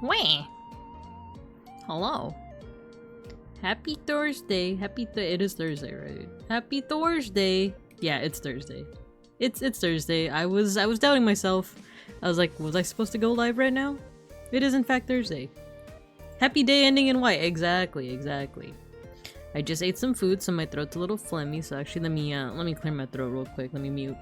Wah! Hello. Happy Thursday. It is Thursday, right? Happy Thursday. Yeah, it's Thursday. It's Thursday. I was doubting myself. I was like, was I supposed to go live right now? It is in fact Thursday. Happy day ending in Y. Exactly. I just ate some food, so my throat's a little phlegmy. So actually, let me clear my throat real quick. Let me mute.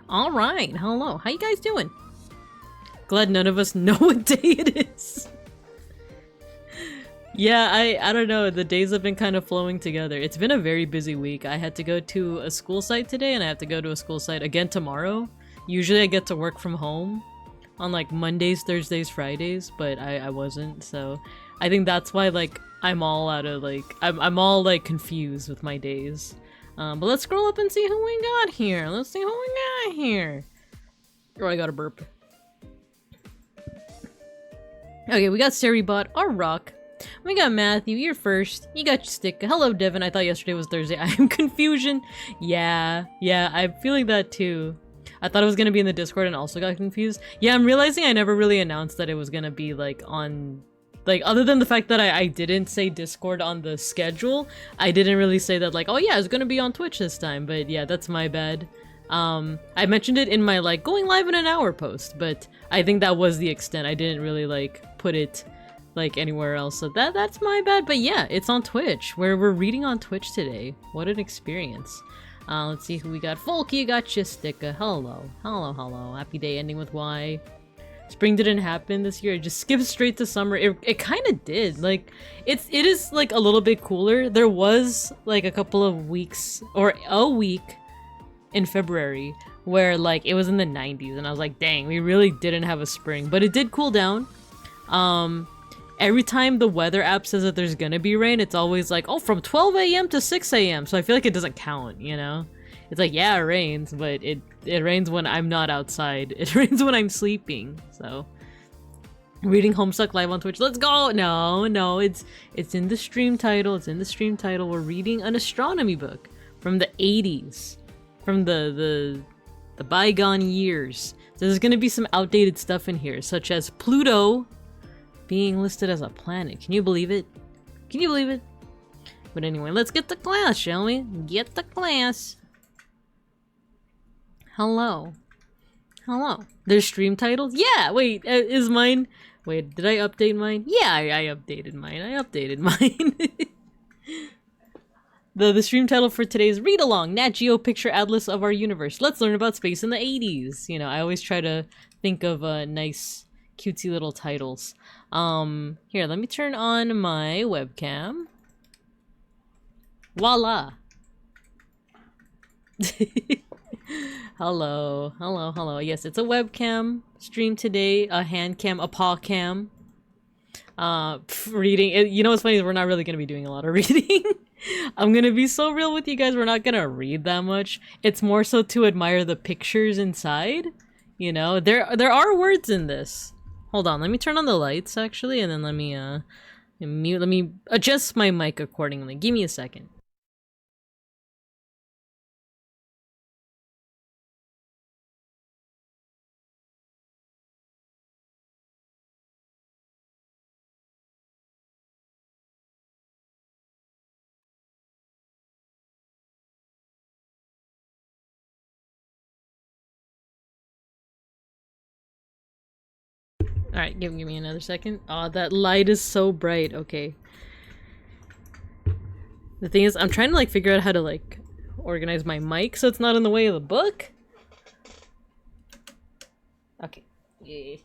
All right. Hello. How you guys doing? Glad none of us know what day it is. Yeah, I don't know. The days have been kind of flowing together. It's been a very busy week. I had to go to a school site today, and I have to go to a school site again tomorrow. Usually I get to work from home on like Mondays, Thursdays, Fridays, but I wasn't. So I think that's why like I'm all out of like I'm all like confused with my days. But let's scroll up and see who we got here. Let's see who we got here. Oh, I got a burp. Okay, we got Seribot, our rock. We got Matthew, you're first. You got your stick. Hello, Devin. I thought yesterday was Thursday. I am confusion. Yeah, I'm feeling that too. I thought it was gonna be in the Discord and also got confused. Yeah, I'm realizing I never really announced that it was gonna be like on, like other than the fact that I didn't say Discord on the schedule, I didn't really say that like, oh yeah, it's gonna be on Twitch this time. But yeah, that's my bad. I mentioned it in my like going live in an hour post, but I think that was the extent. I didn't really like put it like anywhere else, so that's my bad. But yeah, it's on Twitch, where we're reading on Twitch today. What an experience. Let's see who we got. Folky, you got your sticker. Hello. Happy day ending with Y. Spring didn't happen this year. It just skipped straight to summer. It kind of did. Like, it is like a little bit cooler. There was like a couple of weeks or a week in February where like it was in the 90s, and I was like, dang, we really didn't have a spring. But it did cool down. Every time the weather app says that there's gonna be rain, it's always like, oh, from 12 a.m. to 6 a.m. So I feel like it doesn't count, you know? It's like, yeah, it rains, but it rains when I'm not outside. It rains when I'm sleeping, so. Reading Homestuck live on Twitch. Let's go! No, it's in the stream title. It's in the stream title. We're reading an astronomy book from the 80s. From the bygone years. So there's gonna be some outdated stuff in here, such as Pluto being listed as a planet. Can you believe it? Can you believe it? But anyway, let's get to class, shall we? Get to class. Hello. There's stream titles? Yeah! Wait, is mine... Wait, did I update mine? Yeah, I updated mine. The stream title for today is Read Along, NatGeo Picture Atlas of Our Universe. Let's learn about space in the 80s. You know, I always try to think of nice, cutesy little titles. Here, let me turn on my webcam. Voila! Hello. Yes, it's a webcam stream today, a hand cam, a paw cam. Reading. You know what's funny is we're not really gonna be doing a lot of reading. I'm gonna be so real with you guys, we're not gonna read that much. It's more so to admire the pictures inside. You know, there are words in this. Hold on, let me turn on the lights actually, and then let me mute. Let me adjust my mic accordingly. Give me a second. Alright, give me another second. Aw, that light is so bright. Okay. The thing is, I'm trying to like figure out how to like organize my mic so it's not in the way of the book. Okay. Yeah. Is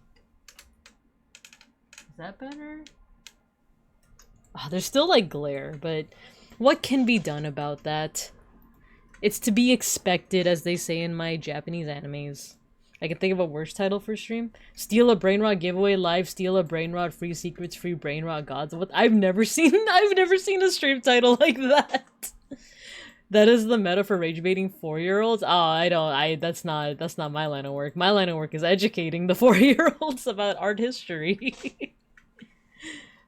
that better? Oh, there's still like glare, but what can be done about that? It's to be expected, as they say in my Japanese animes. I can think of a worse title for stream. Steal a Brainrot giveaway live, steal a Brainrot, free secrets, free Brainrot gods. What? I've never seen a stream title like that. That is the meta for rage baiting 4-year-olds. Oh, that's not my line of work. My line of work is educating the 4-year-olds about art history.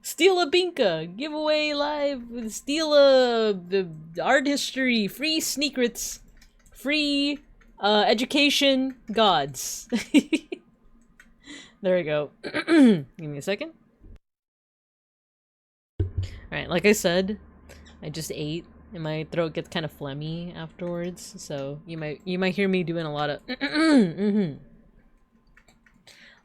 Steal a Binka, giveaway live, steal a art history, free secrets, free Education gods. There we go. Give me a second. Alright, like I said, I just ate and my throat gets kind of phlegmy afterwards, so you might hear me doing a lot of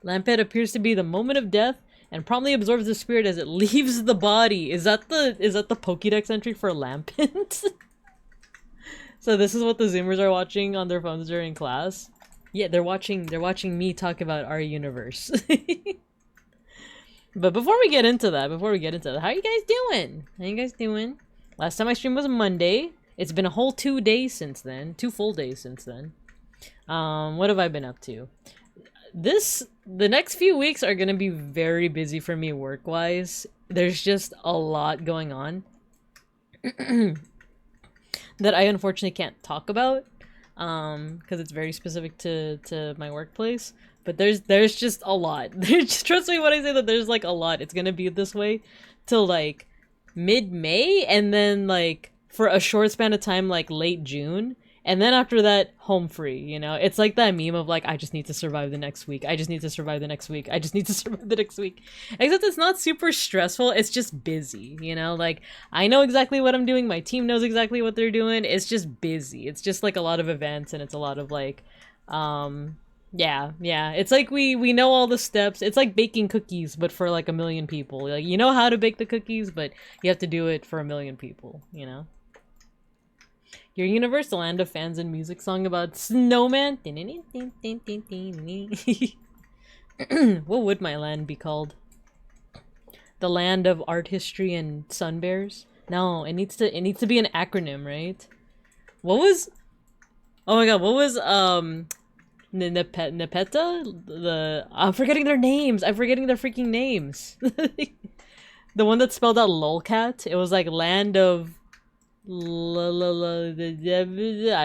Lampet appears to be the moment of death and promptly absorbs the spirit as it leaves the body. Is that the Pokédex entry for Lampent? So this is what the Zoomers are watching on their phones during class. Yeah, they're watching me talk about our universe. But before we get into that, how are you guys doing? How you guys doing? Last time I streamed was Monday. It's been a whole 2 days since then. 2 full days since then. What have I been up to? The next few weeks are gonna be very busy for me work-wise. There's just a lot going on that I unfortunately can't talk about, because it's very specific to my workplace. But there's just a lot. Trust me when I say that there's like a lot. It's gonna be this way till like mid-May, and then like for a short span of time like late June, and then after that home free, you know? It's like that meme of like, I just need to survive the next week. I just need to survive the next week. I just need to survive the next week. Except it's not super stressful. It's just busy, you know? Like, I know exactly what I'm doing. My team knows exactly what they're doing. It's just busy. It's just like a lot of events, and it's a lot of like, yeah. It's like we know all the steps. It's like baking cookies, but for like 1 million people. Like, you know how to bake the cookies, but you have to do it for 1 million people, you know? Your universe, the land of fans and music song about snowman. What would my land be called? The land of art history and sun bears? No, it needs to be an acronym, right? What was? Oh my god, what was Nepeta? I'm forgetting their names. I'm forgetting their freaking names. The one that spelled out lolcat. It was like land of I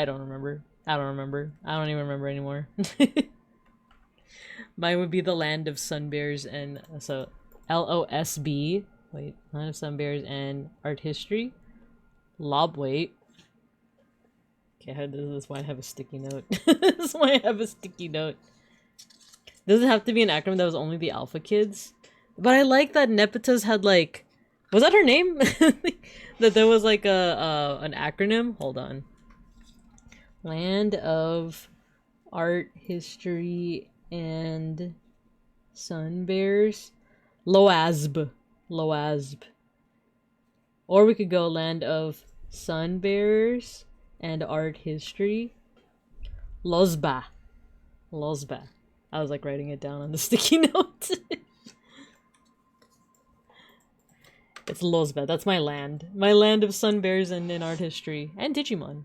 don't remember. I don't even remember anymore. Mine would be the land of sun bears, and so LOSB. Wait, land of sun bears and art history. Wait. Okay, this is why I have a sticky note. This is why I have a sticky note. Does it have to be an acronym that was only the alpha kids? But I like that Nepeta's had like, was that her name? That there was like an acronym. Hold on. Land of art history and sun bears. Loasb. Or we could go land of sun bears and art history. Lozba. I was like writing it down on the sticky note. It's Lozba. That's my land. My land of sun bears and art history. And Digimon.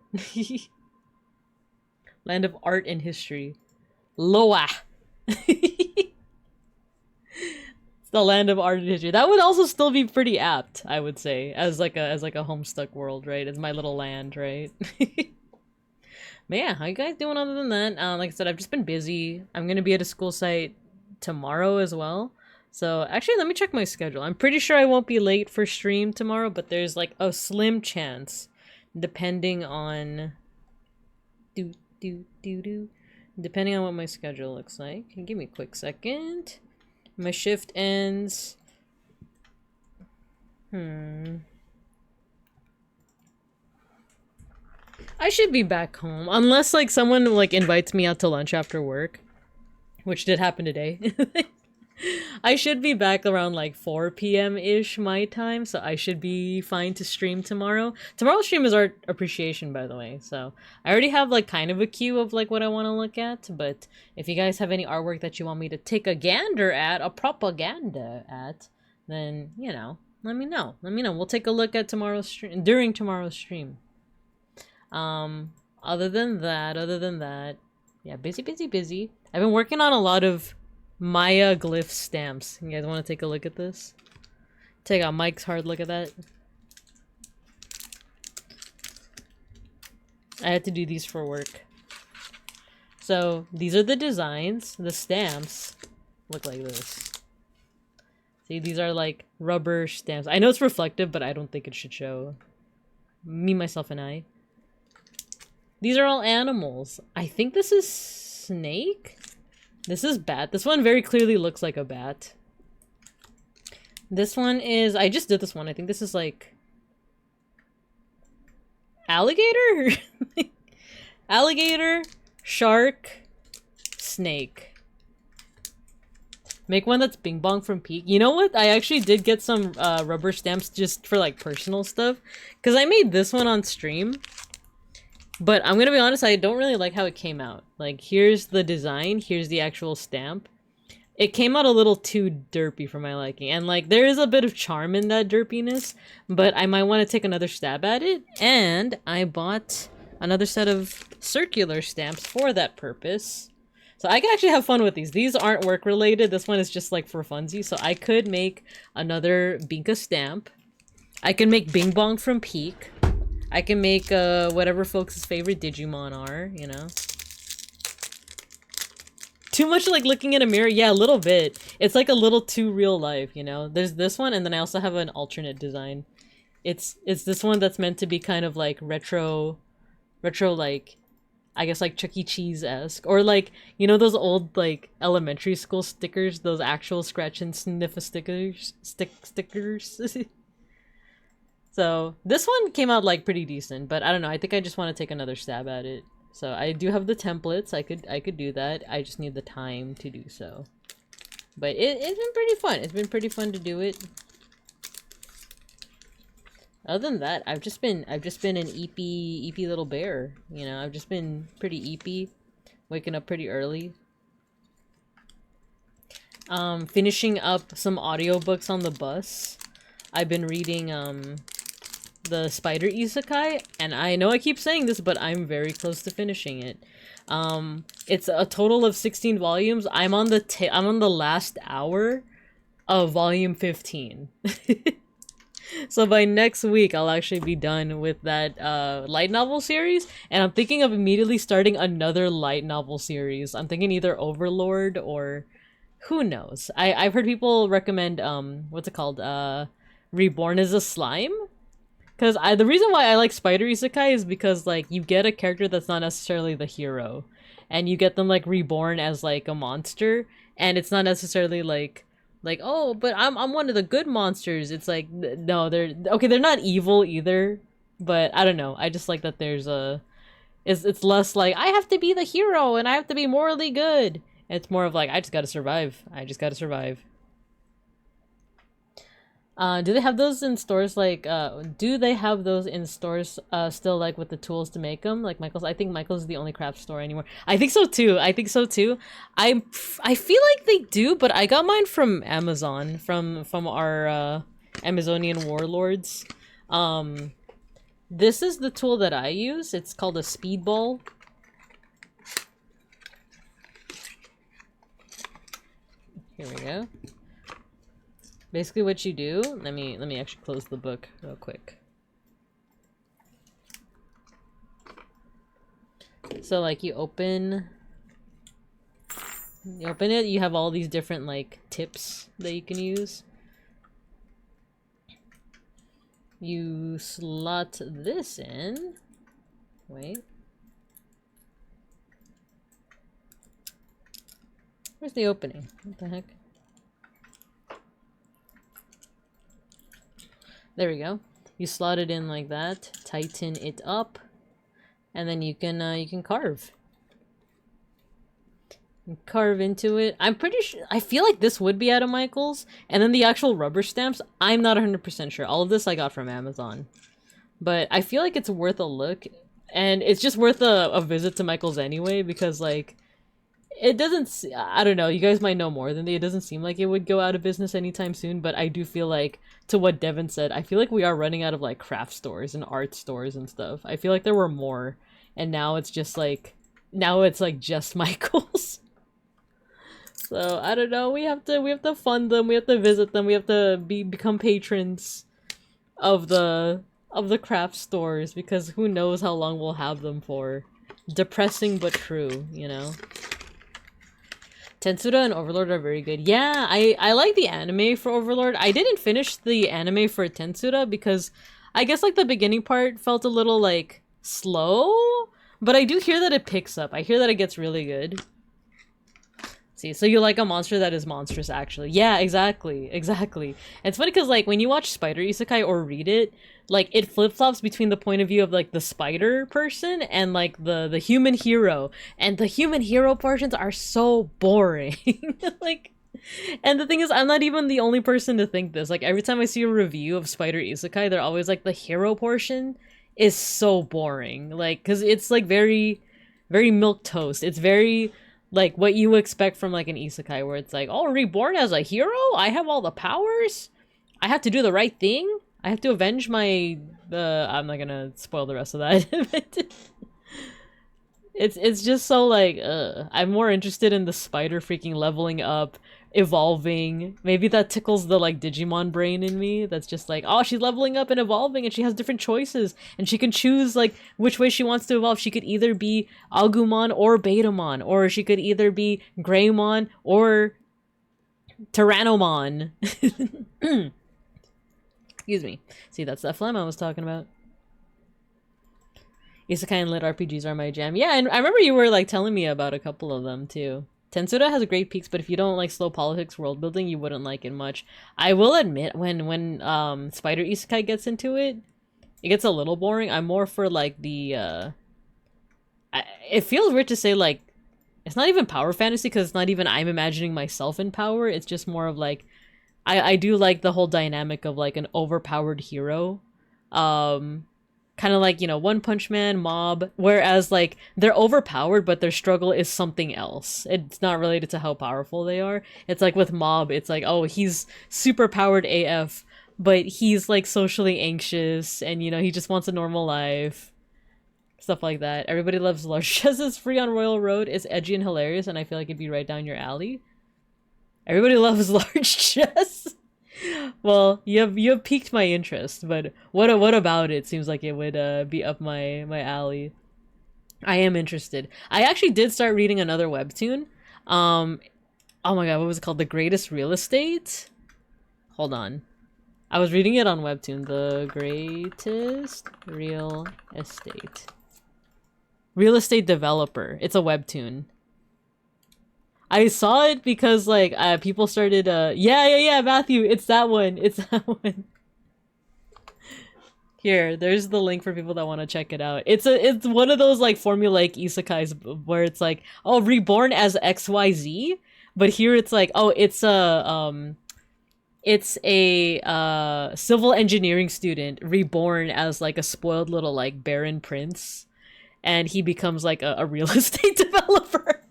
Land of art and history. Loa. It's the land of art and history. That would also still be pretty apt, I would say, as like a Homestuck world, right? It's my little land, right? But yeah, how you guys doing other than that? Like I said, I've just been busy. I'm gonna be at a school site tomorrow as well. So actually, let me check my schedule. I'm pretty sure I won't be late for stream tomorrow, but there's like a slim chance, depending on depending on what my schedule looks like. Give me a quick second. My shift ends. I should be back home unless like someone like invites me out to lunch after work, which did happen today. I should be back around like 4 p.m.-ish my time, so I should be fine to stream tomorrow. Tomorrow's stream is art appreciation, by the way, so I already have like kind of a queue of like what I want to look at, but if you guys have any artwork that you want me to take a gander at, a propaganda at, then, you know, let me know. We'll take a look at tomorrow's stream, during tomorrow's stream. Other than that, yeah, busy. I've been working on a lot of Maya glyph stamps. You guys want to take a look at this? Take a Mike's hard look at that. I had to do these for work. So these are the designs. The stamps look like this. See, these are like rubber stamps. I know it's reflective, but I don't think it should show. Me, myself, and I. These are all animals. I think this is snake? This is bat. This one very clearly looks like a bat. This one is... I just did this one. I think this is like... alligator? Alligator, shark, snake. Make one that's Bing Bong from Peak. You know what? I actually did get some rubber stamps just for like personal stuff. Because I made this one on stream. But I'm gonna be honest, I don't really like how it came out. Like, here's the design, here's the actual stamp. It came out a little too derpy for my liking. And like, there is a bit of charm in that derpiness. But I might want to take another stab at it. And I bought another set of circular stamps for that purpose. So I can actually have fun with these. These aren't work related. This one is just like for funsies. So I could make another Binka stamp. I can make Bing Bong from Peak. I can make whatever folks' favorite Digimon are, you know. Too much like looking in a mirror? Yeah, a little bit. It's like a little too real life, you know. There's this one, and then I also have an alternate design. It's this one that's meant to be kind of like retro like, I guess like Chuck E. Cheese-esque. Or like, you know those old like elementary school stickers? Those actual scratch and sniff stickers? Stickers? So this one came out like pretty decent, but I don't know. I think I just want to take another stab at it. So I do have the templates. I could do that. I just need the time to do so. But it's been pretty fun. It's been pretty fun to do it. Other than that, I've just been an eepy little bear. You know, I've just been pretty eepy, waking up pretty early. Finishing up some audiobooks on the bus. I've been reading the Spider Isekai, and I know I keep saying this, but I'm very close to finishing it. It's a total of 16 volumes. I'm on the last hour of volume 15. So by next week, I'll actually be done with that light novel series, and I'm thinking of immediately starting another light novel series. I'm thinking either Overlord or who knows. I've heard people recommend what's it called? Reborn as a Slime. Because the reason why I like Spider Isekai is because like you get a character that's not necessarily the hero, and you get them like reborn as like a monster, and it's not necessarily like oh, but I'm one of the good monsters. It's like no, they're not evil either, but I don't know. I just like that there's it's less like I have to be the hero and I have to be morally good. It's more of like I just gotta survive. I just gotta survive. Do they have those in stores like do they have those in stores still like with the tools to make them like Michael's? I think Michael's is the only craft store anymore. I think so too. I feel like they do, but I got mine from Amazon from our Amazonian warlords. This is the tool that I use. It's called a speedball. Here we go. Basically what you do, let me actually close the book real quick. So like you open it, you have all these different like tips that you can use. You slot this in. Wait. Where's the opening? What the heck? There we go. You slot it in like that, tighten it up, and then you can carve. Carve into it. I'm pretty sure, I feel like this would be out of Michael's, and then the actual rubber stamps, I'm not 100% sure. All of this I got from Amazon. But I feel like it's worth a look, and it's just worth a visit to Michael's anyway, because like, it doesn't, I don't know, you guys might know more than me. It doesn't seem like it would go out of business anytime soon, but I do feel like, to what Devin said, I feel like we are running out of like craft stores and art stores and stuff. I feel like there were more, and now it's just like, just Michael's. So, I don't know, we have to fund them, we have to visit them, we have to become patrons of the craft stores, because who knows how long we'll have them for. Depressing but true, you know? Tensura and Overlord are very good. Yeah, I like the anime for Overlord. I didn't finish the anime for Tensura because I guess like the beginning part felt a little like slow, But I do hear that it picks up. I hear that it gets really good. See, so you like a monster that is monstrous, actually. Yeah, exactly. Exactly. It's funny because, like, when you watch Spider Isekai or read it, like, it flip-flops between the point of view of, like, the spider person and, like, the human hero. And the human hero portions are so boring. Like, and the thing is, I'm not even the only person to think this. Like, every time I see a review of Spider Isekai, they're always like, the hero portion is so boring. Like, because it's, like, very, very milquetoast. It's very... like what you expect from like an isekai where it's like, oh, reborn as a hero? I have all the powers? I have to do the right thing? I have to avenge my... I'm not gonna spoil the rest of that. It's just so like, I'm more interested in the spider freaking leveling up, evolving. Maybe that tickles the like Digimon brain in me. That's just like, oh, she's leveling up and evolving and she has different choices and she can choose like which way she wants to evolve. She could either be Agumon or Betamon, or she could either be Greymon or Tyrannomon. Excuse me. See, that's that phlegm I was talking about. Isekai and lit RPGs are my jam. Yeah, and I remember you were like telling me about a couple of them too. Tensura has great peaks, but if you don't like slow politics world building, you wouldn't like it much. I will admit, when Spider Isekai gets into it, it gets a little boring. I'm more for like the it feels weird to say like it's not even power fantasy because it's not even I'm imagining myself in power. It's just more of like I do like the whole dynamic of like an overpowered hero. Kind of like, you know, One Punch Man, Mob, whereas, like, they're overpowered, but their struggle is something else. It's not related to how powerful they are. It's like with Mob, it's like, oh, he's super powered AF, but he's, like, socially anxious, and, you know, he just wants a normal life. Stuff like that. Everybody loves Large Chess is free on Royal Road. It's edgy and hilarious, and I feel like it'd be right down your alley. Everybody loves Large Chess. Well, you have piqued my interest, but what about it seems like it would be up my alley. I am interested. I actually did start reading another webtoon. Oh my god, what was it called? The Greatest Real Estate? Hold on. I was reading it on webtoon. The Greatest Real Estate. Real Estate Developer. It's a webtoon. I saw it because, like, people started, yeah, Matthew, it's that one, it's that one. Here, there's the link for people that want to check it out. It's one of those, like, formulaic isekais where it's like, oh, reborn as XYZ, but here it's like, oh, it's a civil engineering student reborn as, like, a spoiled little, like, Baron Prince, and he becomes, like, a real estate developer.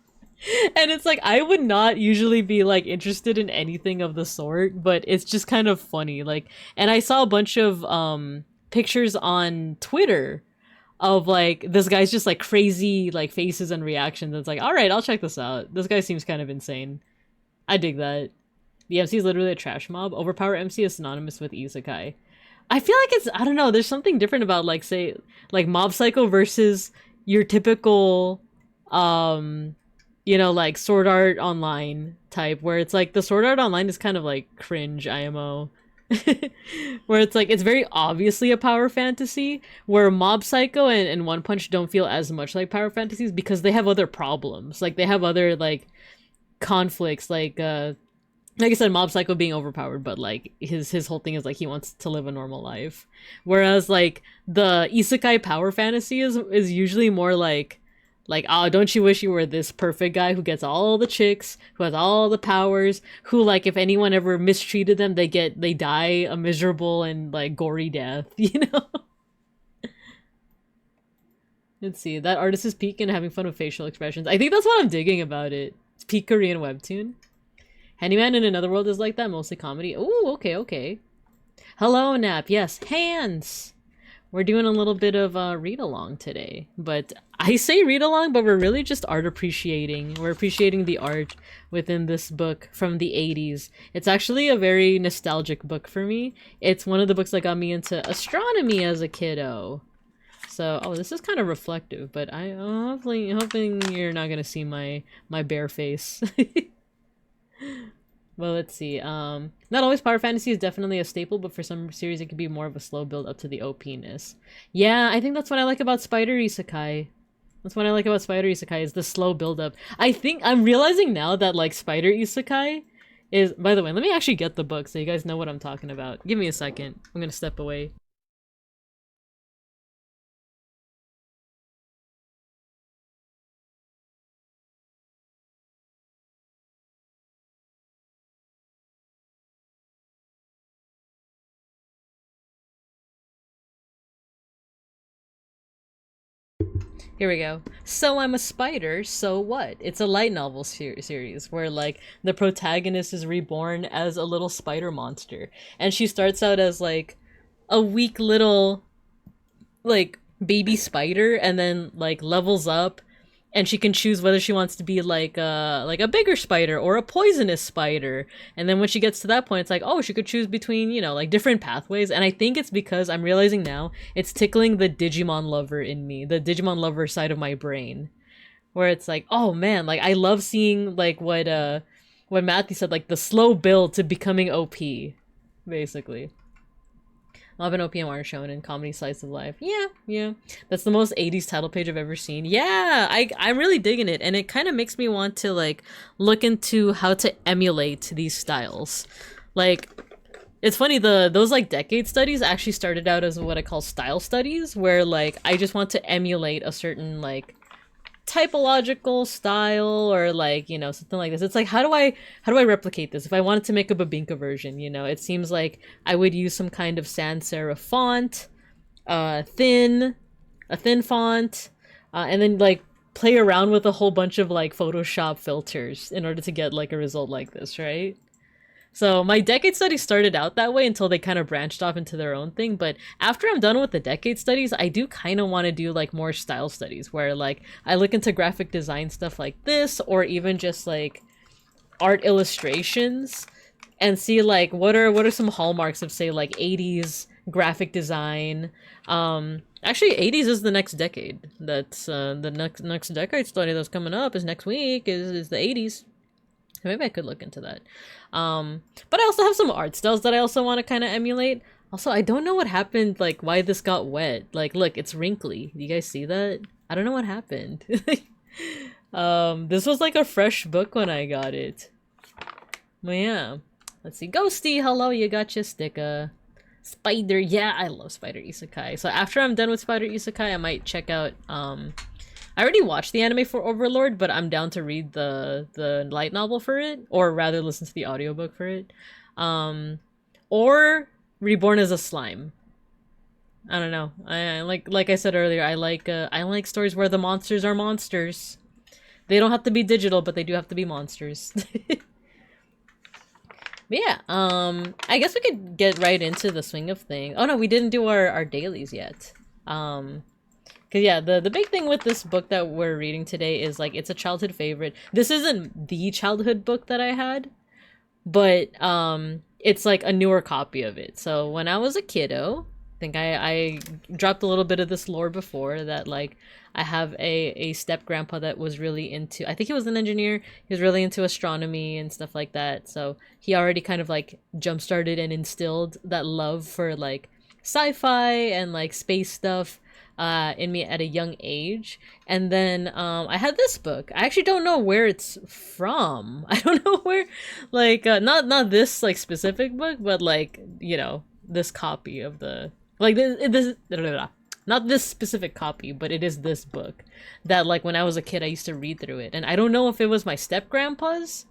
And it's like, I would not usually be like interested in anything of the sort, but it's just kind of funny. Like, and I saw a bunch of pictures on Twitter of like this guy's just like crazy like faces and reactions. It's like, all right, I'll check this out. This guy seems kind of insane. I dig that. The MC is literally a trash mob. Overpower MC is synonymous with isekai. I feel like it's, I don't know, there's something different about like, say, like Mob Psycho versus your typical you know, like Sword Art Online type, where it's like the Sword Art Online is kind of like cringe IMO. Where it's like, it's very obviously a power fantasy, where Mob Psycho and One Punch don't feel as much like power fantasies because they have other problems. Like, they have other, like, conflicts, like I said, Mob Psycho being overpowered, but, like, his whole thing is, like, he wants to live a normal life. Whereas, like, the isekai power fantasy is usually more like, oh, don't you wish you were this perfect guy who gets all the chicks, who has all the powers, who, like, if anyone ever mistreated them, they die a miserable and, like, gory death, you know? Let's see, that artist is peak and having fun with facial expressions. I think that's what I'm digging about it. It's peak Korean webtoon. Handyman in Another World is like that, mostly comedy. Ooh, okay. Hello, Nap. Yes, hands! We're doing a little bit of read-along today, but I say read-along, but we're really just art appreciating. We're appreciating the art within this book from the 80s. It's actually a very nostalgic book for me. It's one of the books that got me into astronomy as a kiddo. So, oh, this is kind of reflective, but I'm hoping you're not gonna see my bare face. Well, let's see. Not always power fantasy is definitely a staple, but for some series it could be more of a slow build up to the OP-ness. Yeah, I think that's what I like about Spider Isekai. That's what I like about spider isekai is the slow build-up. I think I'm realizing now that like spider isekai is, by the way, let me actually get the book so you guys know what I'm talking about. Give me a second. I'm gonna step away. Here we go. So I'm a spider, so what? It's a light novel series where like the protagonist is reborn as a little spider monster. And she starts out as like a weak little like baby spider and then like levels up and she can choose whether she wants to be like a bigger spider or a poisonous spider. And then when she gets to that point, it's like, oh, she could choose between, you know, like different pathways. And I think it's because I'm realizing now it's tickling the Digimon lover in me, the Digimon lover side of my brain, where it's like, oh man, like I love seeing like what Matthew said, like the slow build to becoming OP, basically. Love an OPM art shown in comedy slice of life. Yeah. That's the most 80s title page I've ever seen. Yeah, I'm really digging it. And it kind of makes me want to like look into how to emulate these styles. Like, it's funny, those like decade studies actually started out as what I call style studies, where like I just want to emulate a certain like typological style or like, you know, something like this. It's like, how do I replicate this? If I wanted to make a Babinka version, you know, it seems like I would use some kind of sans serif font, a thin font, and then like play around with a whole bunch of like Photoshop filters in order to get like a result like this, right? So my decade studies started out that way until they kind of branched off into their own thing. But after I'm done with the decade studies, I do kind of want to do like more style studies where like I look into graphic design stuff like this, or even just like art illustrations and see like what are some hallmarks of say like 80s graphic design. Actually 80s is the next decade. That's the next decade study that's coming up is next week is the 80s. Maybe I could look into that. But I also have some art styles that I also want to kind of emulate. Also, I don't know what happened, like why this got wet. Like, look, it's wrinkly. Do you guys see that? I don't know what happened. This was like a fresh book when I got it. But yeah. Let's see. Ghosty, hello, you got your sticker. Spider, yeah, I love Spider Isekai. So after I'm done with Spider Isekai, I might check out, I already watched the anime for Overlord, but I'm down to read the light novel for it, or rather listen to the audiobook for it. Or Reborn as a Slime. I don't know. I like I said earlier, I like stories where the monsters are monsters. They don't have to be digital, but they do have to be monsters. But yeah, I guess we could get right into the swing of things. Oh no, we didn't do our dailies yet. Cause yeah, the big thing with this book that we're reading today is like it's a childhood favorite. This isn't the childhood book that I had, but it's like a newer copy of it. So when I was a kiddo, I think I dropped a little bit of this lore before that like I have a step grandpa that was really into, I think he was an engineer, he was really into astronomy and stuff like that. So he already kind of like jump started and instilled that love for like sci-fi and like space stuff in me at a young age. And then I had this book. I actually don't know where it's from. I don't know where, like not this like specific book, but like, you know, this copy of the like this not this specific copy, but it is this book that like when I was a kid I used to read through it. And I don't know if it was my step grandpa's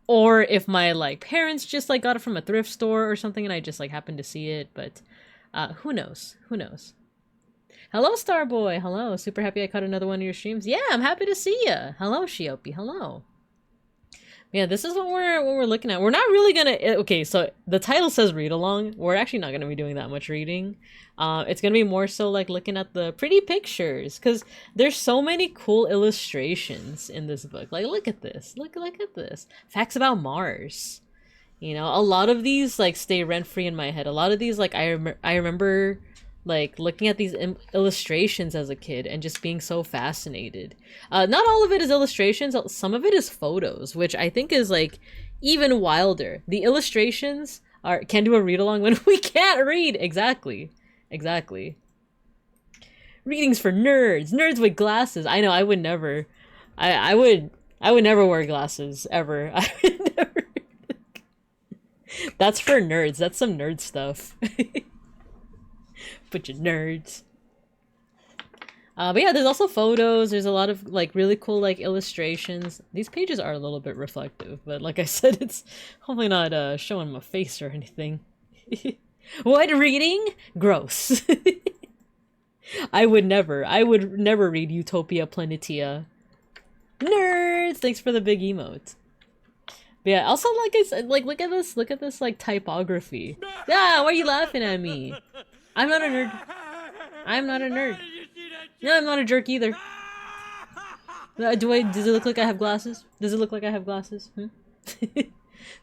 or if my like parents just like got it from a thrift store or something and I just like happened to see it, but who knows? Hello, Starboy. Hello. Super happy I caught another one of your streams. Yeah, I'm happy to see ya. Hello, Shiopi. Hello. Yeah, this is what we're looking at. We're not really gonna... Okay, so the title says read along. We're actually not gonna be doing that much reading. It's gonna be more so like looking at the pretty pictures, because there's so many cool illustrations in this book. Like, look at this. Look at this. Facts about Mars. You know, a lot of these like stay rent-free in my head. A lot of these like I remember like looking at these illustrations as a kid and just being so fascinated. Not all of it is illustrations, some of it is photos, which I think is like even wilder. The illustrations can do a read along when we can't read. Exactly. Readings for nerds. Nerds with glasses. I know, I would never. I would never wear glasses, ever. I would never. That's for nerds. That's some nerd stuff. Bunch of nerds. But yeah, there's also photos. There's a lot of like really cool like illustrations. These pages are a little bit reflective, but like I said, it's hopefully not showing my face or anything. What reading? Gross. I would never read Utopia Planitia. Nerds! Thanks for the big emote. But yeah, also like I said, like look at this like typography. Ah, why are you laughing at me? I'm not a nerd. I'm not a nerd. No, I'm not a jerk either. Does it look like I have glasses? Does it look like I have glasses?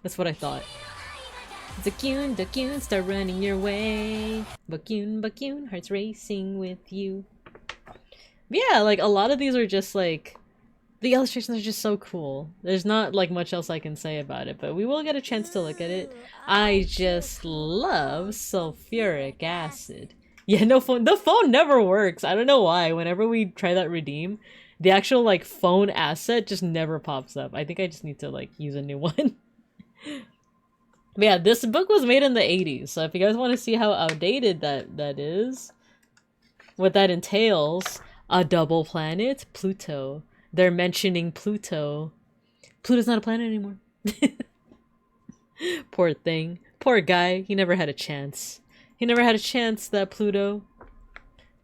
That's what I thought. Dakun, start running your way. Bakun, hearts racing with you. But yeah, like a lot of these are just like, the illustrations are just so cool. There's not like much else I can say about it, but we will get a chance to look at it. I just love sulfuric acid. Yeah, no phone. The phone never works. I don't know why. Whenever we try that redeem, the actual like phone asset just never pops up. I think I just need to like use a new one. But yeah, this book was made in the 80s, so if you guys want to see how outdated that is, what that entails, a double planet, Pluto. They're mentioning Pluto. Pluto's not a planet anymore. Poor thing. Poor guy. He never had a chance. He never had a chance, that Pluto.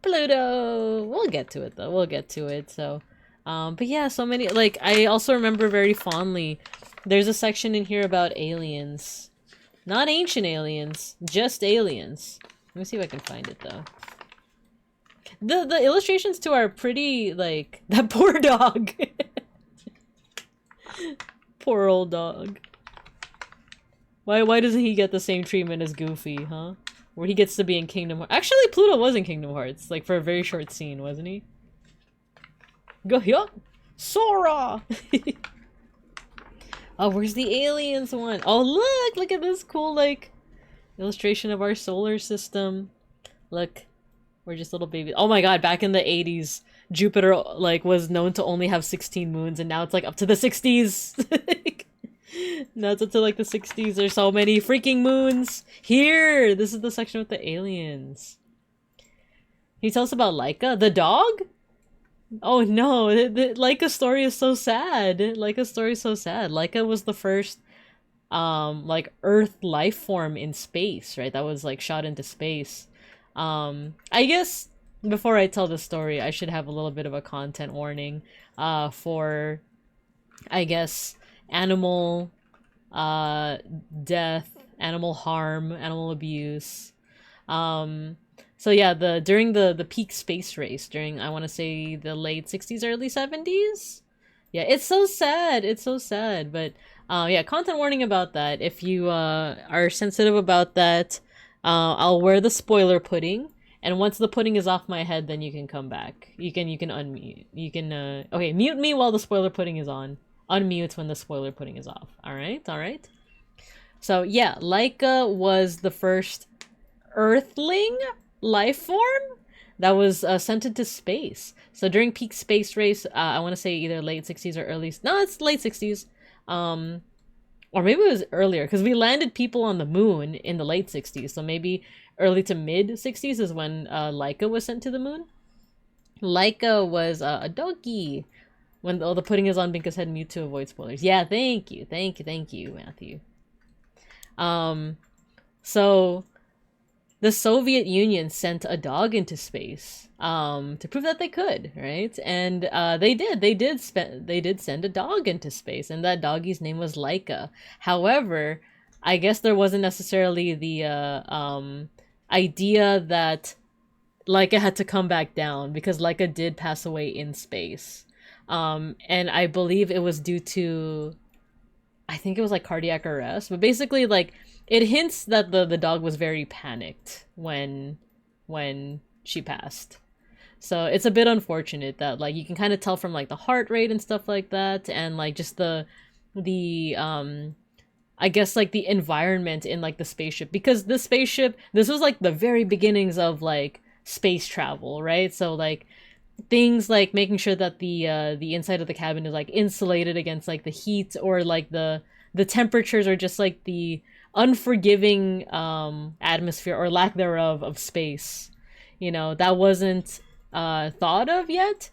Pluto! We'll get to it, though. We'll get to it, so... but yeah, so many... Like, I also remember very fondly, there's a section in here about aliens. Not ancient aliens, just aliens. Let me see if I can find it, though. The illustrations, too, are pretty, like... That poor dog! Poor old dog. Why doesn't he get the same treatment as Goofy, huh? Where he gets to be in Kingdom Hearts. Actually, Pluto was in Kingdom Hearts, like for a very short scene, wasn't he? Go here, Sora. Oh, where's the aliens one? Oh, look at this cool like illustration of our solar system. Look, we're just little babies. Oh my god, back in the 80s, Jupiter like was known to only have 16 moons, and now it's like up to the 60s. Now it's up to like the 60s. There's so many freaking moons. Here! This is the section with the aliens. Can you tell us about Laika? The dog? Oh no, the Laika's story is so sad. Laika's story is so sad. Laika was the first like Earth life form in space, right? That was like shot into space. I guess before I tell the story, I should have a little bit of a content warning for, I guess, animal death, animal harm, animal abuse. So yeah, during the peak space race, during I want to say the late 60s, early 70s. Yeah, it's so sad. It's so sad. But yeah, content warning about that. If you are sensitive about that, I'll wear the spoiler pudding. And once the pudding is off my head, then you can come back. You can unmute. You can okay, mute me while the spoiler pudding is on. Unmute when the spoiler pudding is off. Alright, alright. So yeah, Laika was the first Earthling life form that was sent into space. So during peak space race, I want to say either late 60s or early... No, it's late 60s. Or maybe it was earlier, because we landed people on the moon in the late 60s. So maybe early to mid 60s is when Laika was sent to the moon. Laika was a doggy. When the pudding is on Binka's head, mute to avoid spoilers. Yeah, thank you, Matthew. So the Soviet Union sent a dog into space to prove that they could, right? And they did send a dog into space, and that doggy's name was Laika. However, I guess there wasn't necessarily the idea that Laika had to come back down, because Laika did pass away in space. And I believe it was due to, I think it was like cardiac arrest, but basically like it hints that the dog was very panicked when she passed. So it's a bit unfortunate that like you can kind of tell from like the heart rate and stuff like that, and like just the I guess like the environment in like the spaceship, because the spaceship, this was like the very beginnings of like space travel, right? So like things like making sure that the inside of the cabin is like insulated against like the heat, or like the temperatures, or just like the unforgiving atmosphere or lack thereof of space. You know, that wasn't thought of yet.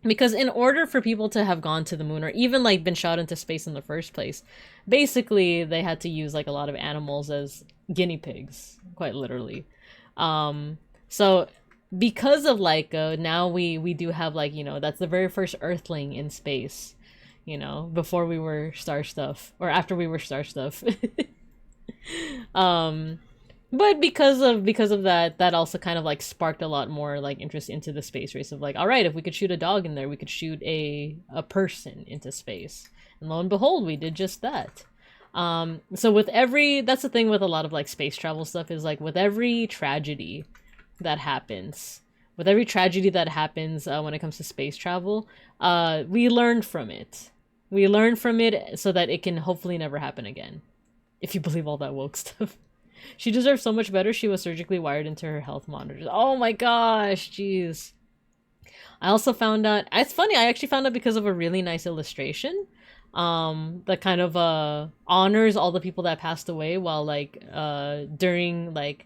Because in order for people to have gone to the moon, or even like been shot into space in the first place, basically they had to use like a lot of animals as guinea pigs, quite literally. So because of Laika, now we do have like, you know, that's the very first Earthling in space, you know, before we were Star Stuff, or after we were Star Stuff. But because of that also kind of like sparked a lot more like interest into the space race of like, all right, if we could shoot a dog in there, we could shoot a person into space. And lo and behold, we did just that. So with that's the thing with a lot of like space travel stuff, is like with every tragedy that happens, when it comes to space travel, we learned from it. We learn from it so that it can hopefully never happen again. If you believe all that woke stuff. She deserves so much better. She was surgically wired into her health monitors. Oh my gosh, jeez. I also found out, it's funny, I actually found out because of a really nice illustration that kind of honors all the people that passed away while like during like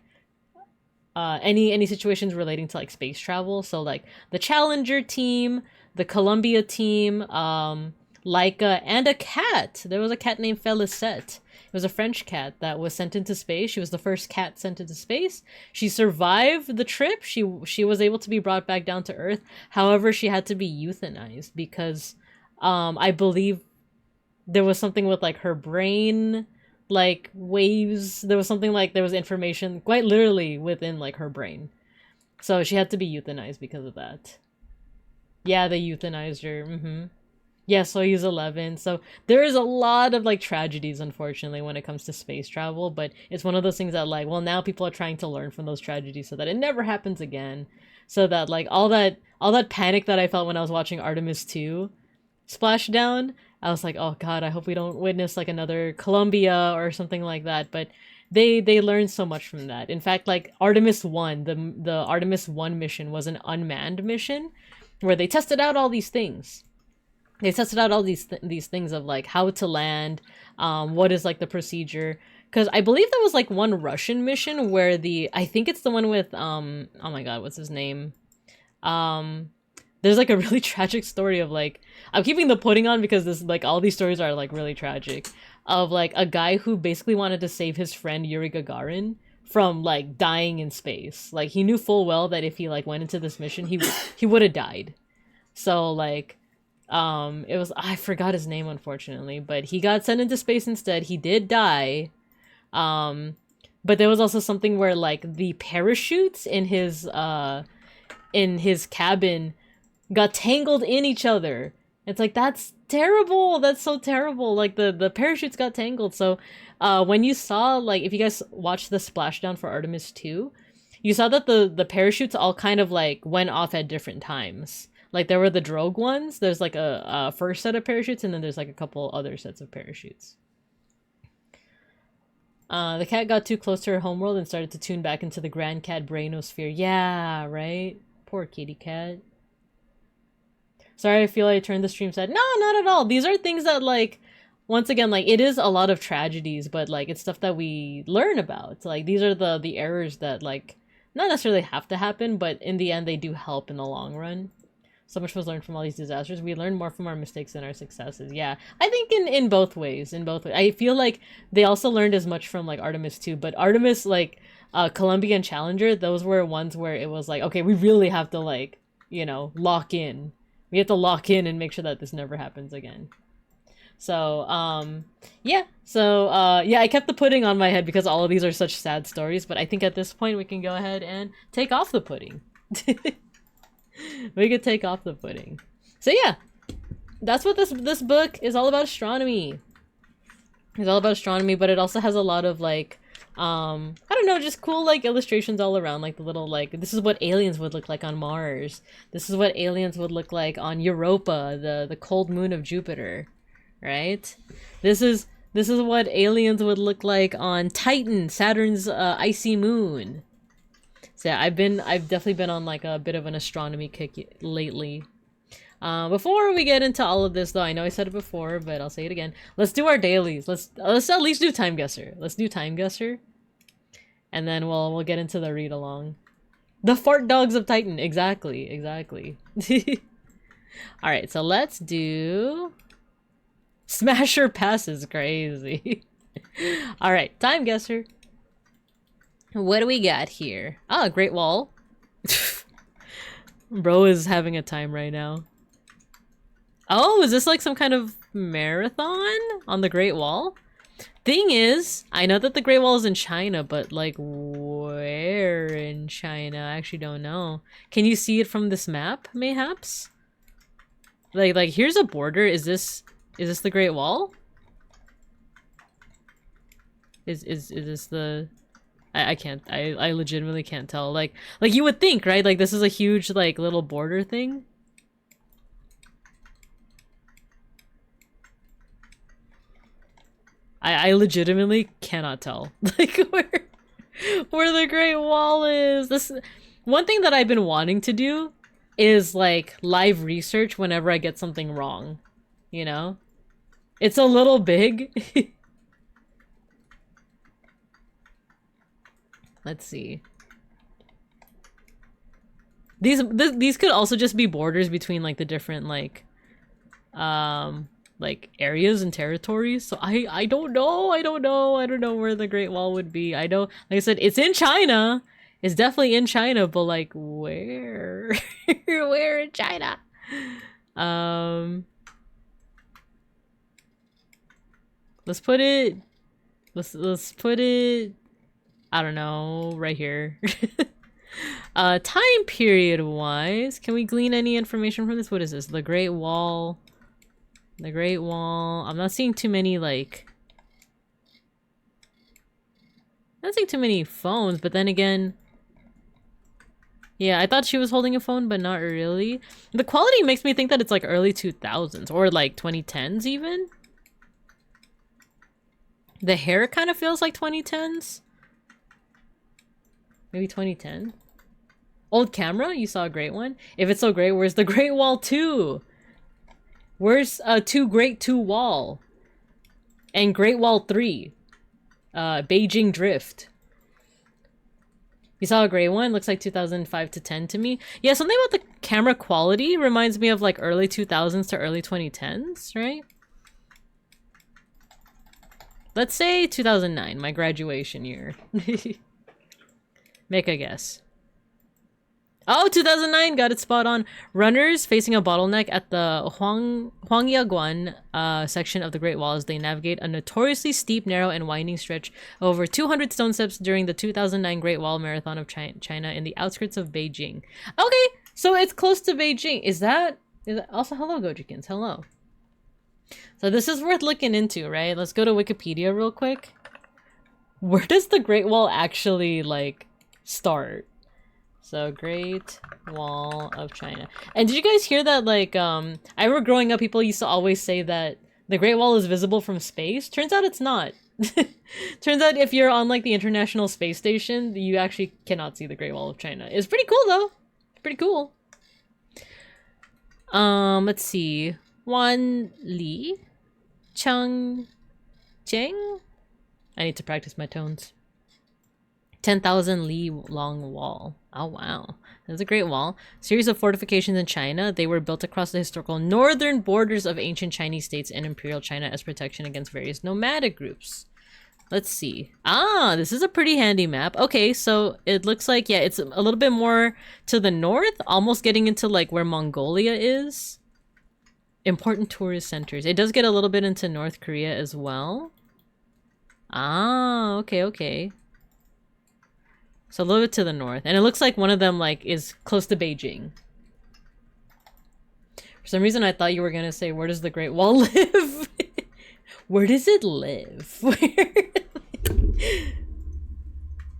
any situations relating to like space travel. So like the Challenger team, the Columbia team, Laika, and a cat. There was a cat named Felicette. It was a French cat that was sent into space. She was the first cat sent into space. She survived the trip. She was able to be brought back down to Earth. However, she had to be euthanized because I believe there was something with like her brain, like waves. There was something like there was information quite literally within like her brain. So she had to be euthanized because of that. Yeah, they euthanized her. Yeah, Soyuz 11. So there is a lot of like tragedies, unfortunately, when it comes to space travel, but it's one of those things that like, well, now people are trying to learn from those tragedies so that it never happens again. So that like all that panic that I felt when I was watching Artemis 2 splash down, I was like, oh god, I hope we don't witness like another Columbia or something like that. But they learned so much from that. In fact, like Artemis 1, the Artemis 1 mission was an unmanned mission where they tested out all these things. They tested out all these things of like how to land, what is like the procedure. Because I believe there was like one Russian mission where I think it's the one with oh my god, what's his name? There's like a really tragic story of like, I'm keeping the pudding on because this like all these stories are like really tragic, of like a guy who basically wanted to save his friend Yuri Gagarin from like dying in space. Like he knew full well that if he like went into this mission, he would have died. So like it was, I forgot his name unfortunately, but he got sent into space instead. He did die. But there was also something where like the parachutes in his cabin got tangled in each other. It's like, that's terrible. That's so terrible. Like the parachutes got tangled. So when you saw, like, if you guys watched the splashdown for Artemis 2, you saw that the parachutes all kind of like went off at different times. Like there were the drogue ones. There's like a first set of parachutes, and then there's like a couple other sets of parachutes. The cat got too close to her homeworld and started to tune back into the grand cat brainosphere. Yeah, right? Poor kitty cat. Sorry, I feel like I turned the stream sad. No, not at all. These are things that, like, once again, like, it is a lot of tragedies, but, like, it's stuff that we learn about. Like, these are the errors that, like, not necessarily have to happen, but in the end, they do help in the long run. So much was learned from all these disasters. We learn more from our mistakes than our successes. Yeah, I think in both ways. In both ways. I feel like they also learned as much from, like, Artemis 2, but Artemis, like, Columbia and Challenger, those were ones where it was like, okay, we really have to, like, you know, lock in. We have to lock in and make sure that this never happens again. So, yeah. So, yeah, I kept the pudding on my head because all of these are such sad stories, but I think at this point we can go ahead and take off the pudding. We could take off the pudding. So yeah, that's what this book is all about. Astronomy. It's all about astronomy, but it also has a lot of, like, I don't know, just cool, like, illustrations all around, like the little, like, this is what aliens would look like on Mars. This is what aliens would look like on Europa, the cold moon of Jupiter, right? This is what aliens would look like on Titan, Saturn's icy moon. So yeah, I've definitely been on like a bit of an astronomy kick lately. Before we get into all of this though, I know I said it before, but I'll say it again. Let's do our dailies. Let's at least do time guesser. Let's do time guesser. And then we'll get into the read along. The fart dogs of Titan. Exactly, exactly. Alright, so let's do Smasher passes crazy. Alright, time guesser. What do we got here? Ah, Great Wall. Bro is having a time right now. Oh, is this like some kind of marathon on the Great Wall? Thing is, I know that the Great Wall is in China, but like where in China? I actually don't know. Can you see it from this map, mayhaps? Like here's a border. Is this the Great Wall? Is this the... I can't, I legitimately can't tell. Like you would think, right? Like this is a huge like little border thing. I legitimately cannot tell like where the Great Wall is. This one thing that I've been wanting to do is like live research whenever I get something wrong, you know? It's a little big. Let's see. These could also just be borders between like the different like areas and territories. So I don't know. I don't know where the Great Wall would be. I know, like I said, it's in China. It's definitely in China, but like where? Where in China? Let's put it I don't know, right here. Time period wise, can we glean any information from this? What is this? The Great Wall. The Great Wall. I'm not seeing too many like... I'm not seeing too many phones, but then again... Yeah, I thought she was holding a phone, but not really. The quality makes me think that it's like early 2000s or like 2010s even. The hair kind of feels like 2010s. Maybe 2010? Old camera? You saw a great one? If it's so great, where's the Great Wall 2? Where's 2 Great 2 Wall? And Great Wall 3? Beijing Drift. You saw a great one? Looks like 2005 to 10 to me. Yeah, something about the camera quality reminds me of like early 2000s to early 2010s, right? Let's say 2009, my graduation year. Make a guess. Oh, 2009! Got it spot on. Runners facing a bottleneck at the Huangyaguan section of the Great Wall as they navigate a notoriously steep, narrow, and winding stretch over 200 stone steps during the 2009 Great Wall Marathon of China in the outskirts of Beijing. Okay, so it's close to Beijing. Is that also, hello, Gojikins. Hello. So this is worth looking into, right? Let's go to Wikipedia real quick. Where does the Great Wall actually, like, start? So, Great Wall of China. And did you guys hear that, like, I remember growing up, people used to always say that the Great Wall is visible from space? Turns out it's not. Turns out if you're on, like, the International Space Station, you actually cannot see the Great Wall of China. It's pretty cool, though. It's pretty cool. Let's see. Wan Li? Cheng? I need to practice my tones. 10,000 li long wall. Oh wow, that's a great wall. Series of fortifications in China. They were built across the historical northern borders of ancient Chinese states and Imperial China as protection against various nomadic groups. Let's see. Ah, this is a pretty handy map. Okay, so it looks like, yeah, it's a little bit more to the north, almost getting into like where Mongolia is. Important tourist centers. It does get a little bit into North Korea as well. Ah, okay. So a little bit to the north. And it looks like one of them like is close to Beijing. For some reason I thought you were gonna say, where does the Great Wall live? Where does it live?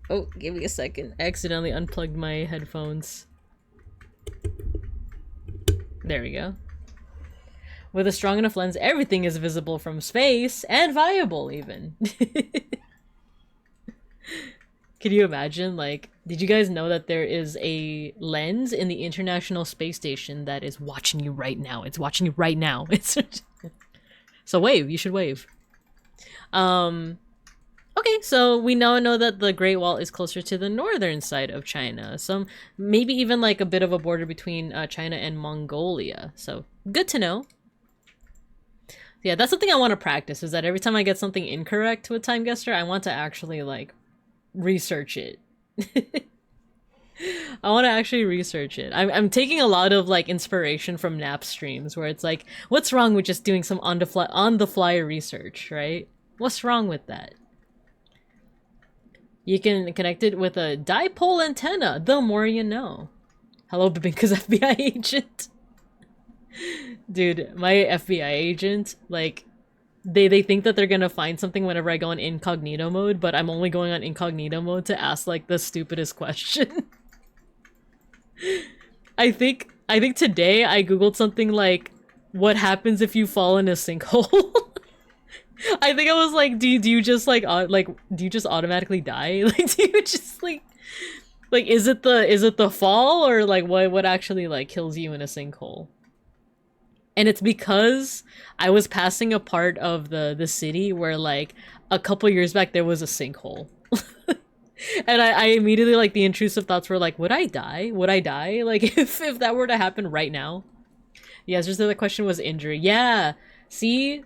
Oh, give me a second. I accidentally unplugged my headphones. There we go. With a strong enough lens, everything is visible from space and viable even. Can you imagine, like, did you guys know that there is a lens in the International Space Station that is watching you right now? It's watching you right now. It's so wave, you should wave. Okay, so we now know that the Great Wall is closer to the northern side of China. So maybe even like a bit of a border between China and Mongolia. So good to know. Yeah, that's something I want to practice, is that every time I get something incorrect with Time Guesser, I want to actually like research it. I want to actually research it. I'm taking a lot of like inspiration from nap streams where it's like, what's wrong with just doing some on the fly research, right? What's wrong with that? You can connect it with a dipole antenna. The more you know. Hello, Babinka's FBI agent. Dude, my FBI agent, like, they think that they're gonna find something whenever I go on incognito mode, but I'm only going on incognito mode to ask like the stupidest question. I think today I googled something like, what happens if you fall in a sinkhole? I think I was like, do you just like do you just automatically die? Like, do you just like is it the fall, or like what actually like kills you in a sinkhole? And it's because I was passing a part of the city where like a couple years back there was a sinkhole. And I immediately, like, the intrusive thoughts were like, would I die? Would I die? Like, if that were to happen right now? Yeah, it's just that the question was injury. Yeah, see?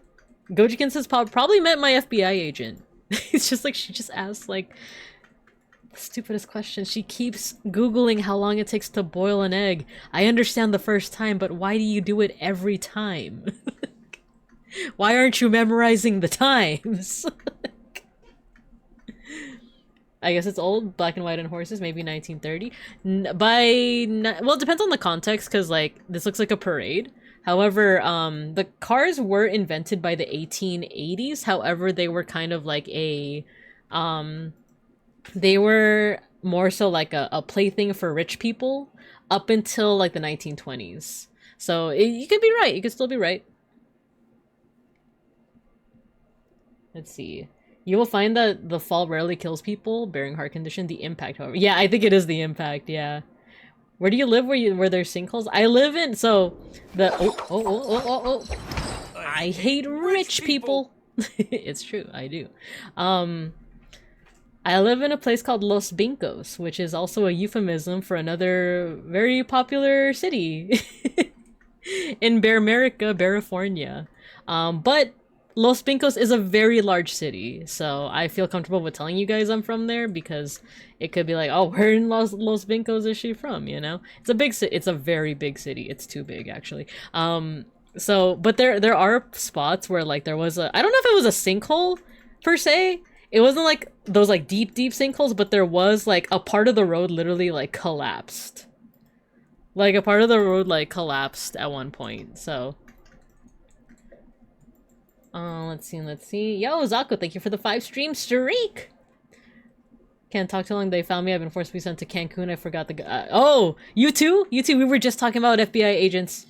Gojikins has probably met my FBI agent. It's just like, she just asked, like, the stupidest question. She keeps Googling how long it takes to boil an egg. I understand the first time, but why do you do it every time? Why aren't you memorizing the times? I guess it's old, black and white and horses, maybe 1930. Well, it depends on the context, because, like, this looks like a parade. However, the cars were invented by the 1880s. However, they were kind of like a, they were more so like a plaything for rich people up until, like, the 1920s. So, you could be right. You could still be right. Let's see. You will find that the fall rarely kills people, bearing heart condition. The impact, however. Yeah, I think it is the impact, yeah. Where do you live where there's sinkholes? I live in, so, the, I hate rich people. It's true, I do. I live in a place called Los Bincos, which is also a euphemism for another very popular city in Bearmerica, California. But Los Bincos is a very large city, so I feel comfortable with telling you guys I'm from there, because it could be like, oh, where in Los Bincos is she from, you know? It's a big city. It's a very big city. It's too big, actually. So, but there are spots where, like, there was a, I don't know if it was a sinkhole, per se. It wasn't, like, those, like, deep sinkholes, but there was, like, a part of the road literally, like, collapsed. Like, a part of the road, like, collapsed at one point, so... let's see. Yo, Zako, thank you for the 5-stream streak! Can't talk too long. They found me. I've been forced to be sent to Cancun. I forgot the oh! You too? You too? We were just talking about FBI agents.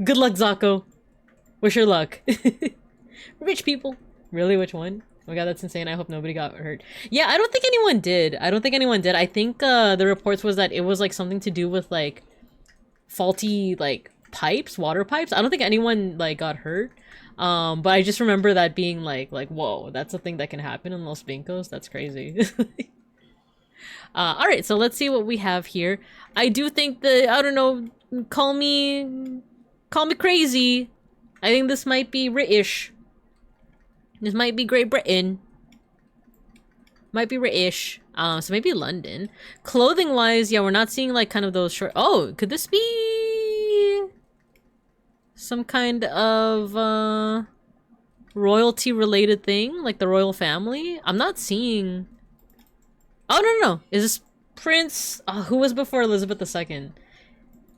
Good luck, Zako. Wish her luck. Rich people. Really? Which one? Oh my god, that's insane. I hope nobody got hurt. Yeah, I don't think anyone did. I think, the reports was that it was, like, something to do with, like, faulty, like, pipes, water pipes. I don't think anyone, like, got hurt. But I just remember that being like, whoa, that's a thing that can happen in Los Bincos. That's crazy. Alright, so let's see what we have here. I do think that, I don't know, call me crazy. I think this might be British. This might be Great Britain. Might be British. So maybe London. Clothing-wise, yeah, we're not seeing, like, kind of those short... Oh, could this be... some kind of, royalty-related thing? Like the royal family? I'm not seeing... Oh, no. Is this Prince... who was before Elizabeth II?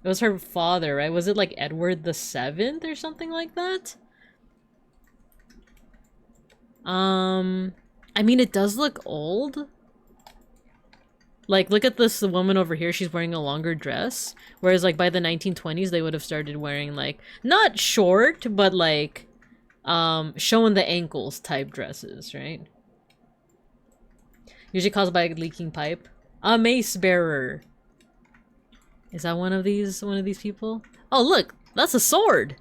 It was her father, right? Was it, like, Edward VII or something like that? I mean, it does look old. Like, look at this woman over here. She's wearing a longer dress. Whereas, like, by the 1920s, they would have started wearing, like, not short, but, like, showing the ankles type dresses, right? Usually caused by a leaking pipe. A mace bearer. Is that one of these people? Oh look, that's a sword.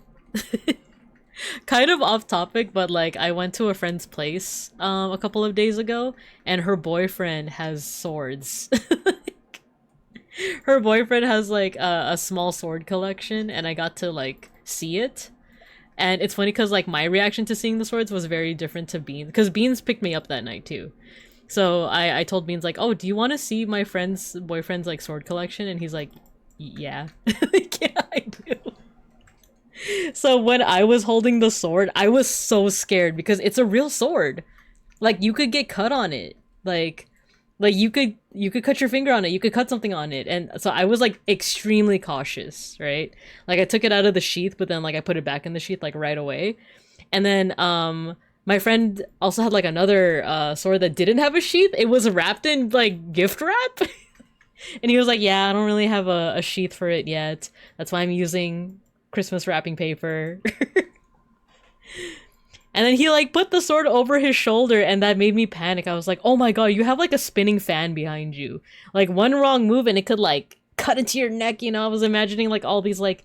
Kind of off topic, but like I went to a friend's place a couple of days ago, and her boyfriend has swords. Her boyfriend has like a small sword collection, and I got to like see it. And it's funny because like my reaction to seeing the swords was very different to Beans, because Beans picked me up that night too. So I told Beans like, oh, do you want to see my friend's boyfriend's like sword collection? And he's like, yeah. Yeah, I do. So when I was holding the sword, I was so scared because it's a real sword. Like you could get cut on it. Like you could cut your finger on it. You could cut something on it. And so I was like extremely cautious, right? Like I took it out of the sheath, but then like I put it back in the sheath like right away. And then my friend also had like another sword that didn't have a sheath. It was wrapped in like gift wrap. And he was like, yeah, I don't really have a sheath for it yet. That's why I'm using Christmas wrapping paper. And then he like put the sword over his shoulder, and that made me panic. I was like, oh my god, you have like a spinning fan behind you. Like one wrong move and it could like cut into your neck, you know? I was imagining like all these like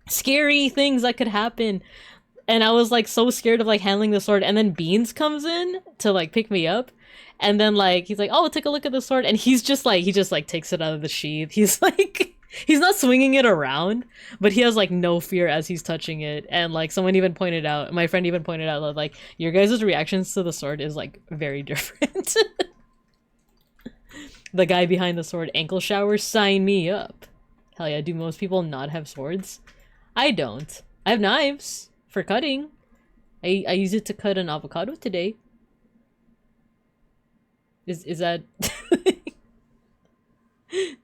scary things that could happen. And I was like so scared of like handling the sword. And then Beans comes in to like pick me up. And then like he's like, oh, take a look at the sword. And he just like takes it out of the sheath. He's like he's not swinging it around, but he has like no fear as he's touching it. And like someone even pointed out, my friend even pointed out that like your guys' reactions to the sword is like very different. The guy behind the sword, ankle shower, sign me up. Hell yeah, do most people not have swords? I don't. I have knives for cutting. I use it to cut an avocado today. Is that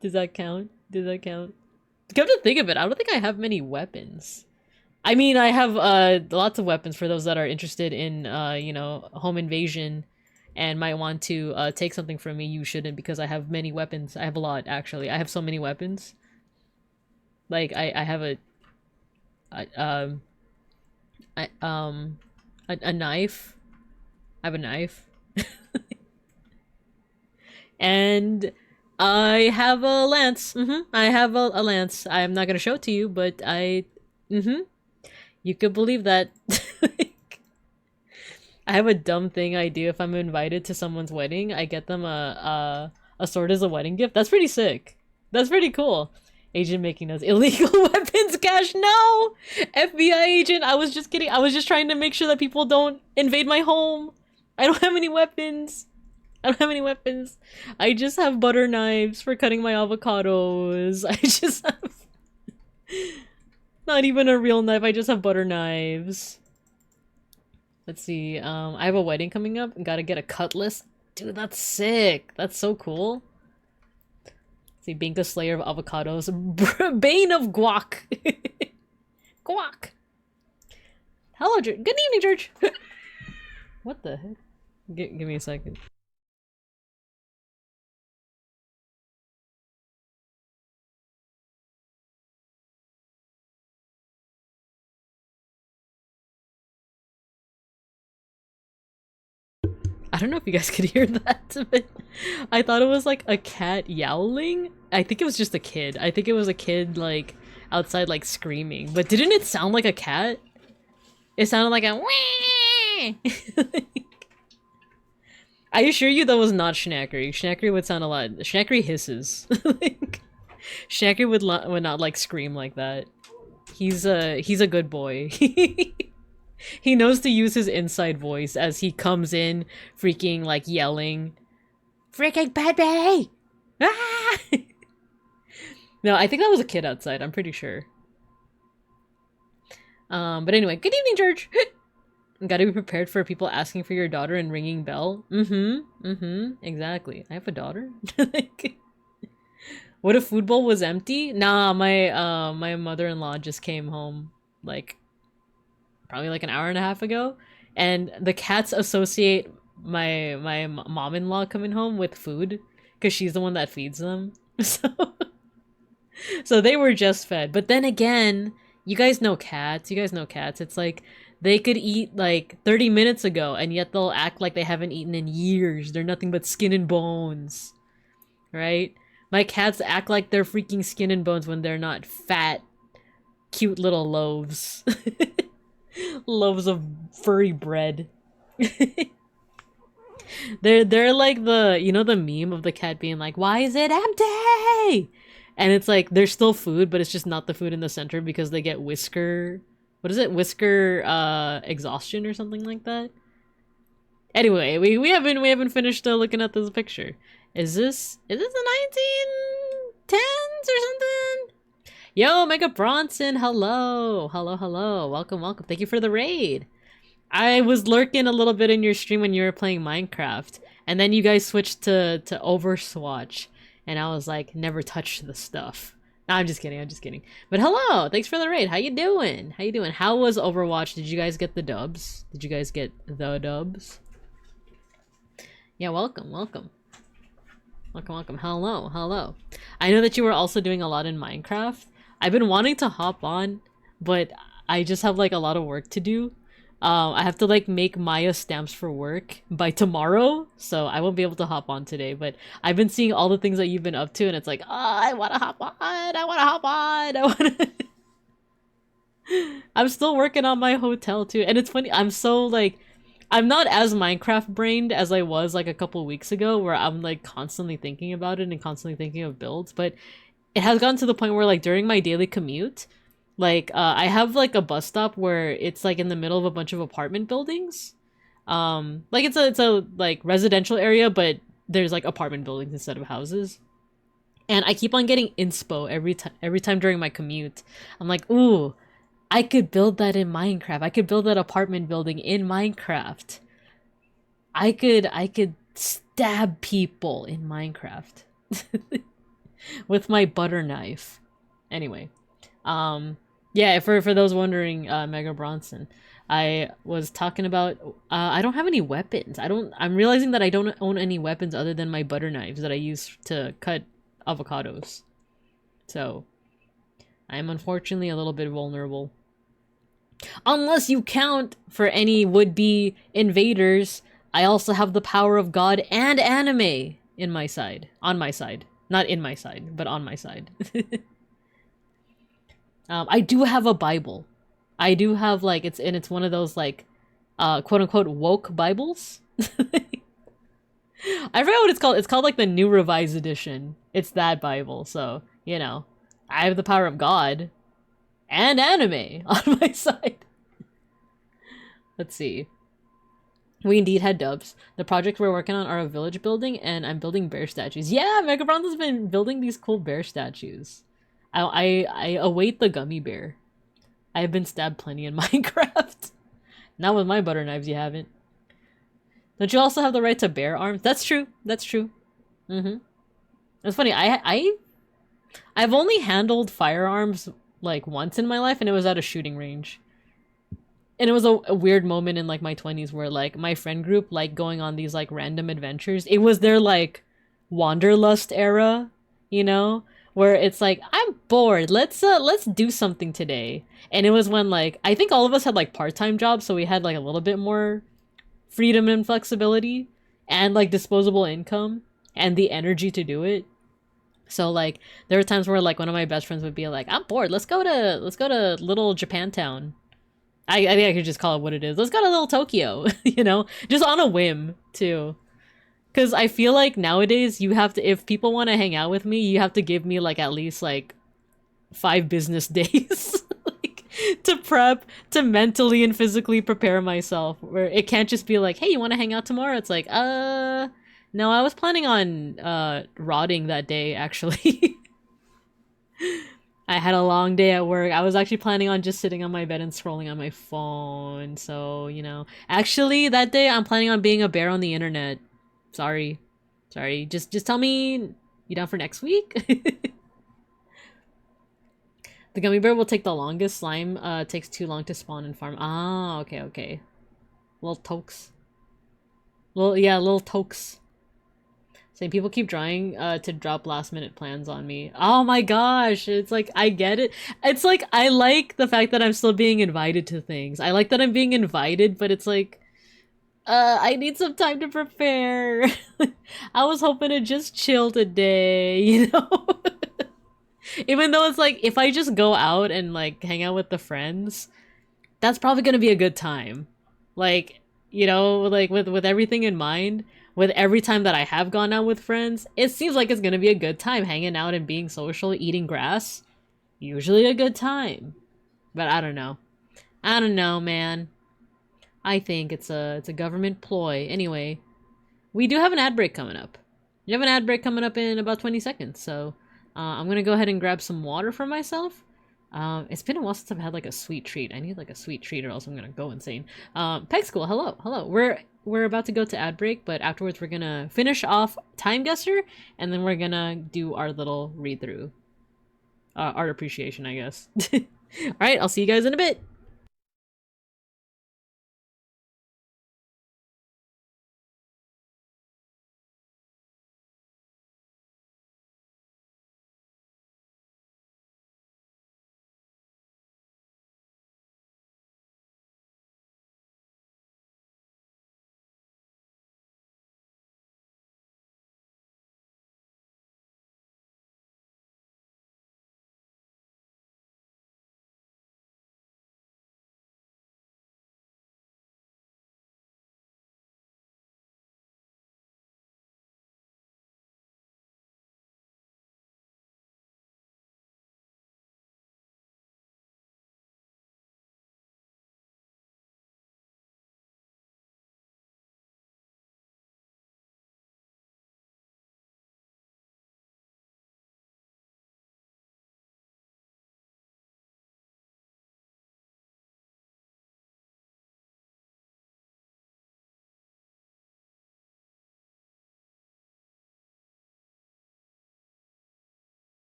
does that count? Does that count? Come to think of it, I don't think I have many weapons. I mean, I have lots of weapons for those that are interested in you know, home invasion and might want to take something from me. You shouldn't, because I have many weapons. I have a lot, actually. I have so many weapons. Like I have a knife. I have a knife. And I have a lance. I have a lance. I'm not gonna show it to you, but you could believe that. I have a dumb thing I do if I'm invited to someone's wedding. I get them a sword as a wedding gift. That's pretty sick. That's pretty cool. Agent making those illegal weapons cache. No! FBI agent, I was just kidding. I was just trying to make sure that people don't invade my home. I don't have any weapons. I don't have any weapons. I just have butter knives for cutting my avocados. I just have... Not even a real knife, I just have butter knives. Let's see, I have a wedding coming up and gotta get a cutlass. Dude, that's sick. That's so cool. Let's see, Binka Slayer of avocados. Bane of guac. Guac. Hello, George. Good evening, George. What the heck? Give me a second. I don't know if you guys could hear that, but I thought it was like a cat yowling. I think it was just a kid. I think it was a kid like outside like screaming. But didn't it sound like a cat? It sounded like a wah! I assure you that was not Schnackery. Schnackery would sound a lot. Schnackery hisses. Like, Schnackery would not like scream like that. He's a good boy. He knows to use his inside voice as he comes in, freaking like yelling, "Freaking baby!" Ah! No, I think that was a kid outside. I'm pretty sure. But anyway, good evening, George. Gotta be prepared for people asking for your daughter and ringing bell. Exactly. I have a daughter. Like, what if food bowl was empty? Nah, my mother-in-law just came home like probably like an hour and a half ago, and the cats associate my mom-in-law coming home with food because she's the one that feeds them. So they were just fed. But then again, you guys know cats. It's like They could eat like 30 minutes ago, and yet they'll act like they haven't eaten in years. They're nothing but skin and bones. Right? My cats act like they're freaking skin and bones when they're not fat, cute little loaves. Loaves of furry bread. They're like the, you know, the meme of the cat being like, why is it empty? And it's like there's still food, but it's just not the food in the center because they get whisker, what is it, whisker exhaustion or something like that. Anyway, we haven't finished looking at this picture. Is this the 1910s or something? Yo, Mega Bronson, hello, welcome. Thank you for the raid. I was lurking a little bit in your stream when you were playing Minecraft, and then you guys switched to Overswatch, and I was like, never touch the stuff. No, I'm just kidding. But hello, thanks for the raid. How you doing? How was Overwatch? Did you guys get the dubs? Yeah, welcome. Hello. I know that you were also doing a lot in Minecraft. I've been wanting to hop on, but I just have like a lot of work to do. I have to like make Maya stamps for work by tomorrow, so I won't be able to hop on today, but I've been seeing all the things that you've been up to, and it's like, I wanna hop on. I'm still working on my hotel too, and it's funny, I'm not as Minecraft brained as I was like a couple weeks ago, where I'm like constantly thinking about it and constantly thinking of builds, but it has gotten to the point where like during my daily commute, like I have like a bus stop where it's like in the middle of a bunch of apartment buildings. Like it's a like residential area, but there's like apartment buildings instead of houses. And I keep on getting inspo every time during my commute. I'm like, ooh, I could build that in Minecraft. I could build that apartment building in Minecraft. I could stab people in Minecraft with my butter knife. Anyway, yeah, for those wondering, Mega Bronson, I was talking about I don't have any weapons. I'm realizing that I don't own any weapons other than my butter knives that I use to cut avocados. So I'm unfortunately a little bit vulnerable. Unless you count for any would-be invaders, I also have the power of God and anime in my side. On my side. Not in my side, but on my side. I do have a Bible. I do have like, it's one of those like, quote-unquote woke Bibles. I forgot what it's called. It's called like the New Revised Edition. It's that Bible, so, you know. I have the power of God and anime on my side. Let's see. We indeed had dubs. The projects we're working on are a village building, and I'm building bear statues. Yeah, Mega Bronze has been building these cool bear statues. I await the gummy bear. I have been stabbed plenty in Minecraft. Not with my butter knives, you haven't. Don't you also have the right to bear arms? That's true. That's true. It's funny. I've only handled firearms like once in my life, and it was at a shooting range. And it was a weird moment in like my 20s where like my friend group like going on these like random adventures. It was their like wanderlust era, you know, where it's like, I'm bored. Let's do something today. And it was when like I think all of us had like part-time jobs, so we had like a little bit more freedom and flexibility and like disposable income and the energy to do it. So like there were times where like one of my best friends would be like, I'm bored, let's go to little Japantown. I think I could just call it what it is. Let's go to little Tokyo, you know, just on a whim too. Because I feel like nowadays you have to, if people want to hang out with me, you have to give me like at least like 5 business days like, to prep, to mentally and physically prepare myself. Where it can't just be like, hey, you want to hang out tomorrow? It's like, no, I was planning on rotting that day actually. I had a long day at work. I was actually planning on just sitting on my bed and scrolling on my phone. So, you know, actually that day I'm planning on being a bear on the internet. Sorry. Just tell me you down for next week? The gummy bear will take the longest. Slime takes too long to spawn and farm. Ah, okay. Little tokes. Little tokes. Saying people keep trying to drop last minute plans on me. Oh my gosh, it's like I get it. It's like I like the fact that I'm still being invited to things. I like that I'm being invited, but it's like I need some time to prepare. I was hoping to just chill today, you know? Even though it's like if I just go out and like hang out with the friends, that's probably gonna be a good time. Like, you know, like with everything in mind, with every time that I have gone out with friends, it seems like it's gonna be a good time hanging out and being social, eating grass. Usually a good time. But I don't know. I don't know, man. I think it's a government ploy. Anyway, we do have an ad break coming up. You have an ad break coming up in about 20 seconds, so I'm gonna go ahead and grab some water for myself. It's been a while since I've had like a sweet treat. I need like a sweet treat or else I'm gonna go insane. Peg School, hello, hello. We're about to go to ad break, but afterwards we're gonna finish off Time Guesser, and then we're gonna do our little read through. Art appreciation, I guess. Alright, I'll see you guys in a bit.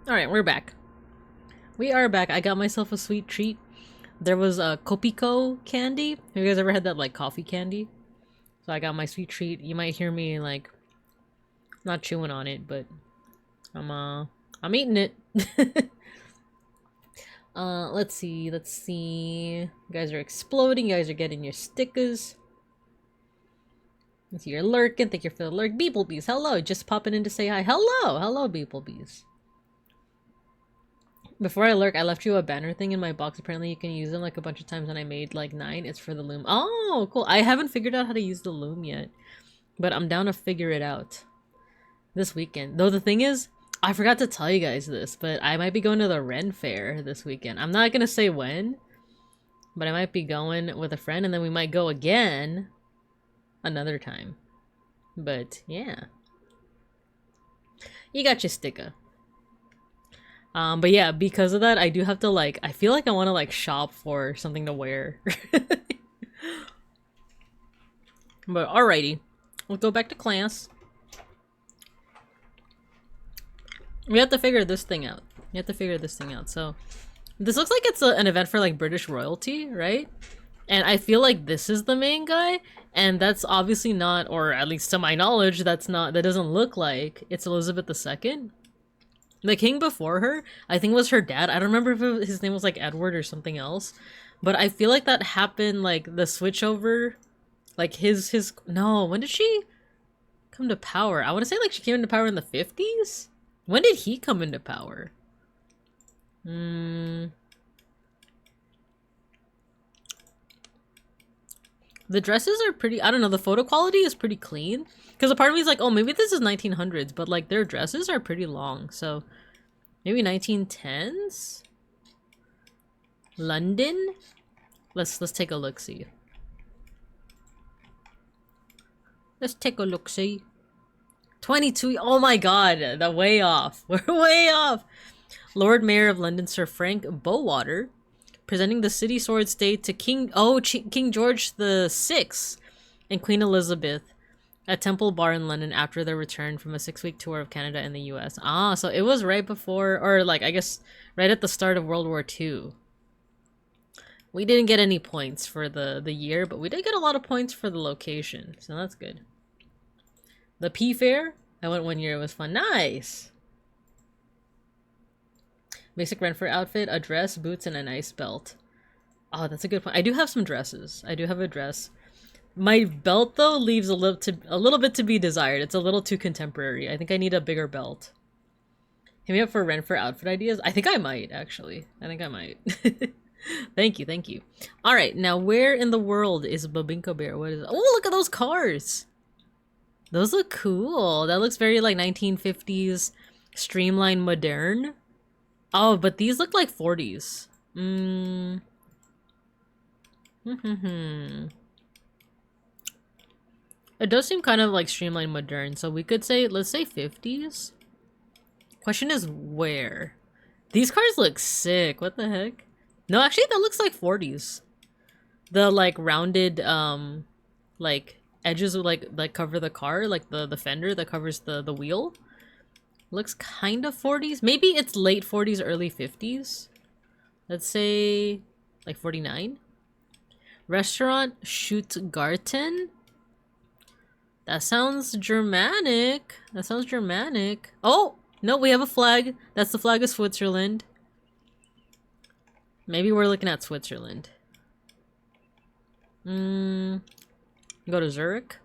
Alright, we're back. We are back. I got myself a sweet treat. There was a Kopiko candy. Have you guys ever had that, like, coffee candy? So I got my sweet treat. You might hear me, like, not chewing on it, but I'm eating it. Let's see. You guys are exploding. You guys are getting your stickers. Let's see, you're lurking. Thank you for the lurk. Beeplebees, hello. Just popping in to say hi. Hello, Beeplebees. Before I lurk, I left you a banner thing in my box. Apparently you can use them like a bunch of times when I made like 9. It's for the loom. Oh, cool. I haven't figured out how to use the loom yet, but I'm down to figure it out this weekend. Though the thing is, I forgot to tell you guys this, but I might be going to the Ren Fair this weekend. I'm not gonna say when, but I might be going with a friend, and then we might go again another time. But yeah, you got your sticker. But yeah, because of that, I do have to like, I feel like I want to like shop for something to wear. But alrighty, we'll go back to class. We have to figure this thing out. So this looks like it's an event for like British royalty, right? And I feel like this is the main guy, and that's obviously not, or at least to my knowledge, that doesn't look like it's Elizabeth II. The king before her, I think, was her dad. I don't remember if his name was like Edward or something else, but I feel like that happened, like the switch over, like no, when did she come to power? I want to say like she came into power in the 50s. When did he come into power? The dresses are pretty, I don't know, the photo quality is pretty clean. Because a part of me is like, oh, maybe this is 1900s, but like their dresses are pretty long. So maybe 1910s? London? Let's take a look-see. Let's take a look-see. 22, oh my god, they're way off. We're way off. Lord Mayor of London, Sir Frank Bowater, presenting the city sword state to King George VI and Queen Elizabeth at Temple Bar in London after their return from a 6-week tour of Canada and the US. Ah, so it was right before, or like, I guess, right at the start of World War II. We didn't get any points for the year, but we did get a lot of points for the location, so that's good. The P Fair, I went one year, it was fun. Nice! Basic Renfrew outfit, a dress, boots, and a nice belt. Oh, that's a good point. I do have some dresses. I do have a dress. My belt, though, leaves a little bit to be desired. It's a little too contemporary. I think I need a bigger belt. Hit me up for Renfrew outfit ideas? I think I might, actually. I think I might. Thank you, thank you. Alright, now where in the world is Babinka Bear? What is it? Oh, look at those cars! Those look cool. That looks very like 1950s streamlined modern. Oh, but these look like 40s. It does seem kind of like streamlined modern, so we could say, let's say 50s. Question is where? These cars look sick. What the heck? No, actually that looks like 40s. The like rounded like edges of like cover the car, like the fender that covers the wheel. Looks kind of 40s. Maybe it's late 40s, early 50s. Let's say like 49. Restaurant Schuttgarten. That sounds Germanic. That sounds Germanic. Oh, no, we have a flag. That's the flag of Switzerland. Maybe we're looking at Switzerland. Go to Zurich.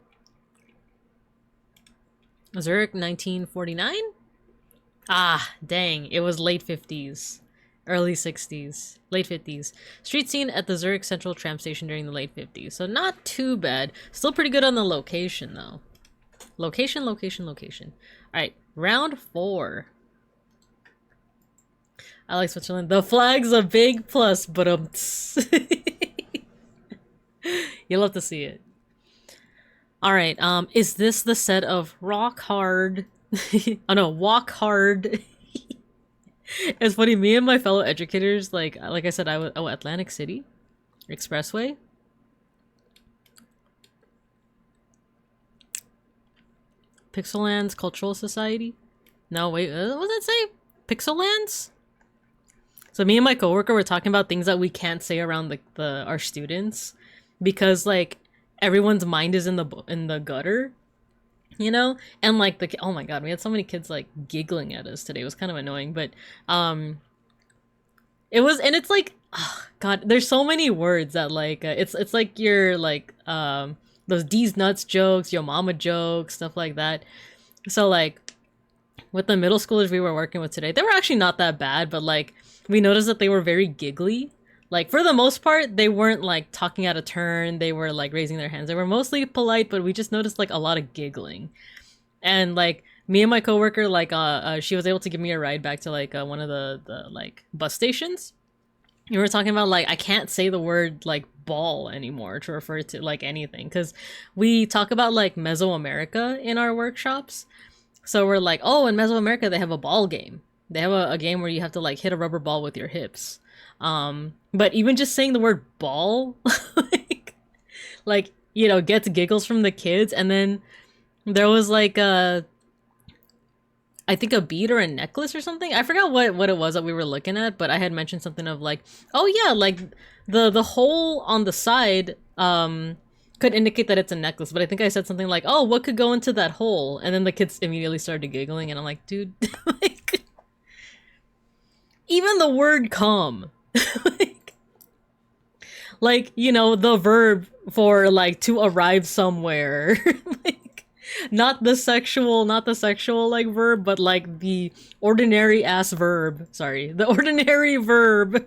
Zurich, 1949? Ah, dang. It was late 50s. Early 60s. Late 50s. Street scene at the Zurich Central tram station during the late 50s. So not too bad. Still pretty good on the location, though. Location, location, location. Alright, round 4. I like Switzerland. The flag's a big plus, but you'll have to see it. Alright, is this the set of Rock Hard? Oh no, Walk Hard. It's funny, me and my fellow educators, like I said, Atlantic City Expressway. Pixelland's Cultural Society. No, wait, what does that say? Pixellands? So me and my coworker were talking about things that we can't say around our students because like everyone's mind is in the gutter, you know? And like oh my god, we had so many kids like giggling at us today. It was kind of annoying, but it was, and it's like, oh god, there's so many words that like it's like your like those D's nuts jokes, yo mama jokes, stuff like that. So like with the middle schoolers we were working with today, they were actually not that bad, but like we noticed that they were very giggly. Like for the most part, they weren't like talking out of turn. They were like raising their hands. They were mostly polite, but we just noticed like a lot of giggling. And like me and my coworker, like she was able to give me a ride back to like one of the like bus stations. We were talking about like I can't say the word like ball anymore to refer to like anything because we talk about like Mesoamerica in our workshops. So we're like, oh, in Mesoamerica they have a ball game. They have a game where you have to like hit a rubber ball with your hips. But even just saying the word ball, like, you know, gets giggles from the kids. And then there was like I think a bead or a necklace or something. I forgot what it was that we were looking at, but I had mentioned something of like, oh yeah, like the hole on the side could indicate that it's a necklace. But I think I said something like, oh, what could go into that hole? And then the kids immediately started giggling, and I'm like, dude, like, even the word come. like, you know, the verb for like to arrive somewhere. Like, not the sexual like verb, but like the ordinary ass verb. Sorry, the ordinary verb.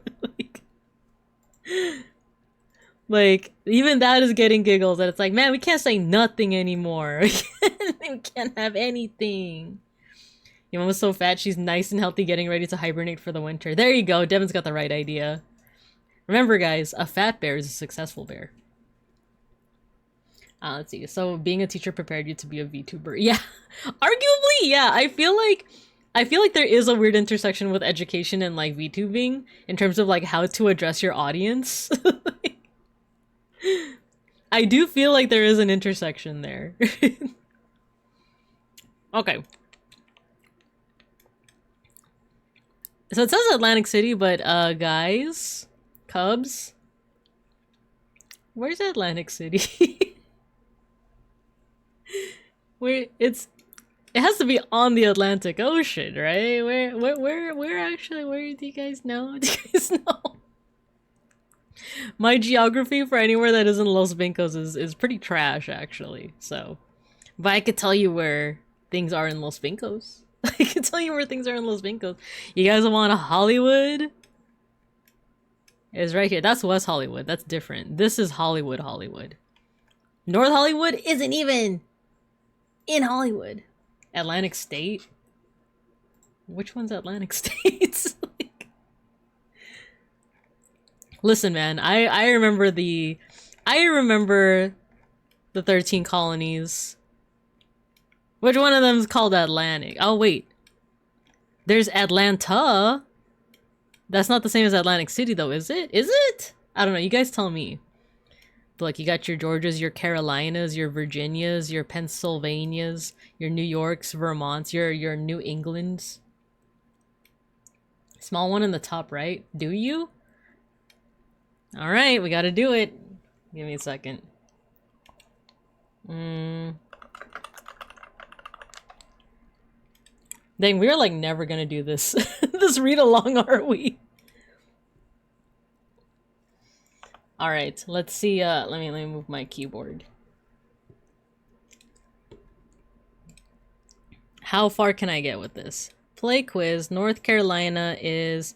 like even that is getting giggles, and it's like, man, we can't say nothing anymore. We can't have anything. Your mom was so fat, she's nice and healthy, getting ready to hibernate for the winter. There you go, Devin's got the right idea. Remember, guys, a fat bear is a successful bear. Let's see. So, being a teacher prepared you to be a VTuber. Yeah, arguably, yeah. I feel like there is a weird intersection with education and like VTubing in terms of like how to address your audience. I do feel like there is an intersection there. Okay. So it says Atlantic City, but guys, Cubs, where's Atlantic City? It has to be on the Atlantic Ocean, right? Where actually? Where do you guys know? Do you guys know? My geography for anywhere that isn't Los Vincos is pretty trash, actually. So, but I could tell you where things are in Los Vincos. I can tell you where things are in Los Vincos. You guys want a Hollywood? It's right here. That's West Hollywood. That's different. This is Hollywood. North Hollywood isn't even in Hollywood. Atlantic State? Which one's Atlantic State? Like... Listen, man. I remember the 13 colonies. Which one of them is called Atlantic? Oh, wait. There's Atlanta. That's not the same as Atlantic City, though, is it? Is it? I don't know. You guys tell me. But, like, you got your Georgias, your Carolinas, your Virginias, your Pennsylvanias, your New Yorks, Vermonts, your New Englands. Small one in the top right. Do you? All right, we gotta do it. Give me a second. Dang, we're like never gonna do this. This read along, are we? All right, let's see. Let me move my keyboard. How far can I get with this? Play quiz. North Carolina is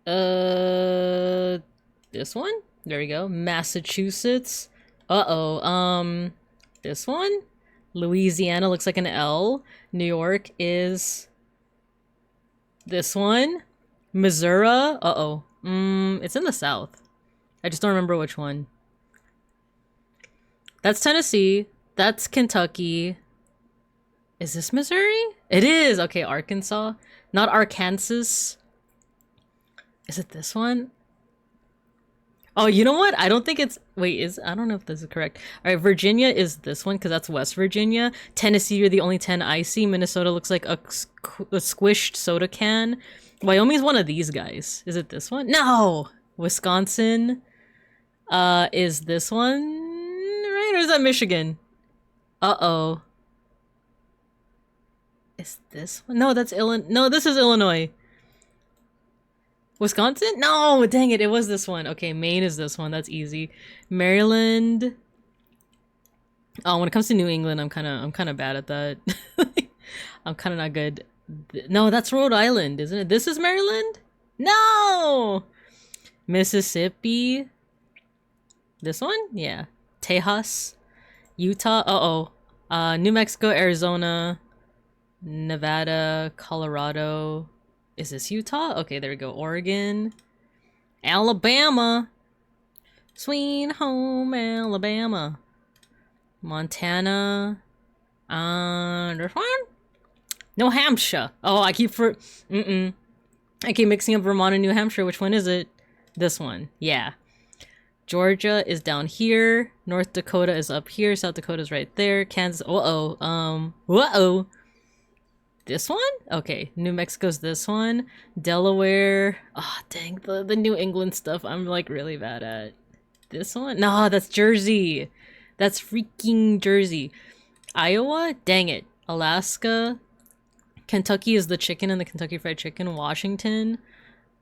this one. There we go. Massachusetts. This one. Louisiana looks like an L. New York is this one. Missouri. It's in the South. I just don't remember which one. That's Tennessee. That's Kentucky. Is this Missouri? It is! Okay, Arkansas. Not Arkansas. Is it this one? Oh, you know what? I don't think it's... Wait, I don't know if this is correct. All right, Virginia is this one because that's West Virginia. Tennessee, you're the only 10 I see. Minnesota looks like a squished soda can. Wyoming's one of these guys. Is it this one? No! Wisconsin is this one, right? Or is that Michigan? Uh-oh. Is this one? No, that's Illinois. No, this is Illinois. Wisconsin? No, dang it, it was this one. Okay, Maine is this one. That's easy. Maryland. Oh, when it comes to New England, I'm kind of bad at that. I'm kind of not good. No, that's Rhode Island, isn't it? This is Maryland? No! Mississippi. This one? Yeah. Tejas. Utah. Uh-oh. New Mexico, Arizona, Nevada, Colorado. Is this Utah? Okay, there we go. Oregon. Alabama. Sweet home Alabama. Montana. This one? New Hampshire. Oh, I keep mixing up Vermont and New Hampshire. Which one is it? This one. Yeah. Georgia is down here. North Dakota is up here. South Dakota is right there. Kansas. Uh-oh. This one? Okay. New Mexico's this one. Delaware. Oh, dang. The New England stuff I'm like really bad at. This one? No, that's Jersey. That's freaking Jersey. Iowa? Dang it. Alaska. Kentucky is the chicken and the Kentucky Fried Chicken. Washington.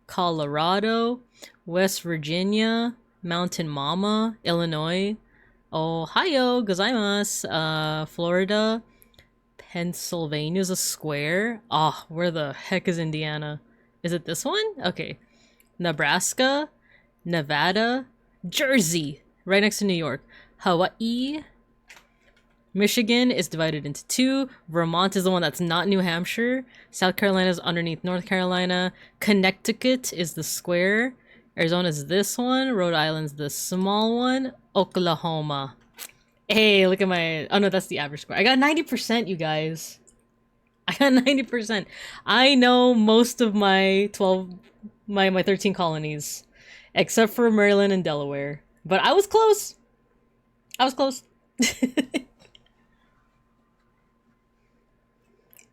Colorado. West Virginia. Mountain Mama. Illinois. Ohio. Gozaimasu. Florida. Pennsylvania's a square. Oh, where the heck is Indiana? Is it this one? Okay. Nebraska. Nevada. Jersey. Right next to New York. Hawaii. Michigan is divided into two. Vermont is the one that's not New Hampshire. South Carolina is underneath North Carolina. Connecticut is the square. Arizona is this one. Rhode Island's the small one. Oklahoma. Hey, look at my... Oh no, that's the average score. I got 90%, you guys. I got 90%. I know most of my 13 colonies. Except for Maryland and Delaware. But I was close. I was close.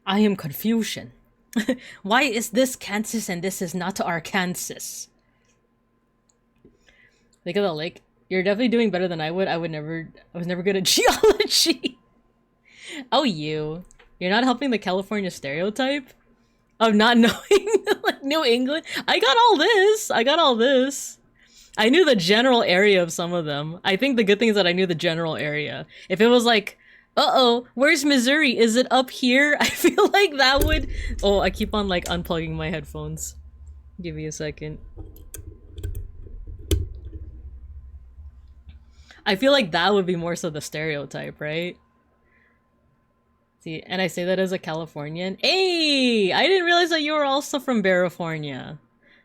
I am confusion. Why is this Kansas and this is not Arkansas? Look at the lake. You're definitely doing better than I would. I was never good at geology. Oh, you're not helping the California stereotype of not knowing like New England. I got all this. I knew the general area of some of them. I think the good thing is that I knew the general area. If it was like, uh-oh, where's Missouri? Is it up here? I feel like that would... Oh, I keep on like unplugging my headphones. Give me a second. I feel like that would be more so the stereotype, right? See, and I say that as a Californian. Hey! I didn't realize that you were also from California.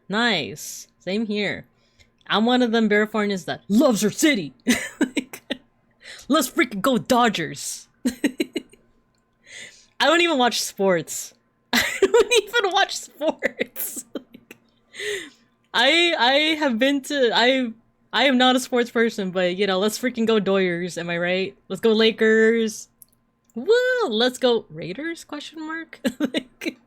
Nice. Same here. I'm one of them Californians that loves her city. Like, let's freaking go Dodgers. I don't even watch sports. I don't even watch sports. Like, I have been to... I am not a sports person, but, you know, let's freaking go Doyers, am I right? Let's go Lakers. Woo! Let's go Raiders, question mark? Like,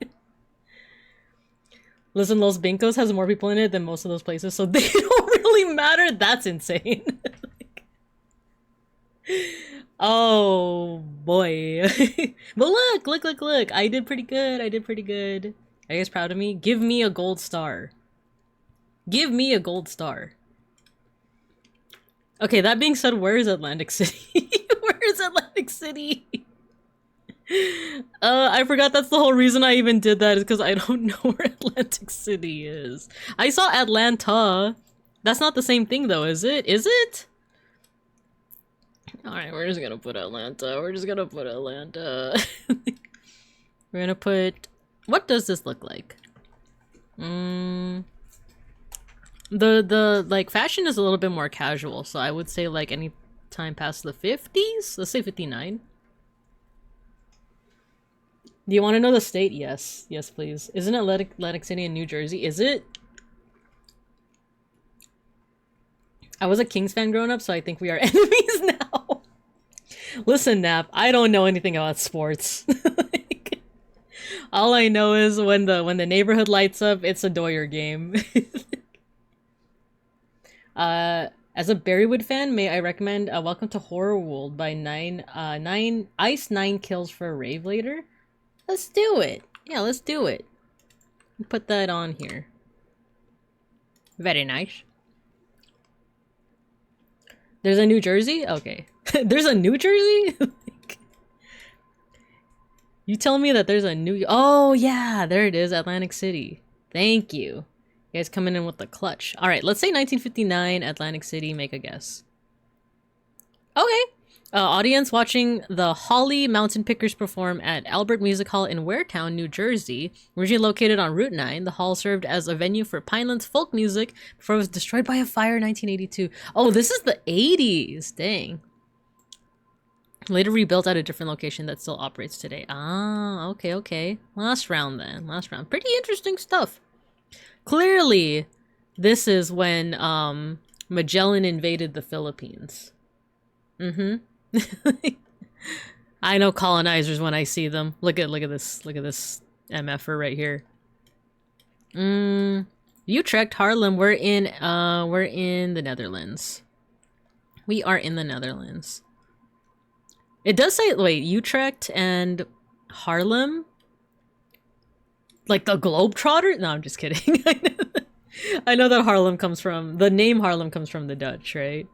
listen, Los Bincos has more people in it than most of those places, so they don't really matter. That's insane. Like, oh, boy. But look. I did pretty good. Are you guys proud of me? Give me a gold star. Give me a gold star. Okay, that being said, where is Atlantic City? Where is Atlantic City? I forgot that's the whole reason I even did that is because I don't know where Atlantic City is. I saw Atlanta. That's not the same thing though, is it? Is it? Alright, we're just gonna put Atlanta. We're gonna put... What does this look like? The like fashion is a little bit more casual, so I would say like any time past the 50s. Let's say 59. Do you want to know the state? Yes, please. Isn't Atlantic City in New Jersey? Is it? I was a Kings fan growing up, so I think we are enemies now. Listen, Nap, I don't know anything about sports. Like, all I know is when the neighborhood lights up, it's a Doyer game. As a Berrywood fan, may I recommend Welcome to Horror World by 9 Kills for a Rave later? Let's do it. Yeah, let's do it. Put that on here. Very nice. There's a New Jersey? Okay. There's a New Jersey? You tell me that there's a new... Oh, yeah, there it is, Atlantic City. Thank you. You guys coming in with the clutch. Alright, let's say 1959, Atlantic City, make a guess. Okay. Audience watching the Holly Mountain Pickers perform at Albert Music Hall in Waretown, New Jersey. Originally located on Route 9, the hall served as a venue for Pinelands folk music before it was destroyed by a fire in 1982. Oh, this is the 80s. Dang. Later rebuilt at a different location that still operates today. Ah, okay, okay. Last round then. Last round. Pretty interesting stuff. Clearly, this is when Magellan invaded the Philippines. Mm-hmm. I know colonizers when I see them. Look at this MFer right here. Utrecht, Haarlem, we're in the Netherlands. We are in the Netherlands. It does say, wait, Utrecht and Haarlem? Like the Globetrotter? No, I'm just kidding. I know that Haarlem comes from, the name Haarlem comes from the Dutch, right?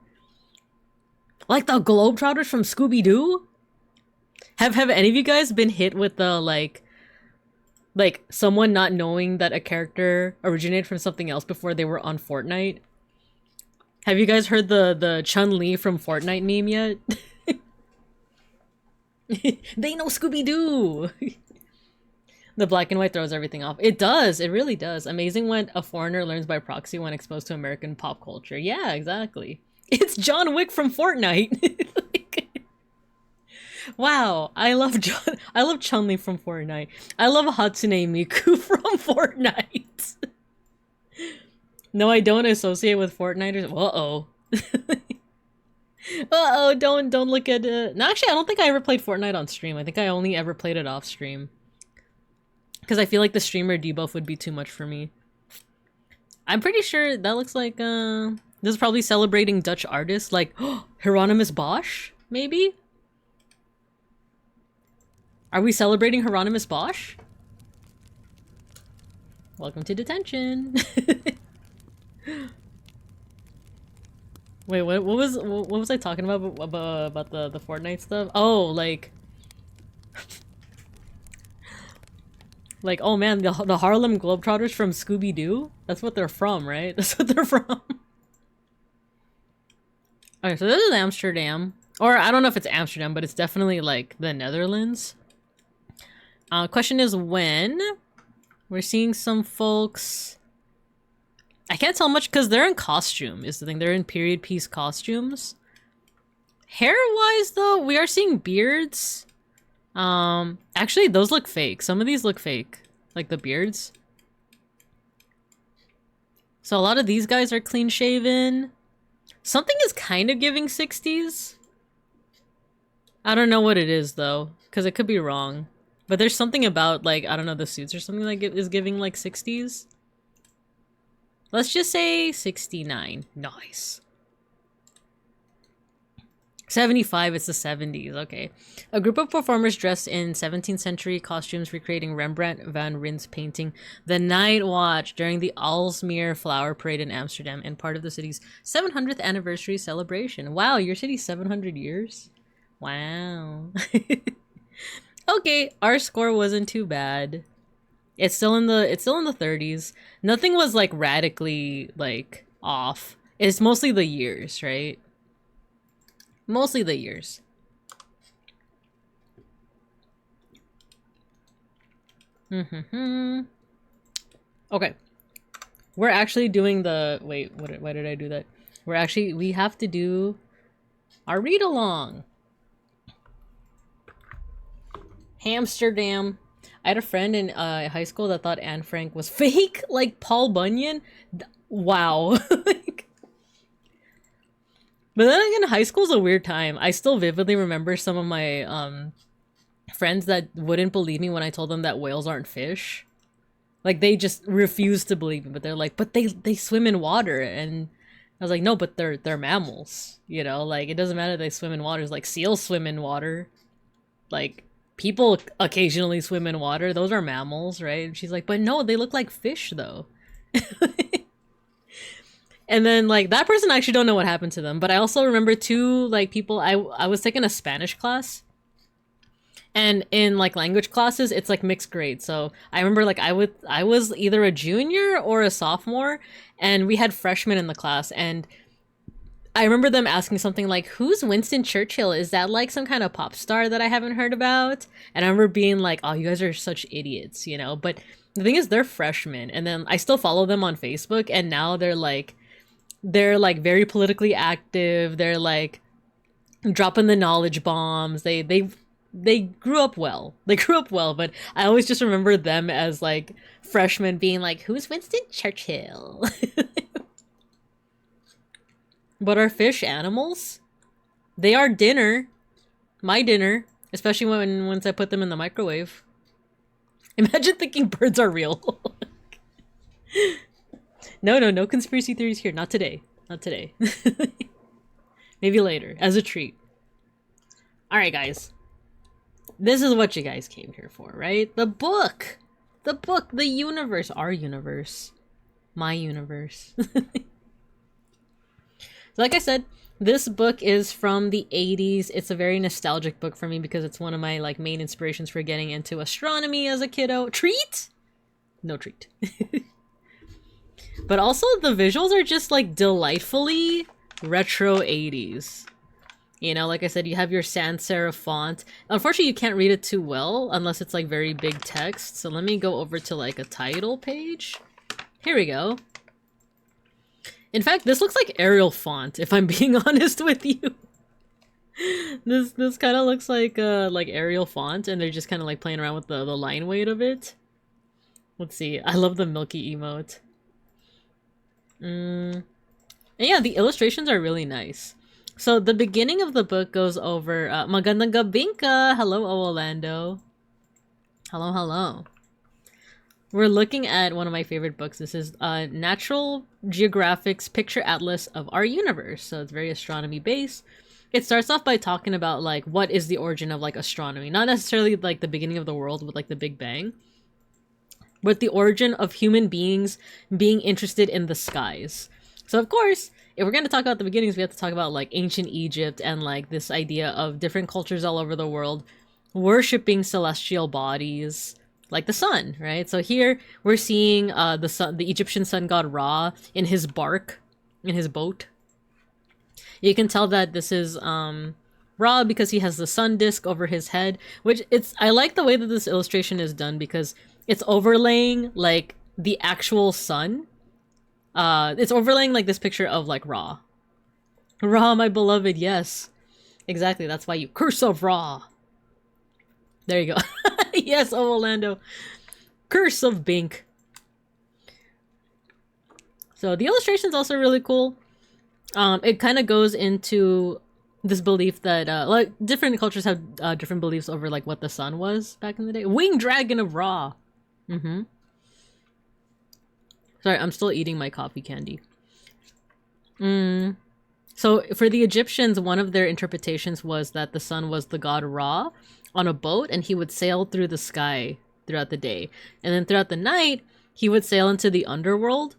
Like the Globetrotters from Scooby-Doo? Have any of you guys been hit with the, like someone not knowing that a character originated from something else before they were on Fortnite? Have you guys heard the Chun-Li from Fortnite meme yet? They know Scooby-Doo! The black and white throws everything off. It does. It really does. Amazing what a foreigner learns by proxy when exposed to American pop culture. Yeah, exactly. It's John Wick from Fortnite. Wow, I love Chun-Li from Fortnite. I love Hatsune Miku from Fortnite. No, I don't associate with Fortniters. Uh-oh. Uh-oh, don't look at it. No, actually, I don't think I ever played Fortnite on stream. I think I only ever played it off stream. Because I feel like the streamer debuff would be too much for me. I'm pretty sure that looks like, this is probably celebrating Dutch artists, like, Hieronymus Bosch, maybe? Are we celebrating Hieronymus Bosch? Welcome to detention. Wait, what was I talking about the Fortnite stuff? Oh, like oh man, the Harlem Globetrotters from Scooby-Doo? That's what they're from, right? That's what they're from. Okay, so this is Amsterdam. Or I don't know if it's Amsterdam, but it's definitely like the Netherlands. Question is when? We're seeing some folks. I can't tell much because they're in costume is the thing. They're in period piece costumes. Hair-wise though, we are seeing beards. Actually those look fake. Some of these look fake. Like the beards. So a lot of these guys are clean shaven. Something is kind of giving 60s. I don't know what it is though, because it could be wrong. But there's something about, like, I don't know, the suits or something like it is giving, like, 60s. Let's just say 69. Nice. 75, it's the 70s, okay. A group of performers dressed in 17th century costumes recreating Rembrandt van Rijn's painting The Night Watch during the Aalsmeer Flower Parade in Amsterdam and part of the city's 700th anniversary celebration. Wow, your city's 700 years? Wow. Okay, our score wasn't too bad. It's still in the 30s. Nothing was like radically like off. It's mostly the years, right? Mostly the years. Okay. We're actually doing the wait, why did I do that? We have to do our read along. Amsterdam. I had a friend in high school that thought Anne Frank was fake, like Paul Bunyan. Wow. But then again, high school's a weird time. I still vividly remember some of my friends that wouldn't believe me when I told them that whales aren't fish. Like, they just refused to believe me, but they're like, but they swim in water. And I was like, no, but they're mammals, you know? Like, it doesn't matter if they swim in water. It's like, seals swim in water. Like, people occasionally swim in water. Those are mammals, right? And she's like, but no, they look like fish, though. And then, like, that person, I actually don't know what happened to them. But I also remember two, like, people, I was taking a Spanish class. And in, like, language classes, it's, like, mixed grade. So I remember, like, I was either a junior or a sophomore. And we had freshmen in the class. And I remember them asking something like, who's Winston Churchill? Is that, like, some kind of pop star that I haven't heard about? And I remember being like, oh, you guys are such idiots, you know? But the thing is, they're freshmen. And then I still follow them on Facebook. And now they're very politically active. They're like dropping the knowledge bombs. They grew up well. They grew up well, but I always just remember them as like freshmen being like, who's Winston Churchill? But are fish animals? They are dinner. My dinner. Especially once I put them in the microwave. Imagine thinking birds are real. No conspiracy theories here. Not today. Not today. Maybe later, as a treat. Alright, guys. This is what you guys came here for, right? The book! The book, the universe. Our universe. My universe. So like I said, this book is from the 80s. It's a very nostalgic book for me because it's one of my like main inspirations for getting into astronomy as a kiddo. Treat? No treat. But also the visuals are just like delightfully retro 80s. You know, like I said, you have your sans serif font. Unfortunately, you can't read it too well unless it's like very big text. So let me go over to like a title page. Here we go. In fact, this looks like Arial font, if I'm being honest with you. This kind of looks like Arial font, and they're just kind of like playing around with the line weight of it. Let's see. I love the Milky emote. And yeah, the illustrations are really nice. So the beginning of the book goes over Magandang Gabinka! Hello, Orlando. Hello, hello. We're looking at one of my favorite books. This is Natural Geographic's Picture Atlas of Our Universe. So it's very astronomy based. It starts off by talking about like what is the origin of like astronomy. Not necessarily like the beginning of the world with like the Big Bang. But the origin of human beings being interested in the skies. So of course, if we're going to talk about the beginnings, we have to talk about like ancient Egypt and like this idea of different cultures all over the world worshipping celestial bodies like the sun, right? So here we're seeing the sun, the Egyptian sun god Ra in his bark, in his boat. You can tell that this is Ra because he has the sun disk over his head, which I like the way that this illustration is done because it's overlaying like the actual sun. It's overlaying like this picture of like Ra. Ra, my beloved, yes. Exactly, that's why you curse of Ra. There you go. Yes, oh Orlando. Curse of Bink. So the illustration's also really cool. It kind of goes into this belief that like different cultures have different beliefs over like what the sun was back in the day. Winged dragon of Ra. Sorry, I'm still eating my coffee candy. So for the Egyptians, one of their interpretations was that the sun was the god Ra on a boat, and he would sail through the sky throughout the day. And then throughout the night, he would sail into the underworld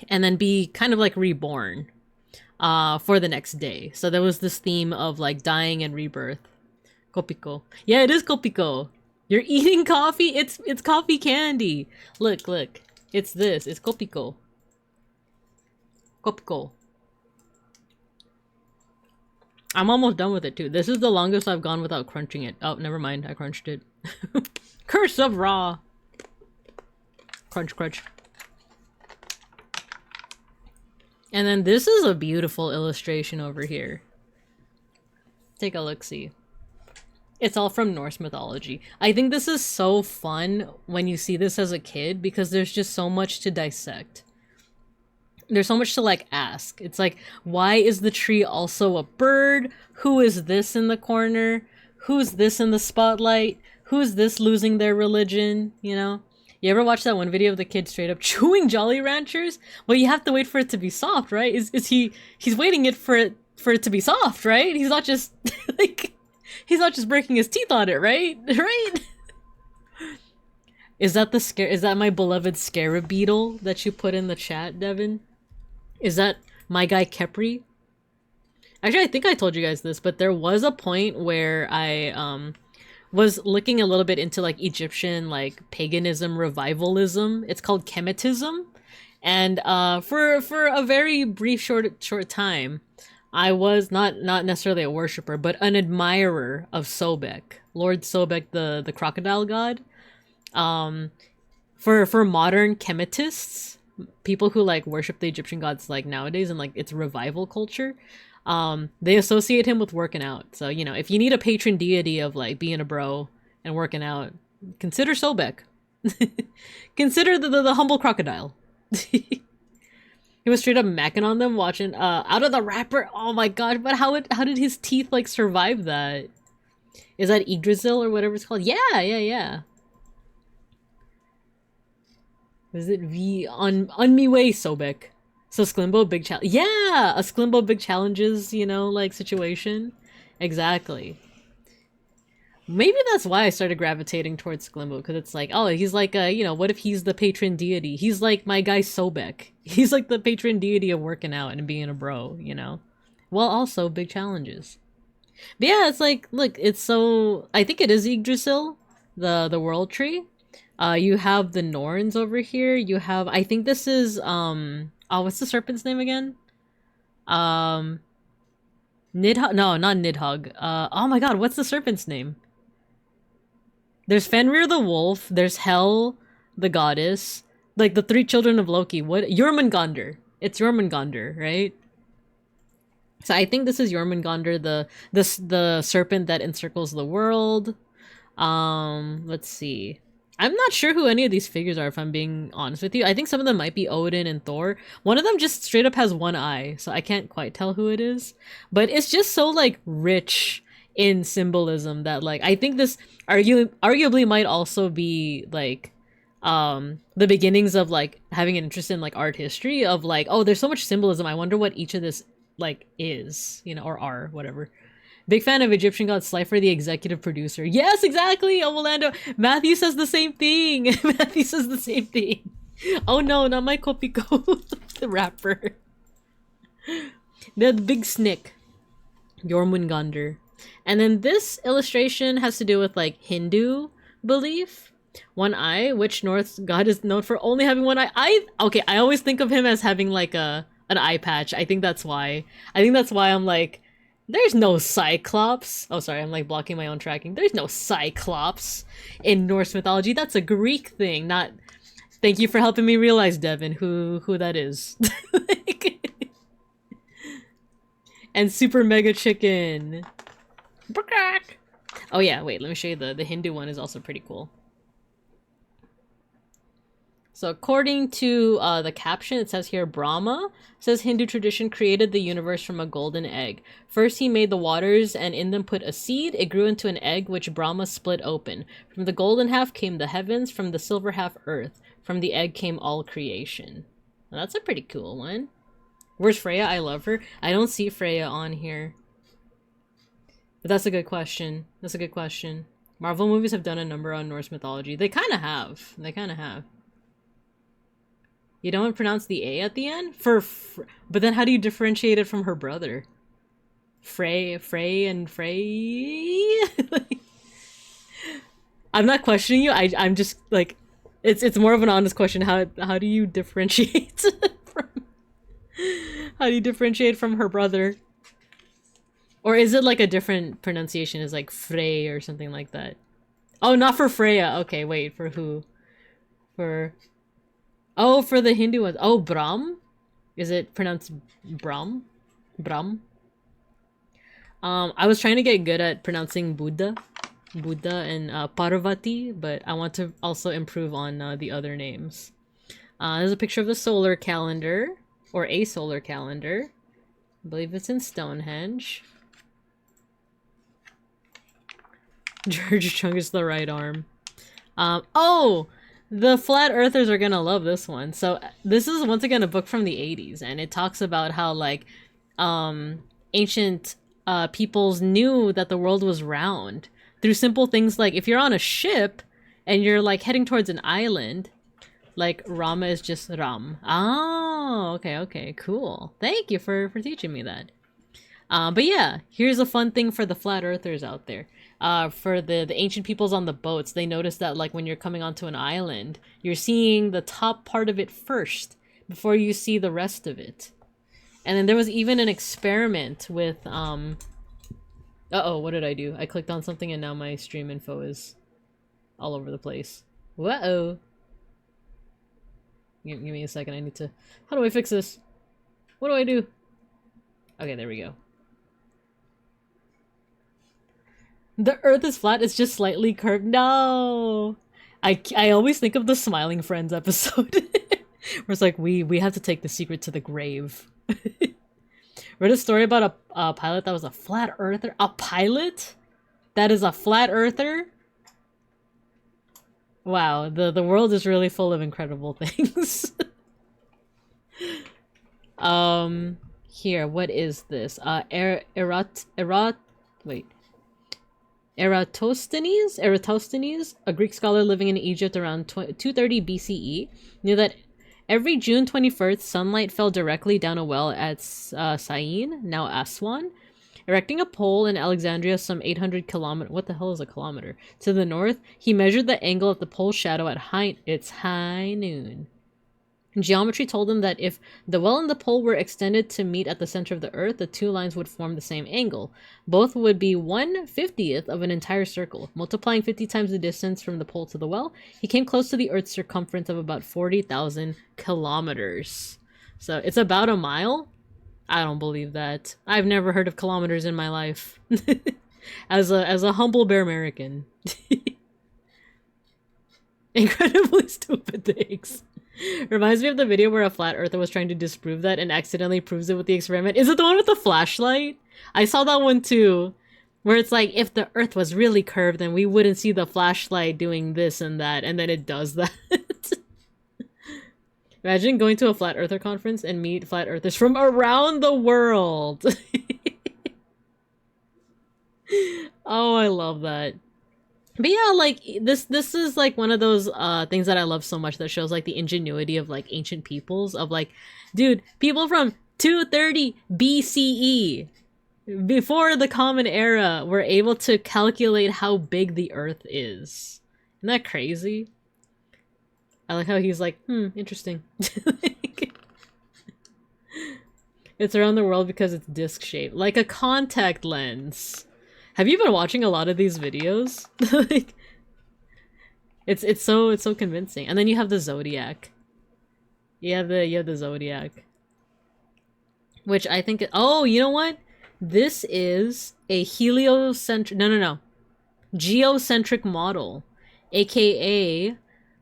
and then be kind of like reborn for the next day. So there was this theme of like dying and rebirth. Kopiko. Yeah, it is Kopiko. You're eating coffee? It's coffee candy. Look. It's this. It's Kopiko. Kopiko. I'm almost done with it too. This is the longest I've gone without crunching it. Oh, never mind. I crunched it. Curse of Ra. Crunch, crunch. And then this is a beautiful illustration over here. Take a look-see. It's all from Norse mythology. I think this is so fun when you see this as a kid because there's just so much to dissect. there's so much to like ask. It's like, why is the tree also a bird? Who is this in the corner? Who's this in the spotlight? Who's this losing their religion? You know? You ever watch that one video of the kid straight up chewing Jolly Ranchers? Well, you have to wait for it to be soft, right? He's waiting for it to be soft, right? He's not just like he's not just breaking his teeth on it, right? Right? Is that my beloved scarab beetle that you put in the chat, Devin? Is that my guy Kepri? Actually, I think I told you guys this, but there was a point where I was looking a little bit into like Egyptian like paganism revivalism. It's called Kemetism, and for a very brief short time, I was not necessarily a worshiper, but an admirer of Sobek, Lord Sobek, the crocodile god. For modern Kemetists, people who like worship the Egyptian gods like nowadays and like its revival culture, they associate him with working out. So, you know, if you need a patron deity of like being a bro and working out, consider Sobek. Consider the humble crocodile. He was straight up macking on them watching out of the wrapper. Oh my god, but how did his teeth like survive that? Is that Yggdrasil or whatever it's called? Yeah. Was it on me way, Sobek? So Sklimbo big challenge. Yeah, a Sklimbo big challenges, you know, like situation. Exactly. Maybe that's why I started gravitating towards Sklimbo, because it's like, oh, he's like, you know, what if he's the patron deity? He's like my guy Sobek. He's like the patron deity of working out and being a bro, you know? While also big challenges. But yeah, it's like, look, it's so... I think it is Yggdrasil, the world tree. You have the Norns over here. You have... I think this is, oh, what's the serpent's name again? Nidhogg? No, not Nidhogg. Oh my god, what's the serpent's name? There's Fenrir the wolf, there's Hel, the goddess, like the three children of Loki. What? Jormungandr. It's Jormungandr, right? So I think this is Jormungandr, the serpent that encircles the world. Let's see. I'm not sure who any of these figures are, if I'm being honest with you. I think some of them might be Odin and Thor. One of them just straight up has one eye, so I can't quite tell who it is. But it's just so, like, rich in symbolism that, like, I think this arguably might also be, like, the beginnings of, like, having an interest in, like, art history of, like, oh, there's so much symbolism. I wonder what each of this, like, is, you know, or are, whatever. Big fan of Egyptian god Slifer, the executive producer. Yes, exactly! Oh, Orlando. Matthew says the same thing. Matthew says the same thing. Oh no, not my Kopiko. The rapper. The big snick. Jormungandr. And then this illustration has to do with, like, Hindu belief. One eye, which Norse god is known for only having one eye. I always think of him as having, like, an eye patch. I think that's why. I'm like... There's no Cyclops. Oh, sorry, I'm like blocking my own tracking. There's no Cyclops in Norse mythology. That's a Greek thing, not... Thank you for helping me realize, Devin, who that is. And Super Mega Chicken. Oh yeah, wait, let me show you the Hindu one is also pretty cool. So according to the caption, it says here, Brahma, says Hindu tradition created the universe from a golden egg. First he made the waters and in them put a seed. It grew into an egg which Brahma split open. From the golden half came the heavens, from the silver half earth. From the egg came all creation. Well, that's a pretty cool one. Where's Freya? I love her. I don't see Freya on here. But that's a good question. That's a good question. Marvel movies have done a number on Norse mythology. They kind of have. You don't pronounce the A at the end? But then how do you differentiate it from her brother? Frey and Frey? I'm not questioning you. I'm just like, it's more of an honest question. How do you differentiate from her brother? Or is it like a different pronunciation? Is like Frey or something like that? Oh, not for Freya. Okay, wait, for who? Oh, for the Hindu ones. Oh, Brahm? Is it pronounced Brahm? Brahm? I was trying to get good at pronouncing Buddha and Parvati, but I want to also improve on the other names. There's a picture of the solar calendar. or a solar calendar. I believe it's in Stonehenge. George Chung is the right arm. Oh! The flat earthers are gonna love this one. So this is once again a book from the 80s, and it talks about how like ancient peoples knew that the world was round through simple things like if you're on a ship and you're like heading towards an island, like Rama is just Ram. Oh, okay, cool. Thank you for teaching me that. But yeah, here's a fun thing for the flat earthers out there. For the ancient peoples on the boats, they noticed that like when you're coming onto an island, you're seeing the top part of it first before you see the rest of it. And then there was even an experiment with uh-oh, what did I do? I clicked on something and now my stream info is all over the place. Whoa. Give me a second, I need to... How do I fix this? What do I do? Okay, there we go. The earth is flat, it's just slightly curved. No! I always think of the Smiling Friends episode. Where it's like, we have to take the secret to the grave. Read a story about a pilot that was a flat earther. A pilot? That is a flat earther? Wow, the world is really full of incredible things. Here, what is this? Eratosthenes, a Greek scholar living in Egypt around 230 BCE, knew that every June 21st, sunlight fell directly down a well at Syene, now Aswan. Erecting a pole in Alexandria some 800 kilometers... What the hell is a kilometer? To the north, he measured the angle of the pole's shadow at its high noon. Geometry told him that if the well and the pole were extended to meet at the center of the earth, the two lines would form the same angle. Both would be 1/50th of an entire circle. Multiplying 50 times the distance from the pole to the well, he came close to the earth's circumference of about 40,000 kilometers. So it's about a mile? I don't believe that. I've never heard of kilometers in my life. as a humble Bear American. Incredibly stupid things. Reminds me of the video where a flat earther was trying to disprove that and accidentally proves it with the experiment. Is it the one with the flashlight? I saw that one too. Where it's like, if the earth was really curved, then we wouldn't see the flashlight doing this and that, and then it does that. Imagine going to a flat earther conference and meet flat earthers from around the world. Oh, I love that. But yeah, like, this is, like, one of those, things that I love so much that shows, like, the ingenuity of, like, ancient peoples. Of, like, dude, people from 230 BCE, before the Common Era, were able to calculate how big the Earth is. Isn't that crazy? I like how he's like, interesting. It's around the world because it's disc-shaped. Like a contact lens. Have you been watching a lot of these videos? Like, it's so convincing. And then you have the zodiac. You have the zodiac, which I think. Oh, you know what? This is a heliocentric. No. Geocentric model, aka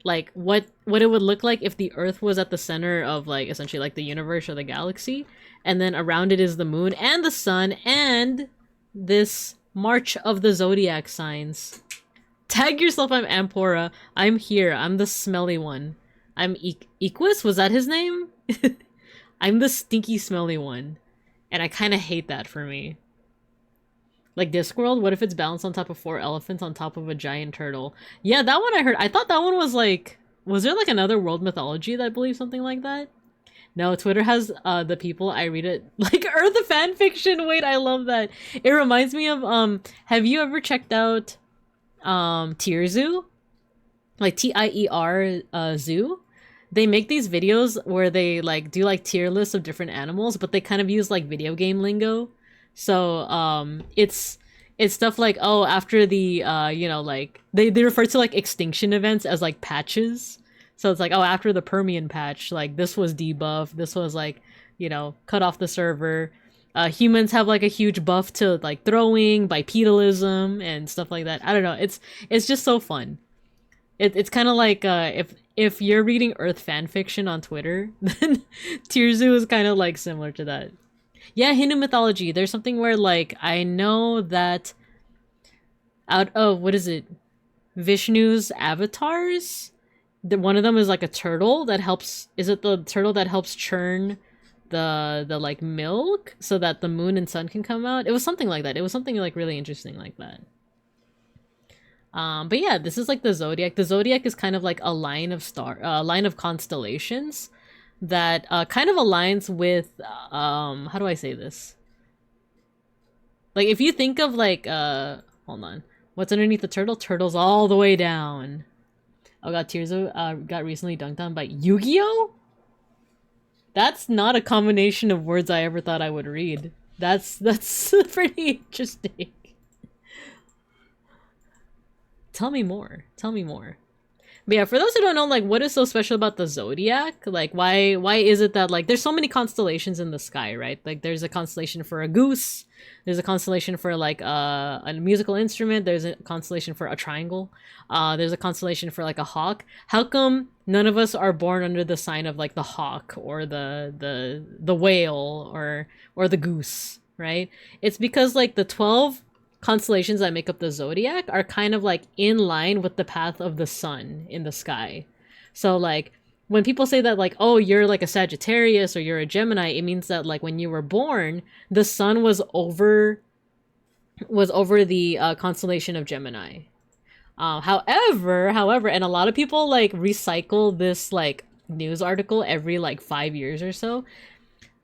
like what it would look like if the Earth was at the center of like essentially like the universe or the galaxy, and then around it is the moon and the sun and this march of the zodiac signs. Tag yourself. I'm Ampora. I'm here. I'm the smelly one. I'm Equus? Was that his name? I'm the stinky smelly one. And I kind of hate that for me. Like Discworld, what if it's balanced on top of 4 elephants on top of a giant turtle? Yeah, that one I heard. I thought that one was like... Was there like another world mythology that believes something like that? No, Twitter has the people, I read it, like Earth fanfiction. Wait, I love that. It reminds me of, have you ever checked out, Tier Zoo? Like Tier Zoo? They make these videos where they, like, do, like, tier lists of different animals, but they kind of use, like, video game lingo. So, it's stuff like, oh, after the, you know, like, they refer to, like, extinction events as, like, patches. So it's like, oh, after the Permian patch, like, this was debuffed, this was, like, you know, cut off the server. Humans have, like, a huge buff to, like, throwing, bipedalism, and stuff like that. I don't know, it's just so fun. It's kind of like if you're reading Earth fan fiction on Twitter, then Tirzu is kind of like similar to that. Yeah, Hindu mythology. There's something where like I know that out of what is it? Vishnu's avatars. One of them is like a turtle that helps. Is it the turtle that helps churn the like milk so that the moon and sun can come out? It was something like that. It was something like really interesting like that. But yeah, this is like the zodiac. The zodiac is kind of like a line of line of constellations that kind of aligns with how do I say this? Like if you think of like hold on. What's underneath the turtle? Turtle's all the way down. Oh god, Tirza got recently dunked on by Yu-Gi-Oh? That's not a combination of words I ever thought I would read. That's pretty interesting. Tell me more. Tell me more. But yeah, for those who don't know, like, what is so special about the zodiac? Like, why is it that, like, there's so many constellations in the sky, right? Like, there's a constellation for a goose. There's a constellation for, like, a musical instrument. There's a constellation for a triangle. There's a constellation for, like, a hawk. How come none of us are born under the sign of, like, the hawk or the whale or the goose, right? It's because, like, the 12 constellations that make up the zodiac are kind of like in line with the path of the sun in the sky. So like when people say that like, oh, you're like a Sagittarius or you're a Gemini, it means that like when you were born, the sun was over the constellation of Gemini. However, and a lot of people like recycle this like news article every like 5 years or so.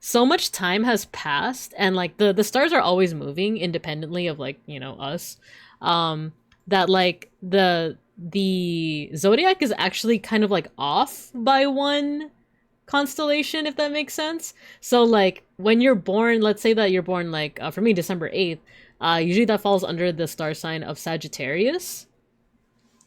So much time has passed and like the stars are always moving independently of like, you know, us. That like the zodiac is actually kind of like off by one constellation, if that makes sense. So like when you're born, let's say that you're born like for me December 8th, usually that falls under the star sign of Sagittarius.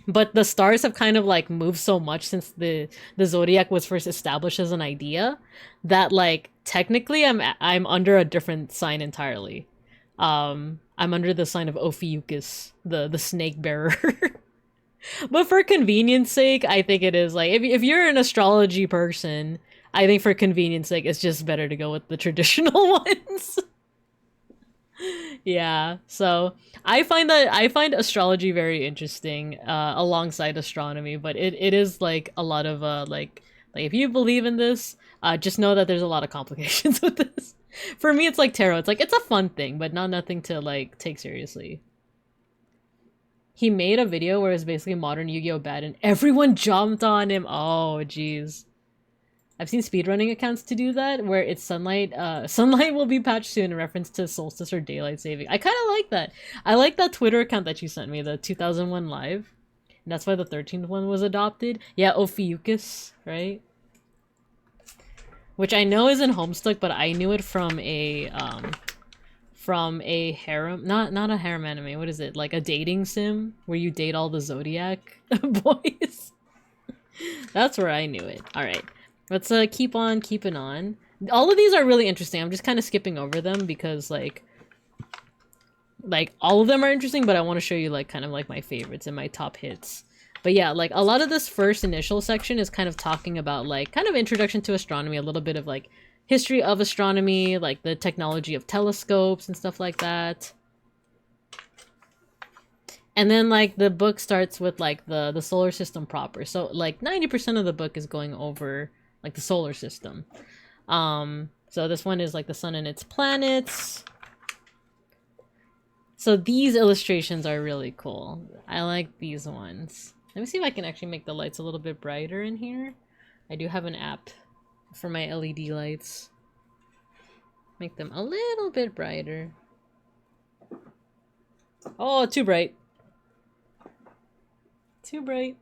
But the stars have kind of like moved so much since the zodiac was first established as an idea that like technically I'm under a different sign entirely. I'm under the sign of Ophiuchus, the snake bearer. But for convenience sake, I think it is like if you're an astrology person, I think for convenience sake it's just better to go with the traditional ones. Yeah, so I find astrology very interesting alongside astronomy, but it is like a lot of like if you believe in this, just know that there's a lot of complications with this. For me it's like tarot. It's like it's a fun thing, but not nothing to like take seriously. He made a video where it's basically modern Yu-Gi-Oh bad and everyone jumped on him. Oh jeez. I've seen speedrunning accounts to do that, where it's sunlight. Sunlight will be patched soon in reference to solstice or daylight saving. I kind of like that. I like that Twitter account that you sent me, the 2001 live. And that's why the 13th one was adopted. Yeah, Ophiuchus, right? Which I know isn't Homestuck, but I knew it from a harem, not a harem anime. What is it? Like a dating sim where you date all the zodiac boys. That's where I knew it. All right. Let's keep on keeping on. All of these are really interesting. I'm just kind of skipping over them because like all of them are interesting, but I want to show you like kind of like my favorites and my top hits. But yeah, like a lot of this first initial section is kind of talking about like kind of introduction to astronomy, a little bit of like history of astronomy, like the technology of telescopes and stuff like that. And then like the book starts with like the solar system proper. So like 90% of the book is going over like the solar system. So this one is like the sun and its planets. So these illustrations are really cool. I like these ones. Let me see if I can actually make the lights a little bit brighter in here. I do have an app for my LED lights. Make them a little bit brighter. Oh, too bright. Too bright.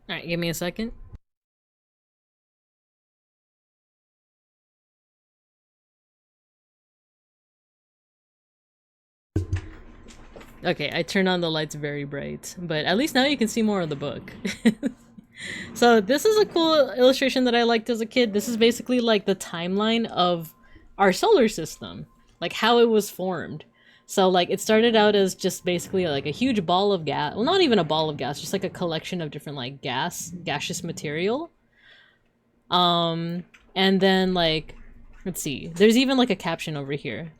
Alright, give me a second. Okay, I turned on the lights very bright, but at least now you can see more of the book. So this is a cool illustration that I liked as a kid. This is basically like the timeline of our solar system, like how it was formed. So like it started out as just basically like a huge ball of gas. Well, not even a ball of gas, just like a collection of different like gaseous material. And then like, let's see, there's even like a caption over here.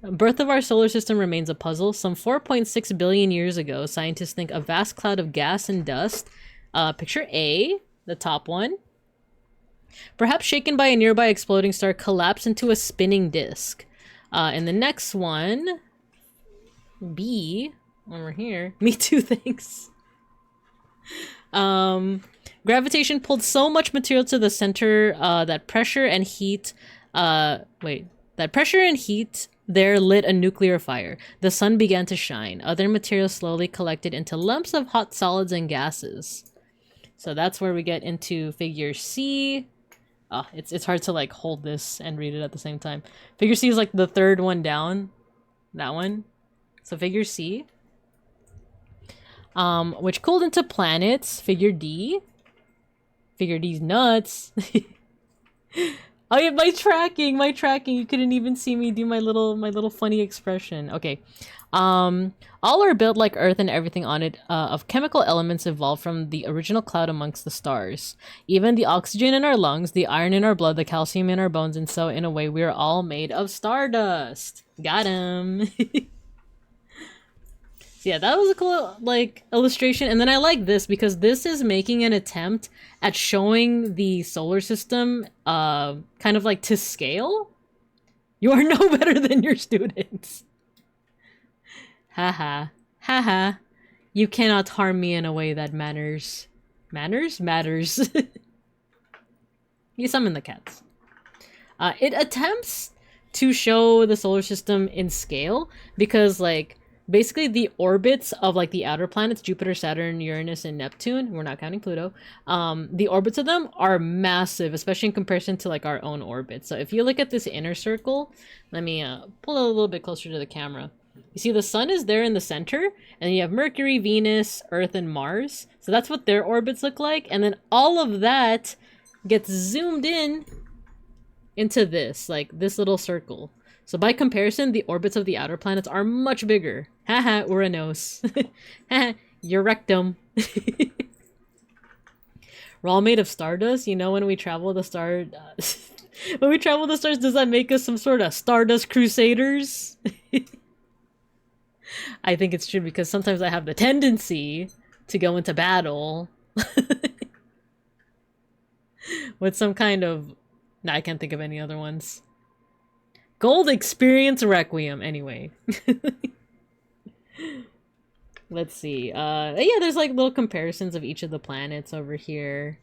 Birth of our solar system remains a puzzle. Some 4.6 billion years ago, scientists think a vast cloud of gas and dust, picture A, the top one, perhaps shaken by a nearby exploding star, collapsed into a spinning disk. And the next one, B, over here, me too, thanks. Gravitation pulled so much material to the center that pressure and heat there lit a nuclear fire. The sun began to shine. Other materials slowly collected into lumps of hot solids and gases. So that's where we get into figure C. Oh, it's hard to like hold this and read it at the same time. Figure C is like the third one down. That one. So figure C. Which cooled into planets. Figure D. Figure D's nuts. Oh yeah, my tracking. You couldn't even see me do my little funny expression. Okay. All are built like Earth and everything on it of chemical elements evolved from the original cloud amongst the stars. Even the oxygen in our lungs, the iron in our blood, the calcium in our bones, and so in a way we are all made of stardust. Got him. So yeah, that was a cool like illustration. And then I like this because this is making an attempt at showing the solar system kind of like to scale. You are no better than your students. Haha. Haha. You cannot harm me in a way that matters. Matters? Matters. You summon the cats. It attempts to show the solar system in scale because like basically the orbits of like the outer planets, Jupiter, Saturn, Uranus, and Neptune, we're not counting Pluto, the orbits of them are massive, especially in comparison to like our own orbit. So if you look at this inner circle, let me pull it a little bit closer to the camera. You see the sun is there in the center, and you have Mercury, Venus, Earth, and Mars. So that's what their orbits look like. And then all of that gets zoomed in into this, like this little circle. So by comparison, the orbits of the outer planets are much bigger. Haha, Uranus. Haha, your rectum. We're all made of stardust. You know, when we travel the star... when we travel the stars, does that make us some sort of stardust crusaders? I think it's true because sometimes I have the tendency to go into battle with some kind of... Nah, I can't think of any other ones. Gold Experience Requiem, anyway. Let's see. Yeah, there's like little comparisons of each of the planets over here.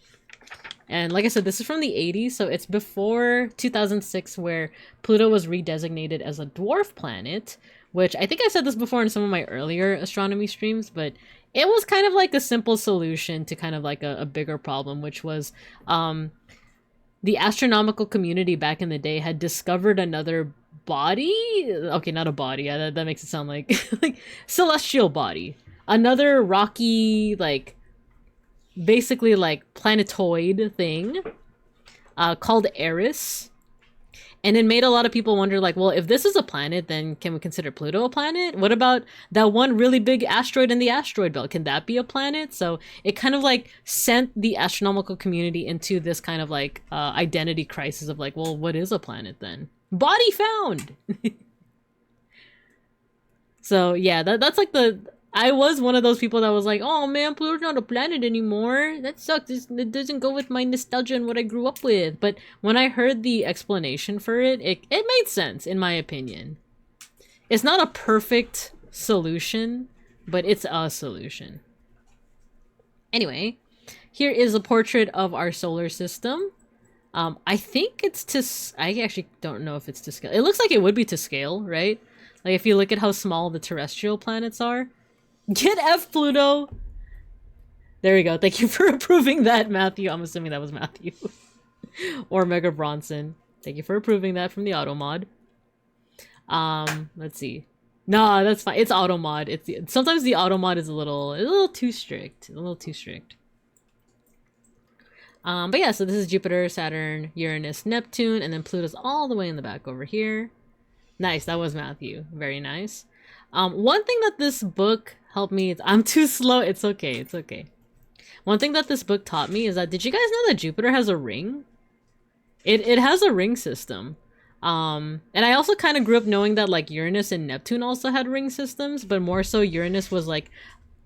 And like I said, this is from the 80s, so it's before 2006 where Pluto was redesignated as a dwarf planet, which I think I said this before in some of my earlier astronomy streams, but it was kind of like a simple solution to kind of like a bigger problem, which was the astronomical community back in the day had discovered another body. Okay, not a body. That makes it sound like like celestial body. Another rocky, like basically like planetoid thing called Eris. And it made a lot of people wonder, like, well, if this is a planet, then can we consider Pluto a planet? What about that one really big asteroid in the asteroid belt? Can that be a planet? So it kind of like sent the astronomical community into this kind of like identity crisis of like, well, what is a planet then? Body found! So yeah, that's like I was one of those people that was like, oh man, Pluto's not a planet anymore. That sucks. It doesn't go with my nostalgia and what I grew up with. But when I heard the explanation for it made sense, in my opinion. It's not a perfect solution, but it's a solution. Anyway, here is a portrait of our solar system. I think it's I actually don't know if it's to scale. It looks like it would be to scale, right? Like if you look at how small the terrestrial planets are. Get F, Pluto! There we go. Thank you for approving that, Matthew. I'm assuming that was Matthew. Or Mega Bronson. Thank you for approving that from the Automod. Let's see. No, that's fine. It's Automod. Sometimes the Automod is a little too strict. A little too strict. But yeah, so this is Jupiter, Saturn, Uranus, Neptune, and then Pluto's all the way in the back over here. Nice, that was Matthew. Very nice. One thing that this book helped me, I'm too slow, it's okay, it's okay. One thing that this book taught me is that, did you guys know that Jupiter has a ring? It has a ring system. And I also kind of grew up knowing that like Uranus and Neptune also had ring systems, but more so Uranus was like,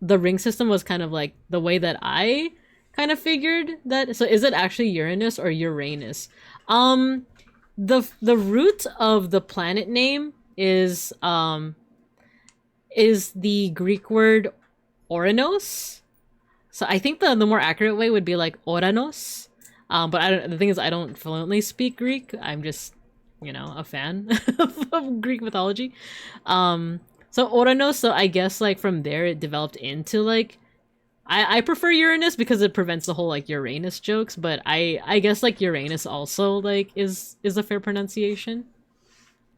the ring system was kind of like the way that I kind of figured that. So is it actually Uranus or Uranus? The root of the planet name is the Greek word Oranos. So I think the more accurate way would be like Oranos. But the thing is, I don't fluently speak Greek. I'm just, you know, a fan of Greek mythology. So Oranos, so I guess like from there it developed into like, I prefer Uranus because it prevents the whole like Uranus jokes, but I guess like Uranus also like is a fair pronunciation.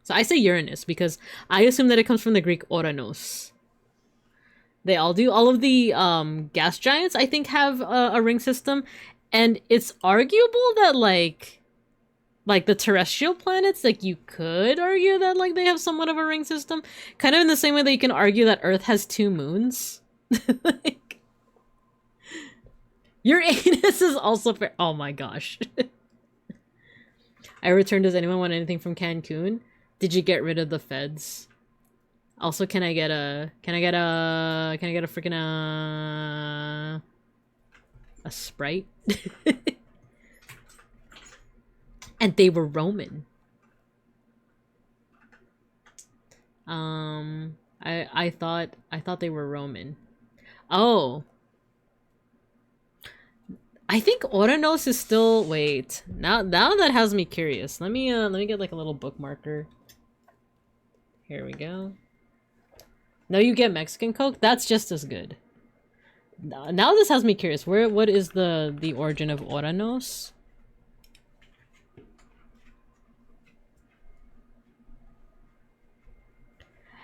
So I say Uranus because I assume that it comes from the Greek Oranos. They all do. All of the gas giants I think have a ring system, and it's arguable that like the terrestrial planets, like you could argue that like they have somewhat of a ring system, kind of in the same way that you can argue that Earth has 2 moons. Like, Uranus is also fair. Oh my gosh. I returned. Does anyone want anything from Cancun? Did you get rid of the feds? Also, can I get a freaking a Sprite? And they were Roman. I thought they were Roman. Oh. I think Oranos is still, wait. Now that has me curious. Let me get like a little bookmarker. Here we go. No, you get Mexican Coke? That's just as good. Now this has me curious. What is the origin of Oranos?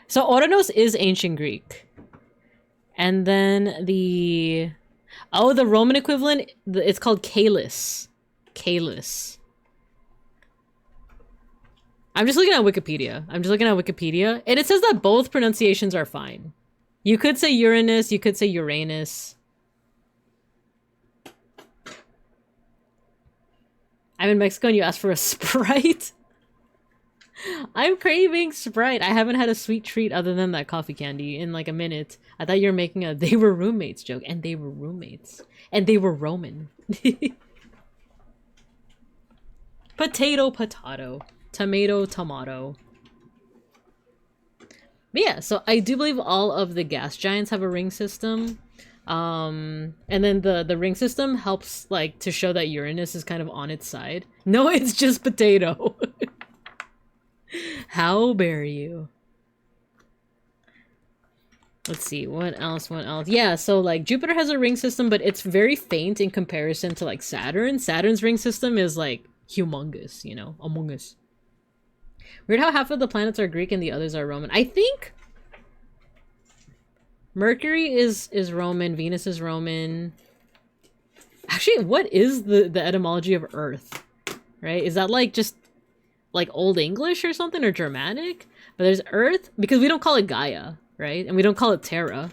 So Oranos is ancient Greek. And then the Roman equivalent, it's called Caelus. Caelus. I'm just looking at Wikipedia. And it says that both pronunciations are fine. You could say Uranus, you could say Uranus. I'm in Mexico and you asked for a Sprite? I'm craving Sprite. I haven't had a sweet treat other than that coffee candy in like a minute. I thought you were making a they were roommates joke. And they were roommates. And they were Roman. Potato, potato. Tomato, tomato. But yeah, so I do believe all of the gas giants have a ring system. And then the ring system helps like to show that Uranus is kind of on its side. No, it's just potato. How dare you? Let's see, what else? Yeah, so like Jupiter has a ring system, but it's very faint in comparison to like Saturn. Saturn's ring system is like humongous, you know, among us. Weird how half of the planets are Greek and the others are Roman. I think Mercury is Roman, Venus is Roman. Actually, what is the etymology of Earth? Right? Is that like just like Old English or something, or Germanic? But there's Earth because we don't call it Gaia, right? And we don't call it Terra,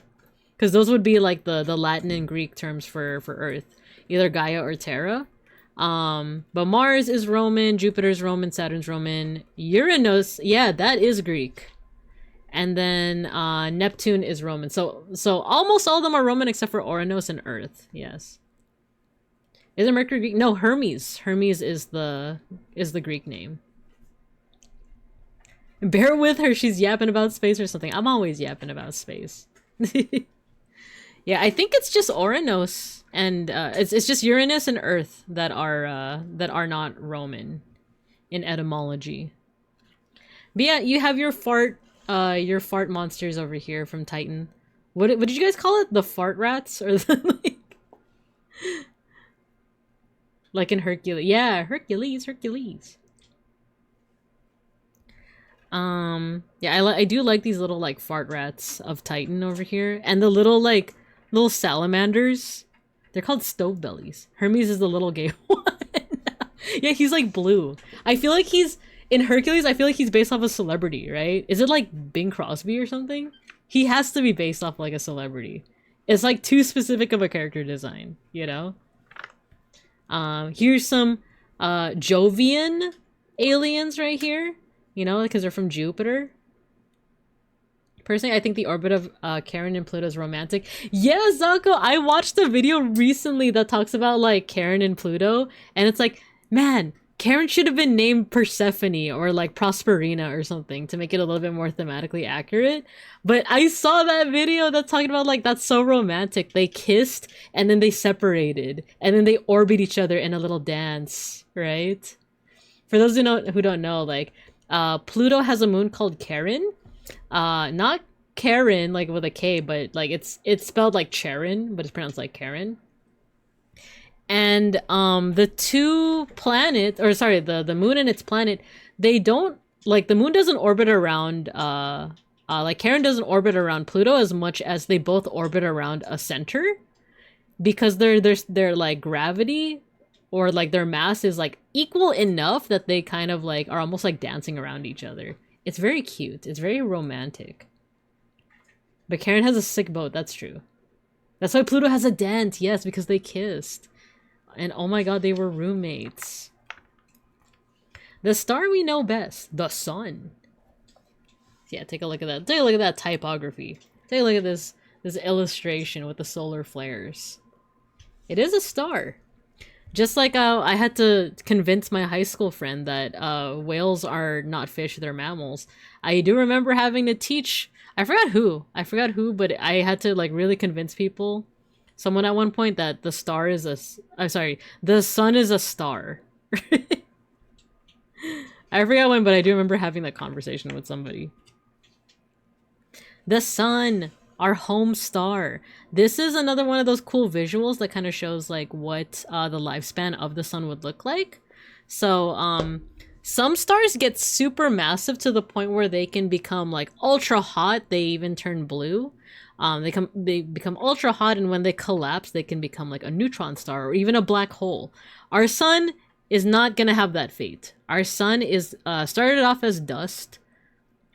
because those would be like the Latin and Greek terms for Earth, either Gaia or Terra. But Mars is Roman, Jupiter's Roman, Saturn's Roman, Uranus, yeah, that is Greek. And then Neptune is Roman. So almost all of them are Roman except for Oranos and Earth. Yes. Isn't Mercury Greek? No, Hermes. Hermes is the Greek name. Bear with her, she's yapping about space or something. I'm always yapping about space. Yeah, I think it's just Oranos and it's just Uranus and Earth that are not Roman in etymology. But yeah, you have your fart monsters over here from Titan. What did you guys call it? The fart rats or the like in Hercules? Yeah, Hercules. Yeah, I do like these little like fart rats of Titan over here, and the little salamanders They're called stove bellies. Hermes is the little gay one. Yeah, he's like blue. I feel like he's in Hercules. I feel like he's based off a celebrity, right? Is it like Bing Crosby or something? He has to be based off like a celebrity. It's like too specific of a character design, you know? Here's some Jovian aliens right here, you know, because they're from Jupiter. Personally, I think the orbit of Karen and Pluto is romantic. Yeah, Zako, I watched a video recently that talks about like Karen and Pluto, and it's like, man, Karen should have been named Persephone or like Prosperina or something to make it a little bit more thematically accurate. But I saw that video that's talking about like, that's so romantic. They kissed and then they separated and then they orbit each other in a little dance, right? For those who don't know, like Pluto has a moon called Karen. Not Karen like with a K, but like it's spelled like Charon, but it's pronounced like Karen. And the two planets, or sorry, the moon and its planet, they don't, like, the moon doesn't orbit around like Karen doesn't orbit around Pluto as much as they both orbit around a center, because their like gravity or like their mass is like equal enough that they kind of like are almost like dancing around each other. It's very cute. It's very romantic. But Karen has a sick boat, that's true. That's why Pluto has a dent, yes, because they kissed. And oh my god, they were roommates. The star we know best, the sun. Yeah, take a look at that. Take a look at that typography. Take a look at this illustration with the solar flares. It is a star. Just like I had to convince my high school friend that whales are not fish, they're mammals. I do remember having to teach, I forgot who, but I had to like really convince people, someone at one point, that the star is the sun is a star. I forgot when, but I do remember having that conversation with somebody. The sun, our home star. This is another one of those cool visuals that kind of shows like what the lifespan of the sun would look like. So some stars get super massive to the point where they can become like ultra hot. They even turn blue. They become ultra hot, and when they collapse, they can become like a neutron star or even a black hole. Our sun is not gonna have that fate. Our sun is started off as dust,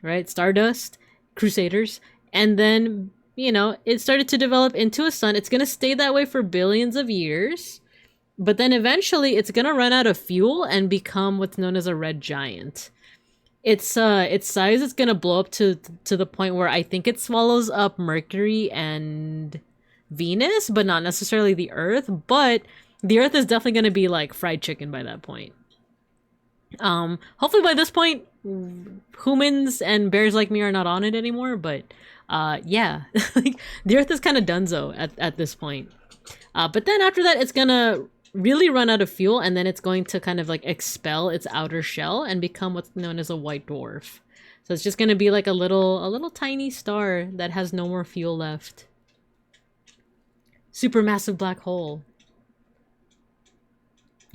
right? Stardust, Crusaders, and then, you know, it started to develop into a sun. It's gonna stay that way for billions of years, but then eventually it's gonna run out of fuel and become what's known as a red giant. Its size is gonna blow up to the point where I think it swallows up Mercury and Venus, but not necessarily the Earth. But the Earth is definitely gonna be like fried chicken by that point. Hopefully by this point, humans and bears like me are not on it anymore. But yeah, like the Earth is kind of donezo at this point. But then after that, it's gonna really run out of fuel, and then it's going to kind of like expel its outer shell and become what's known as a white dwarf. So it's just going to be like a little tiny star that has no more fuel left. Supermassive black hole.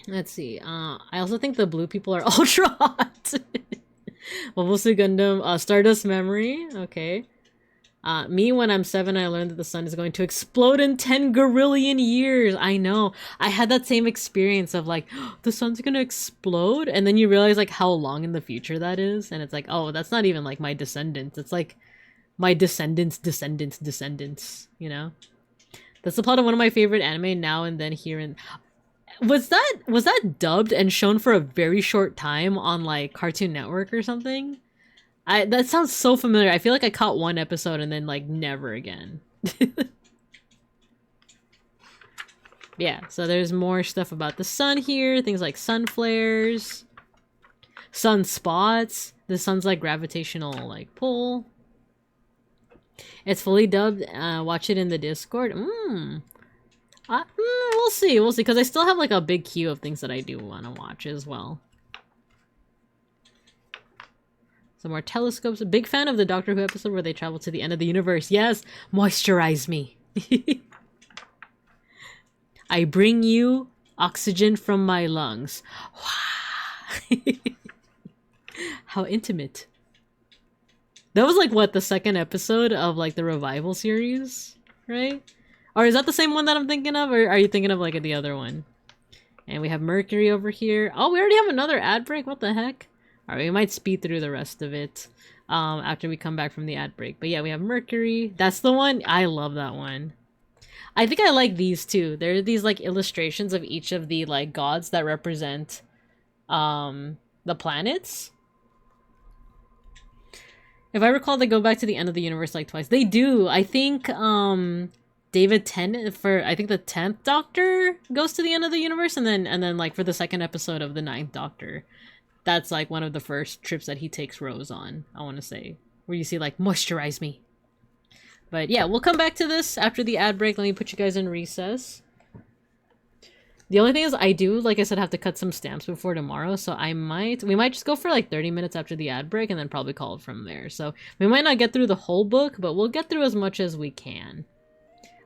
Let's see. I also think the blue people are ultra hot. Wabusu Gundam, Stardust Memory. Okay. Me, when I'm 7, I learned that the sun is going to explode in 10 gorillion years. I know. I had that same experience of like, oh, the sun's gonna explode? And then you realize like how long in the future that is. And it's like, oh, that's not even like my descendants. It's like my descendants, you know? That's the plot of one of my favorite anime, Now and Then Here and... Was that dubbed and shown for a very short time on like Cartoon Network or something? That sounds so familiar. I feel like I caught one episode and then like never again. Yeah, so there's more stuff about the sun here. Things like sun flares, sunspots. The sun's like gravitational like pull. It's fully dubbed. Watch it in the Discord. We'll see, because I still have like a big queue of things that I do want to watch as well. Some more telescopes. A big fan of the Doctor Who episode where they travel to the end of the universe. Yes, moisturize me. I bring you oxygen from my lungs. How intimate. That was like what, the second episode of like the revival series, right? Or is that the same one that I'm thinking of, or are you thinking of like the other one? And we have Mercury over here. Oh, we already have another ad break? What the heck? Alright, we might speed through the rest of it after we come back from the ad break. But yeah, we have Mercury. That's the one. I love that one. I think I like these too. There are these like illustrations of each of the like gods that represent the planets. If I recall, they go back to the end of the universe like twice. They do. I think David Tennant for I think the 10th Doctor goes to the end of the universe, and then like for the second episode of the 9th Doctor, that's like one of the first trips that he takes Rose on, I want to say, where you see like moisturize me. But yeah, we'll come back to this after the ad break. Let me put you guys in recess. The only thing is I do, like I said, have to cut some stamps before tomorrow, so we might just go for like 30 minutes after the ad break and then probably call it from there. So we might not get through the whole book, but we'll get through as much as we can.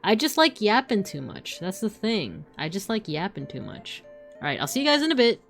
I just like yapping too much. That's the thing. I just like yapping too much. Alright, I'll see you guys in a bit.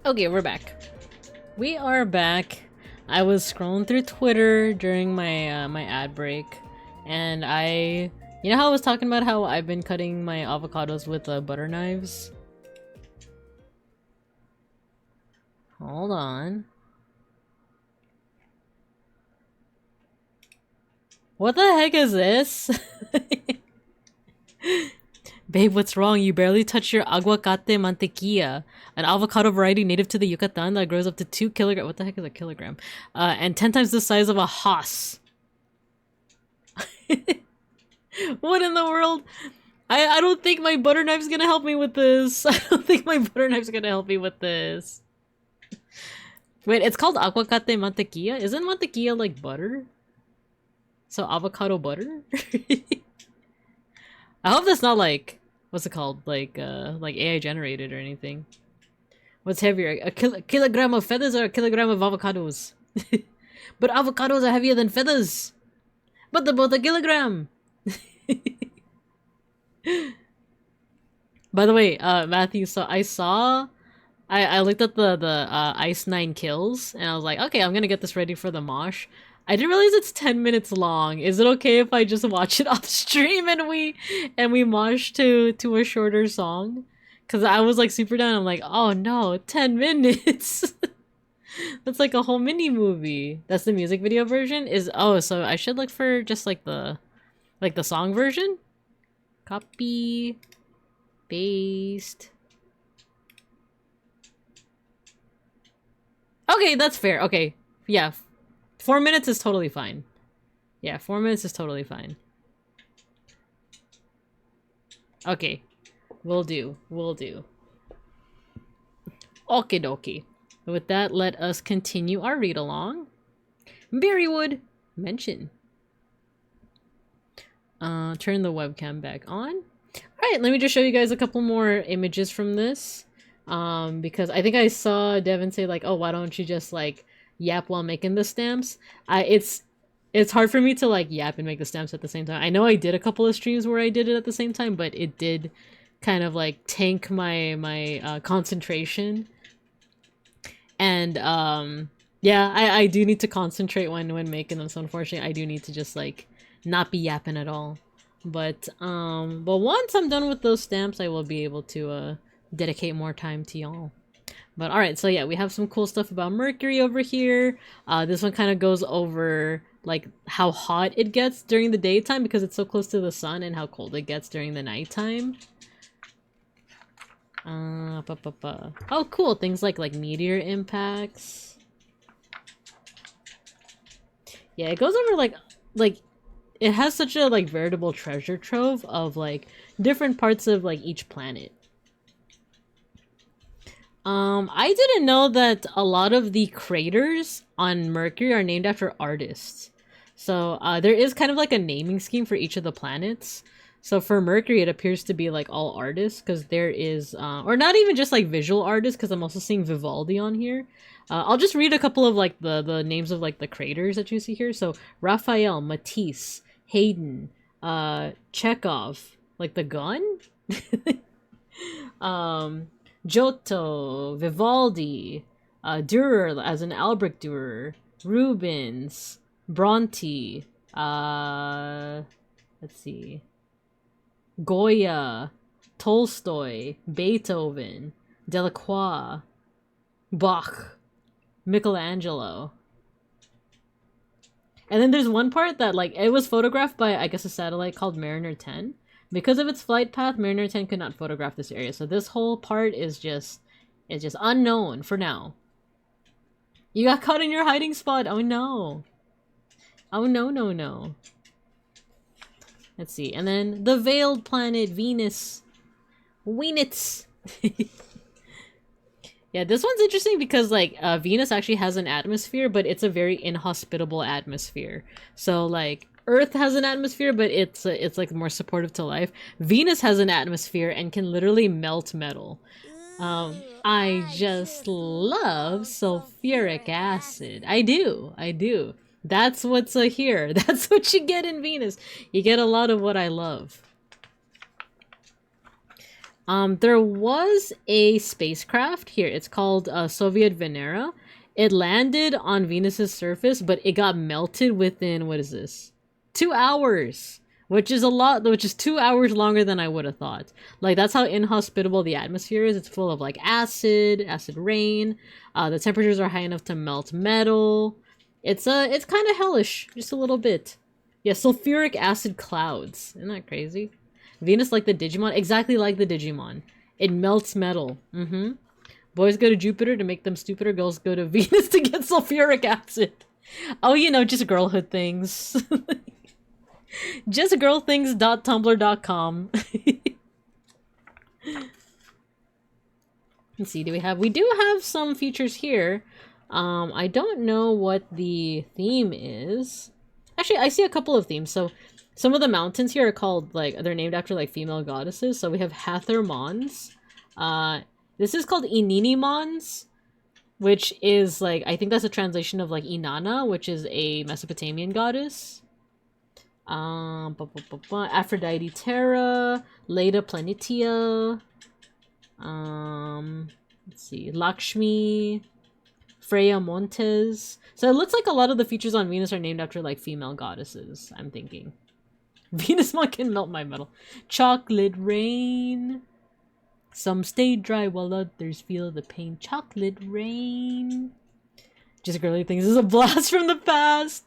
Okay, we're back. We are back. I was scrolling through Twitter during my my ad break, and you know how I was talking about how I've been cutting my avocados with butter knives? Hold on. What the heck is this? Babe, what's wrong? You barely touched your aguacate mantequilla, an avocado variety native to the Yucatan that grows up to 2 kilograms. What the heck is a kilogram? And 10 times the size of a hoss. What in the world? I don't think my butter knife's gonna help me with this. I don't think my butter knife's gonna help me with this. Wait, it's called aguacate mantequilla? Isn't mantequilla like butter? So avocado butter? I hope that's not like, what's it called? Like AI generated or anything. What's heavier? A kilogram of feathers or a kilogram of avocados? But avocados are heavier than feathers. But they're both a kilogram. By the way, Matthew, so I looked at the Ice 9 kills and I was like, okay, I'm gonna get this ready for the mosh. I didn't realize it's 10 minutes long. Is it okay if I just watch it off stream and we mosh to a shorter song? Cause I was like super down. I'm like, oh no, 10 minutes. That's like a whole mini movie. That's the music video version. So I should look for just like the song version. Copy, paste. Okay, that's fair. Okay, yeah. 4 minutes is totally fine. Yeah, 4 minutes is totally fine. Okay. Will do. Will do. Okie dokie. With that, let us continue our read-along. Berrywood. Mention. Turn the webcam back on. Alright, let me just show you guys a couple more images from this. Because I think I saw Devin say like, oh, why don't you just like yap while making the stamps? It's hard for me to like yap and make the stamps at the same time. I know I did a couple of streams where I did it at the same time, but it did kind of like tank my concentration. And yeah, I do need to concentrate when making them, so unfortunately I do need to just like not be yapping at all. But once I'm done with those stamps, I will be able to dedicate more time to y'all. But alright, so yeah, we have some cool stuff about Mercury over here. This one kind of goes over like how hot it gets during the daytime because it's so close to the sun, and how cold it gets during the nighttime. Oh cool, things like meteor impacts. Yeah, it goes over like it has such a like veritable treasure trove of like different parts of like each planet. I didn't know that a lot of the craters on Mercury are named after artists. So, there is kind of like a naming scheme for each of the planets. So for Mercury, it appears to be like all artists, because there is, or not even just like visual artists, because I'm also seeing Vivaldi on here. I'll just read a couple of like the names of like the craters that you see here. So Raphael, Matisse, Haydn, Chekhov, like the gun? Giotto, Vivaldi, Dürer as in Albrecht Dürer, Rubens, Bronte, let's see, Goya, Tolstoy, Beethoven, Delacroix, Bach, Michelangelo. And then there's one part that like it was photographed by I guess a satellite called Mariner 10. Because of its flight path, Mariner 10 could not photograph this area. So this whole part is just unknown for now. You got caught in your hiding spot. Oh no. Oh no, no, no. Let's see. And then the veiled planet, Venus. Weenits. Yeah, this one's interesting because like Venus actually has an atmosphere, but it's a very inhospitable atmosphere. So like Earth has an atmosphere, but it's like more supportive to life. Venus has an atmosphere and can literally melt metal. I just love sulfuric acid. I do. That's what's here. That's what you get in Venus. You get a lot of what I love. There was a spacecraft here. It's called Soviet Venera. It landed on Venus's surface, but it got melted within, what is this? 2 hours, which is a lot, which is 2 hours longer than I would have thought. Like, that's how inhospitable the atmosphere is. It's full of like acid rain. The temperatures are high enough to melt metal. It's kind of hellish, just a little bit. Yeah, sulfuric acid clouds. Isn't that crazy? Venus like the Digimon, exactly like the Digimon. It melts metal. Boys go to Jupiter to make them stupider. Girls go to Venus to get sulfuric acid. Oh, you know, just girlhood things. Just girlthings.tumblr.com. Let's see, we do have some features here. I don't know what the theme is. Actually, I see a couple of themes. So some of the mountains here are called, like, they're named after, like, female goddesses. So we have Hathor Mons. This is called Inini Mons, which is, like, I think that's a translation of, like, Inanna, which is a Mesopotamian goddess. Aphrodite Terra, Leda Planitia. Let's see, Lakshmi, Freya Montes. So it looks like a lot of the features on Venus are named after, like, female goddesses, I'm thinking. Venusmon can melt my metal. Chocolate rain. Some stay dry while others feel the pain. Chocolate rain. Just girly things is a blast from the past.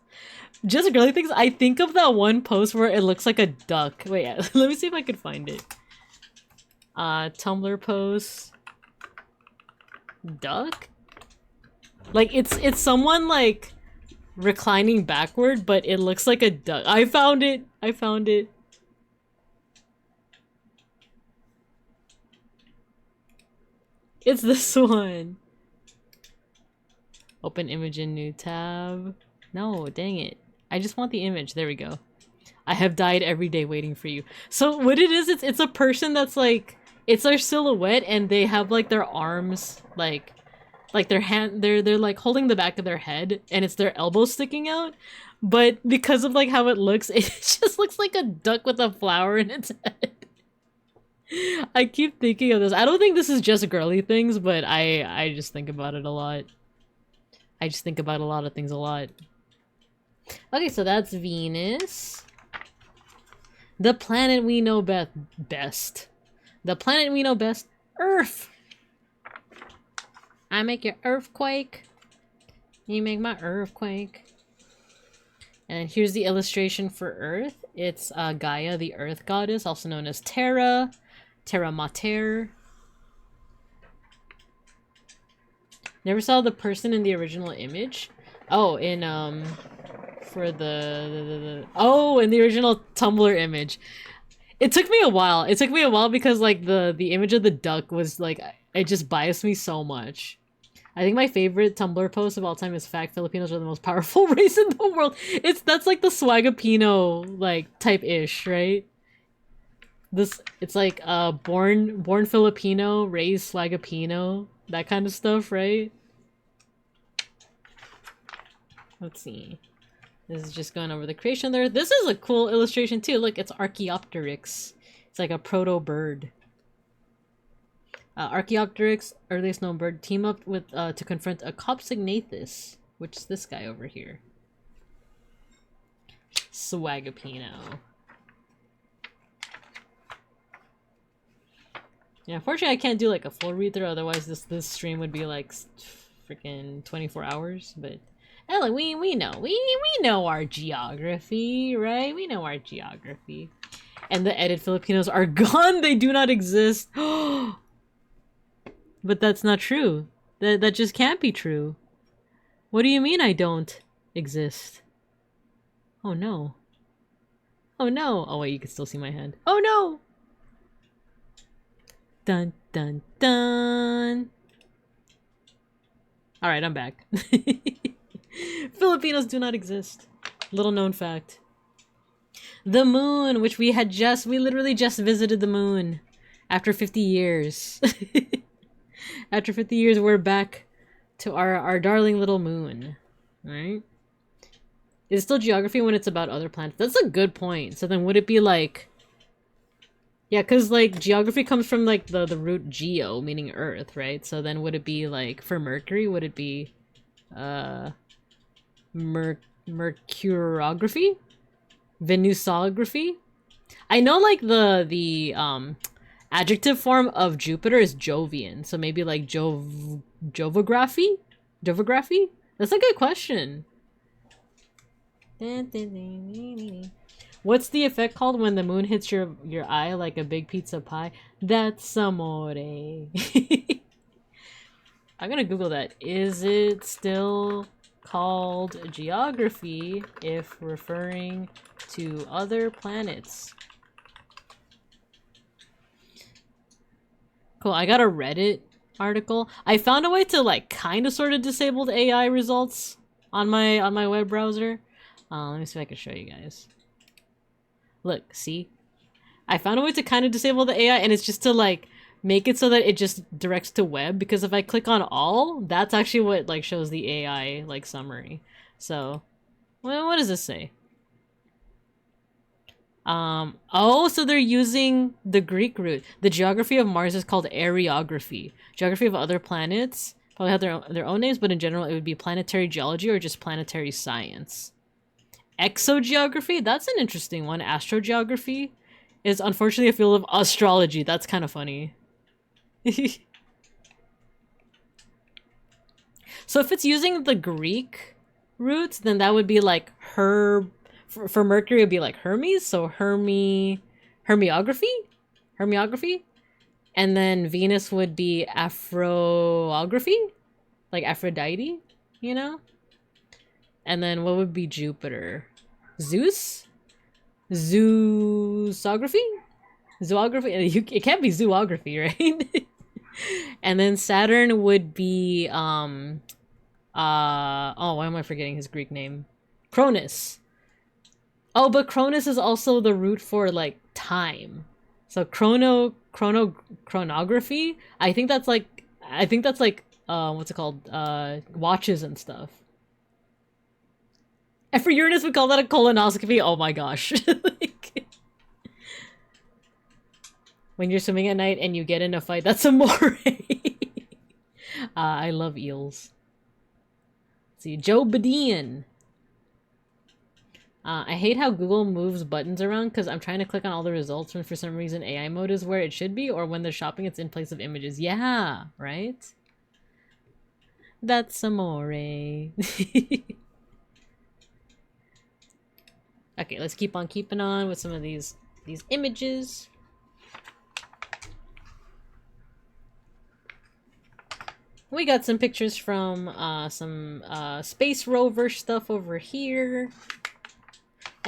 Just girly things. I think of that one post where it looks like a duck. Wait, let me see if I could find it. Tumblr post. Duck? Like, it's someone, like, reclining backward, but it looks like a duck. I found it! I found it. It's this one. Open image in new tab. No, dang it. I just want the image. There we go. I have died every day waiting for you. So what it is, it's a person that's like, it's their silhouette and they have like their arms, like their hand, they're like holding the back of their head and it's their elbows sticking out. But because of like how it looks, it just looks like a duck with a flower in its head. I keep thinking of this. I don't think this is just girly things, but I just think about it a lot. I just think about a lot of things a lot. Okay, so that's Venus. The planet we know best. The planet we know best, Earth. I make your earthquake. You make my earthquake. And here's the illustration for Earth. It's Gaia, the Earth goddess, also known as Terra, Terra Mater. Never saw the person in the original image. Oh, in for oh, in the original Tumblr image. It took me a while. It took me a while because like the image of the duck was like, it just biased me so much. I think my favorite Tumblr post of all time is "Fact Filipinos are the most powerful race in the world." That's like the Swagapino like type-ish, right? It's like born Filipino, raised Swagapino, that kind of stuff, right? Let's see. This is just going over the creation there. This is a cool illustration too. Look, it's Archaeopteryx. It's like a proto bird. Archaeopteryx, earliest known bird, team up with to confront a Compsognathus, which is this guy over here. Swagapino. Yeah, unfortunately I can't do like a full read through, otherwise this stream would be like freaking 24 hours, but like we know our geography, right? We know our geography. And the edit Filipinos are gone, they do not exist. But that's not true. That just can't be true. What do you mean I don't exist? Oh no. Oh no. Oh wait, you can still see my hand. Oh no! Dun dun dun. Alright, I'm back. Filipinos do not exist. Little known fact. The moon, which we literally just visited the moon. After 50 years. After 50 years, we're back to our darling little moon. Right? Is it still geography when it's about other planets? That's a good point. So then would it be like... Yeah, because like geography comes from like the root geo, meaning Earth, right? So then would it be like for Mercury? Would it be uh mercurography? Venusography? I know like the adjective form of Jupiter is Jovian, so maybe like Jovography? Jovography? That's a good question. What's the effect called when the moon hits your eye like a big pizza pie? That's amore. I'm gonna Google that. Is it still called geography if referring to other planets? Cool, I got a Reddit article. I found a way to like kind of sort of disable the AI results on my web browser. Let me see if I can show you guys. Look, see? I found a way to kind of disable the AI, and it's just to like make it so that it just directs to web, because if I click on all, that's actually what like shows the AI like summary. So, well, what does this say? Oh, so they're using the Greek root. The geography of Mars is called areography. Geography of other planets probably have their own names, but in general it would be planetary geology or just planetary science. Exogeography? That's an interesting one. Astrogeography is unfortunately a field of astrology. That's kind of funny. So if it's using the Greek roots, then that would be like for Mercury, it would be like Hermes, so Hermiography? Hermiography? And then Venus would be Aphrodography? Like Aphrodite, you know? And then what would be Jupiter? Zeus? Zoosography? Zoography? It can't be zoography, right? And then Saturn would be, oh, why am I forgetting his Greek name? Cronus. Oh, but Cronus is also the root for, like, time. So chronography? I think that's like, what's it called? Watches and stuff. And for Uranus, we call that a colonoscopy. Oh my gosh. Like, when you're swimming at night and you get in a fight, that's amore. I love eels. Let's see, Joe Badian. I hate how Google moves buttons around because I'm trying to click on all the results when for some reason AI mode is where it should be, or when they're shopping it's in place of images. Yeah, right? That's amore. Okay, let's keep on keeping on with some of these images. We got some pictures from some space rover stuff over here.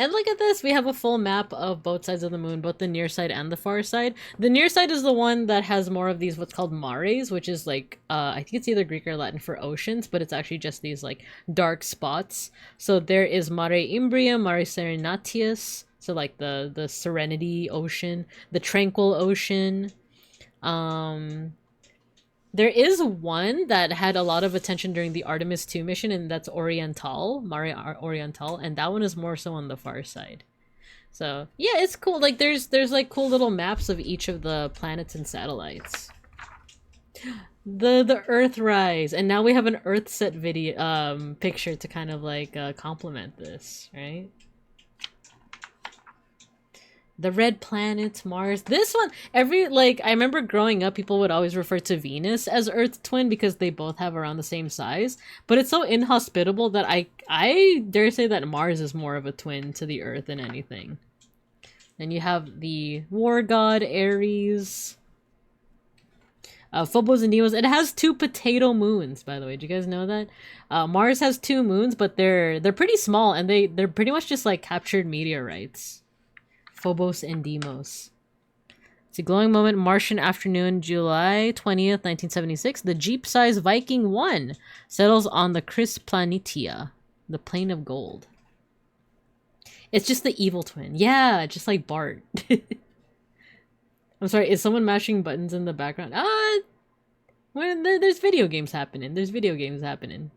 And look at this, we have a full map of both sides of the moon, both the near side and the far side. The near side is the one that has more of these what's called mares, which is like, I think it's either Greek or Latin for oceans, but it's actually just these like dark spots. So there is Mare Imbrium, Mare Serenitatis, so like the Serenity Ocean, the Tranquil Ocean. There is one that had a lot of attention during the Artemis 2 mission, and that's Oriental, Mare Oriental, and that one is more so on the far side. So, yeah, it's cool. Like, there's like cool little maps of each of the planets and satellites. The Earthrise, and now we have an Earthset video, picture to kind of like, complement this, right? The red planets, Mars. This one, I remember growing up, people would always refer to Venus as Earth's twin because they both have around the same size. But it's so inhospitable that I dare say that Mars is more of a twin to the Earth than anything. Then you have the war god, Ares. Phobos and Deimos. It has 2 potato moons, by the way. Did you guys know that? Mars has 2 moons, but they're pretty small, and they're pretty much just like captured meteorites. Phobos and Deimos. It's a glowing moment, Martian afternoon, July 20th, 1976. The Jeep-sized Viking 1 settles on the Chris Planitia, the Plain of Gold. It's just the evil twin. Yeah, just like Bart. I'm sorry, is someone mashing buttons in the background? When there's video games happening. There's video games happening.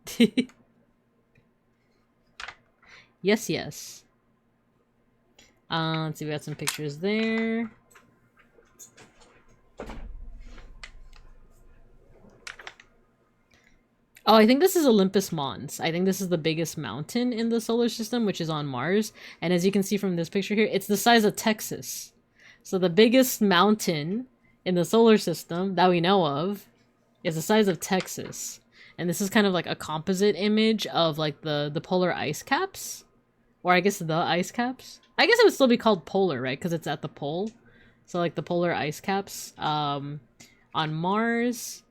Yes, yes. Let's see, we got some pictures there. Oh, I think this is Olympus Mons. I think this is the biggest mountain in the solar system, which is on Mars. And as you can see from this picture here, it's the size of Texas. So the biggest mountain in the solar system that we know of is the size of Texas. And this is kind of like a composite image of like the polar ice caps. Or I guess the ice caps. I guess it would still be called polar, right? Because it's at the pole. So like the polar ice caps on Mars.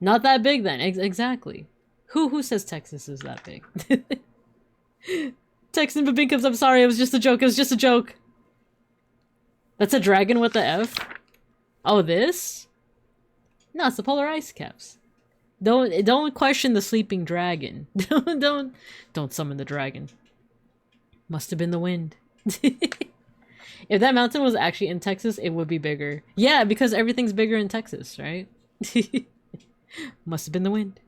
Not that big then. Exactly. Who says Texas is that big? Texan Babinkas, I'm sorry. It was just a joke. It was just a joke. That's a dragon with the F. Oh, this? No, it's the polar ice caps. Don't question the sleeping dragon. Don't summon the dragon. Must have been the wind. If that mountain was actually in Texas, it would be bigger. Yeah, because everything's bigger in Texas, right? Must have been the wind.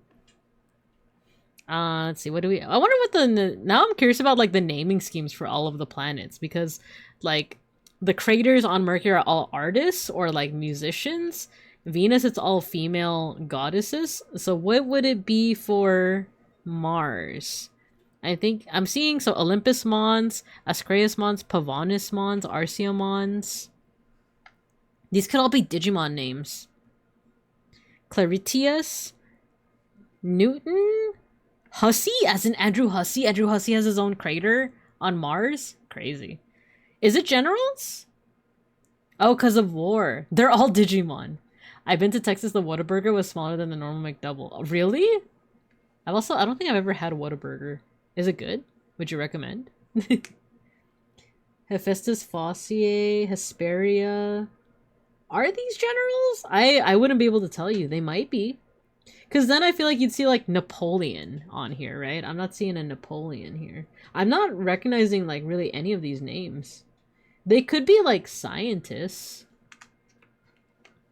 Let's see, what do we... I wonder what the... Now I'm curious about, like, the naming schemes for all of the planets, because, like, the craters on Mercury are all artists or, like, musicians. Venus, it's all female goddesses. So what would it be for Mars? I think... I'm seeing, so Olympus Mons, Ascraeus Mons, Pavonis Mons, Arcea Mons. These could all be Digimon names. Claritius, Newton, Hussey, as in Andrew Hussey. Andrew Hussey has his own crater on Mars. Crazy. Is it generals? Oh, because of war. They're all Digimon. I've been to Texas. The Whataburger was smaller than the normal McDouble. Really? I don't think I've ever had a Whataburger. Is it good? Would you recommend? Hephaestus Faucier, Hesperia. Are these generals? I wouldn't be able to tell you. They might be. Because then I feel like you'd see, like, Napoleon on here, right? I'm not seeing a Napoleon here. I'm not recognizing, like, really any of these names. They could be, like, scientists.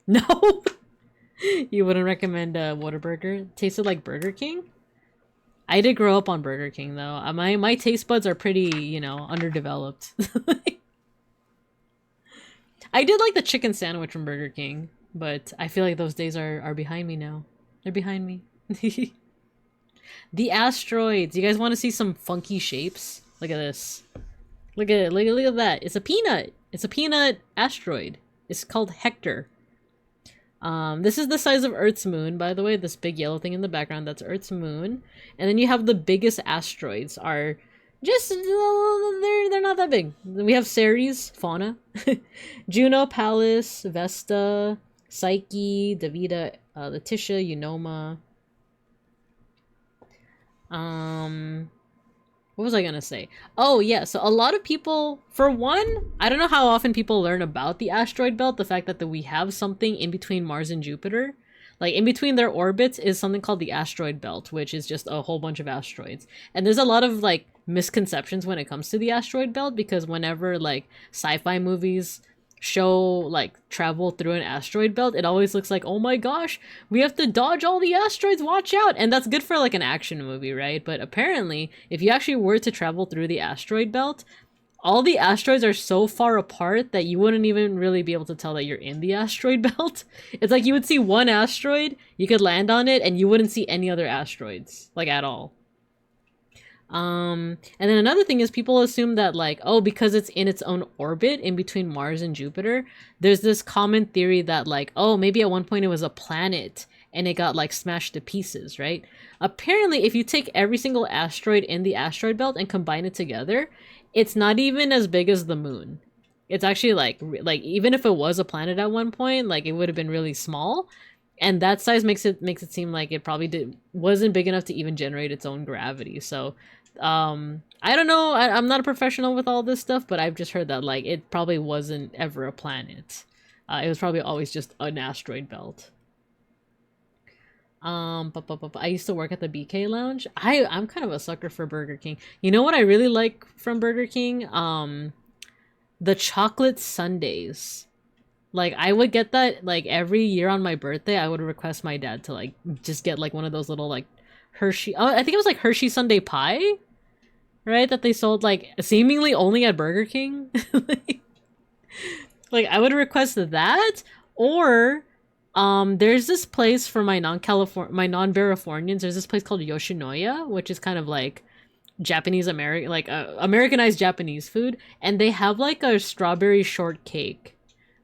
No! You wouldn't recommend a Whataburger? Tasted like Burger King? I did grow up on Burger King, though. My taste buds are pretty, you know, underdeveloped. I did like the chicken sandwich from Burger King, but I feel like those days are behind me now. They're behind me. The asteroids. You guys want to see some funky shapes? Look at this. Look at that. It's a peanut. It's a peanut asteroid. It's called Hector. This is the size of Earth's moon, by the way. This big yellow thing in the background, that's Earth's moon. And then you have the biggest asteroids are just, they're not that big. We have Ceres, Fauna, Juno, Pallas, Vesta, Psyche, Davida, Letitia, Unoma. What was I gonna say? Oh yeah, so a lot of people, for one, I don't know how often people learn about the asteroid belt, the fact that we have something in between Mars and Jupiter. Like, in between their orbits is something called the asteroid belt, which is just a whole bunch of asteroids. And there's a lot of, like, misconceptions when it comes to the asteroid belt, because whenever, like, sci-fi movies show, like, travel through an asteroid belt, it always looks like, oh my gosh, we have to dodge all the asteroids, watch out! And that's good for, like, an action movie, right? But apparently, if you actually were to travel through the asteroid belt, all the asteroids are so far apart that you wouldn't even really be able to tell that you're in the asteroid belt. It's like you would see one asteroid, you could land on it, and you wouldn't see any other asteroids, like, at all. And then another thing is people assume that, like, oh, because it's in its own orbit in between Mars and Jupiter, there's this common theory that, like, oh, maybe at one point it was a planet and it got, like, smashed to pieces, right? Apparently, if you take every single asteroid in the asteroid belt and combine it together, it's not even as big as the moon. It's actually, like even if it was a planet at one point, like, it would have been really small. And that size makes it seem like it probably wasn't big enough to even generate its own gravity. So, I don't know. I'm not a professional with all this stuff, but I've just heard that, like, it probably wasn't ever a planet. It was probably always just an asteroid belt. I used to work at the BK Lounge. I'm kind of a sucker for Burger King. You know what I really like from Burger King? The chocolate sundaes. Like, I would get that, like, every year on my birthday. I would request my dad to, like, just get, like, one of those little, like, Hershey... Oh, I think it was, like, Hershey Sundae Pie? Right? That they sold, like, seemingly only at Burger King? Like, I would request that, or There's this place for my non-Californians. There's this place called Yoshinoya, which is kind of like Japanese American, like Americanized Japanese food, and they have like a strawberry shortcake,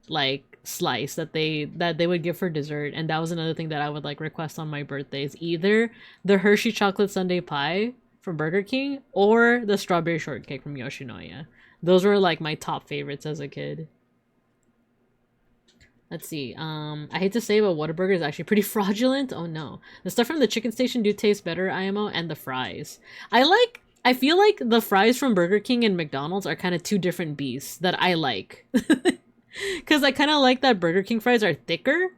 like slice that they would give for dessert, and that was another thing that I would like request on my birthdays. Either the Hershey chocolate sundae pie from Burger King or the strawberry shortcake from Yoshinoya. Those were like my top favorites as a kid. Let's see. I hate to say, but Whataburger is actually pretty fraudulent. Oh no. The stuff from the chicken station do taste better, IMO, and the fries. I feel like the fries from Burger King and McDonald's are kind of two different beasts that I like. Because I kind of like that Burger King fries are thicker,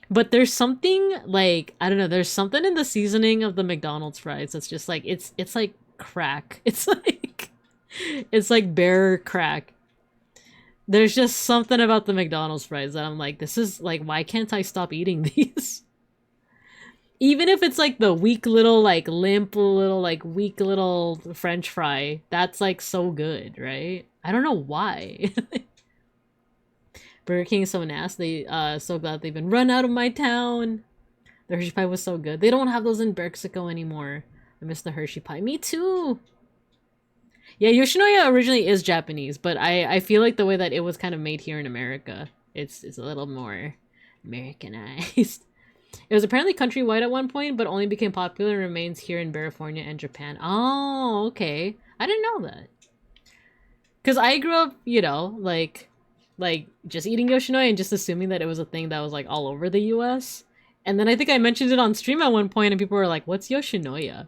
but there's something like, I don't know, there's something in the seasoning of the McDonald's fries that's just like, it's like crack. It's like bear crack. There's just something about the McDonald's fries that I'm like, this is like, why can't I stop eating these? Even if it's like the weak little, like limp little, like weak little French fry, that's like so good, right? I don't know why. Burger King is so nasty. So glad they've been run out of my town. The Hershey pie was so good. They don't have those in Mexico anymore. I miss the Hershey pie. Me too. Yeah, Yoshinoya originally is Japanese, but I feel like the way that it was kind of made here in America, it's a little more Americanized. It was apparently countrywide at one point, but only became popular and remains here in California and Japan. Oh, okay. I didn't know that. Because I grew up, you know, like just eating Yoshinoya and just assuming that it was a thing that was like all over the US. And then I think I mentioned it on stream at one point and people were like, what's Yoshinoya?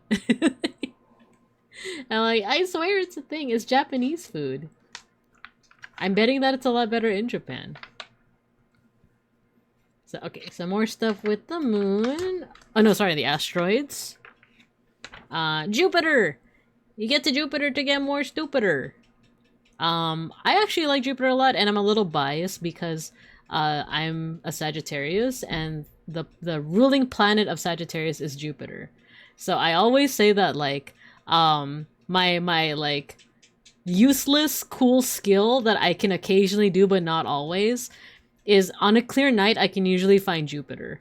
And like, I swear it's a thing. It's Japanese food. I'm betting that it's a lot better in Japan. So, okay, some more stuff with the moon. Oh, no, sorry, the asteroids. Jupiter! You get to Jupiter to get more stupider. I actually like Jupiter a lot, and I'm a little biased because I'm a Sagittarius, and the ruling planet of Sagittarius is Jupiter. So I always say that, like, my like useless cool skill that I can occasionally do but not always is on a clear night I can usually find Jupiter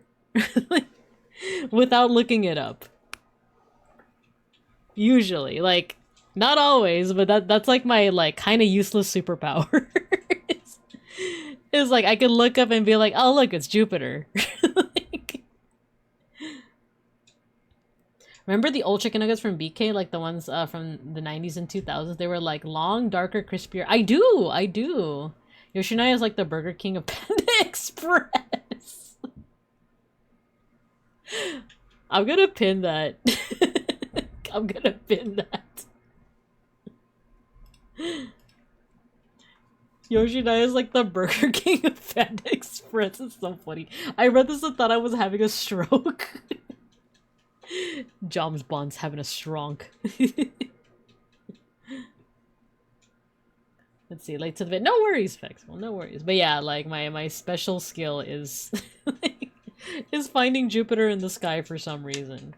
without looking it up. Usually, like, not always, but that's like my like kind of useless superpower. It's like I can look up and be like, oh look, it's Jupiter. Remember the old chicken nuggets from BK, like the ones from the 90s and 2000s? They were like long, darker, crispier. I do. Yoshinoya is like the Burger King of Panda Express. I'm gonna pin that. I'm gonna pin that. Yoshinoya is like the Burger King of Panda Express. It's so funny. I read this and thought I was having a stroke. Joms Bond's having a stronk. Let's see, late to the bit. No worries, Fexable, no worries. But yeah, like my special skill is is finding Jupiter in the sky for some reason.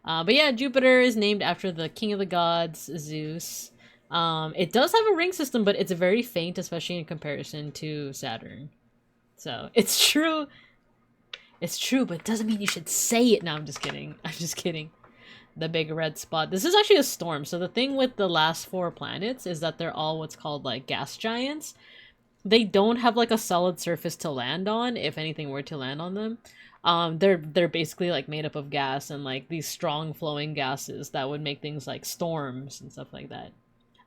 But yeah, Jupiter is named after the king of the gods, Zeus. It does have a ring system, but it's very faint, especially in comparison to Saturn. So it's true. It's true, but it doesn't mean you should say it. No, I'm just kidding. I'm just kidding. The big red spot. This is actually a storm. So the thing with the last 4 planets is that they're all what's called like gas giants. They don't have like a solid surface to land on, if anything were to land on them. They're basically like made up of gas and like these strong flowing gases that would make things like storms and stuff like that.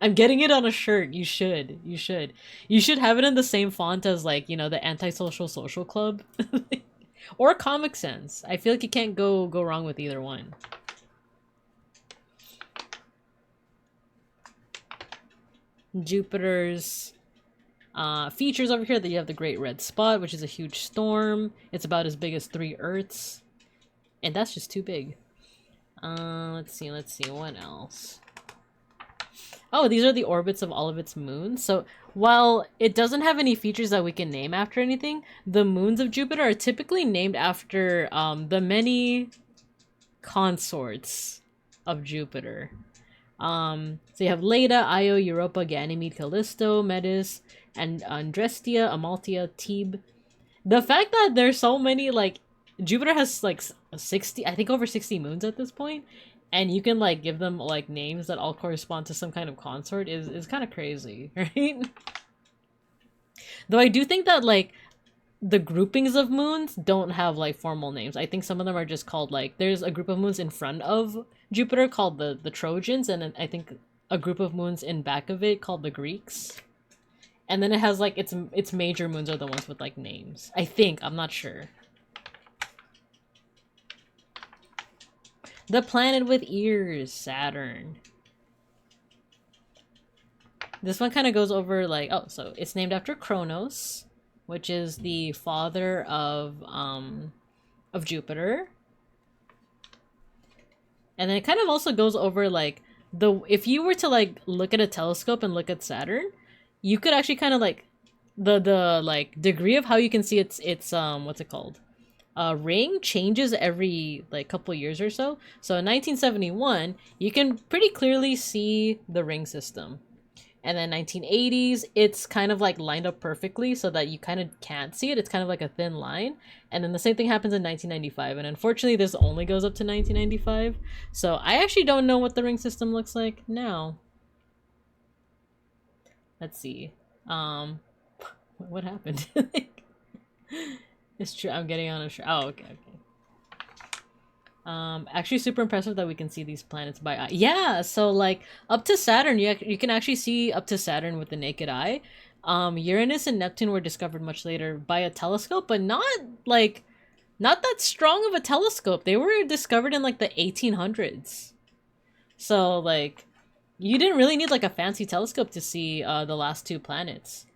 I'm getting it on a shirt. You should. You should have it in the same font as like, you know, the Antisocial Social Club. Or Comic Sans. I feel like you can't go wrong with either one. Jupiter's features over here, that you have the Great Red Spot, which is a huge storm. It's about as big as 3 Earths. And that's just too big. Let's see, what else? Oh, these are the orbits of all of its moons. So while it doesn't have any features that we can name after anything, the moons of Jupiter are typically named after the many consorts of Jupiter. So you have Leda, Io, Europa, Ganymede, Callisto, Metis, and Andrestia, Amalthea, Thebe, The fact that there's so many, like, Jupiter has like 60, I think over 60 moons at this point, and you can like give them like names that all correspond to some kind of consort is kind of crazy, right? Though I do think that like the groupings of moons don't have like formal names. I think some of them are just called like, there's a group of moons in front of Jupiter called the Trojans, and then I think a group of moons in back of it called the Greeks. And then it has like its major moons are the ones with like names. I think, I'm not sure. The planet with ears, Saturn. This one kind of goes over like, oh, so it's named after Kronos, which is the father of Jupiter. And then it kind of also goes over like if you were to like look at a telescope and look at Saturn, you could actually kind of like the like degree of how you can see its what's it called? Ring changes every like couple years or so. So in 1971, you can pretty clearly see the ring system. And then 1980s, it's kind of like lined up perfectly so that you kind of can't see it. It's kind of like a thin line. And then the same thing happens in 1995. And unfortunately, this only goes up to 1995. So I actually don't know what the ring system looks like now. Let's see. What happened? It's true. I'm getting on a oh, okay. Actually super impressive that we can see these planets by eye. Yeah, so like up to Saturn, you can actually see up to Saturn with the naked eye. Uranus and Neptune were discovered much later by a telescope, but not that strong of a telescope. They were discovered in like the 1800s. So like you didn't really need like a fancy telescope to see the last two planets.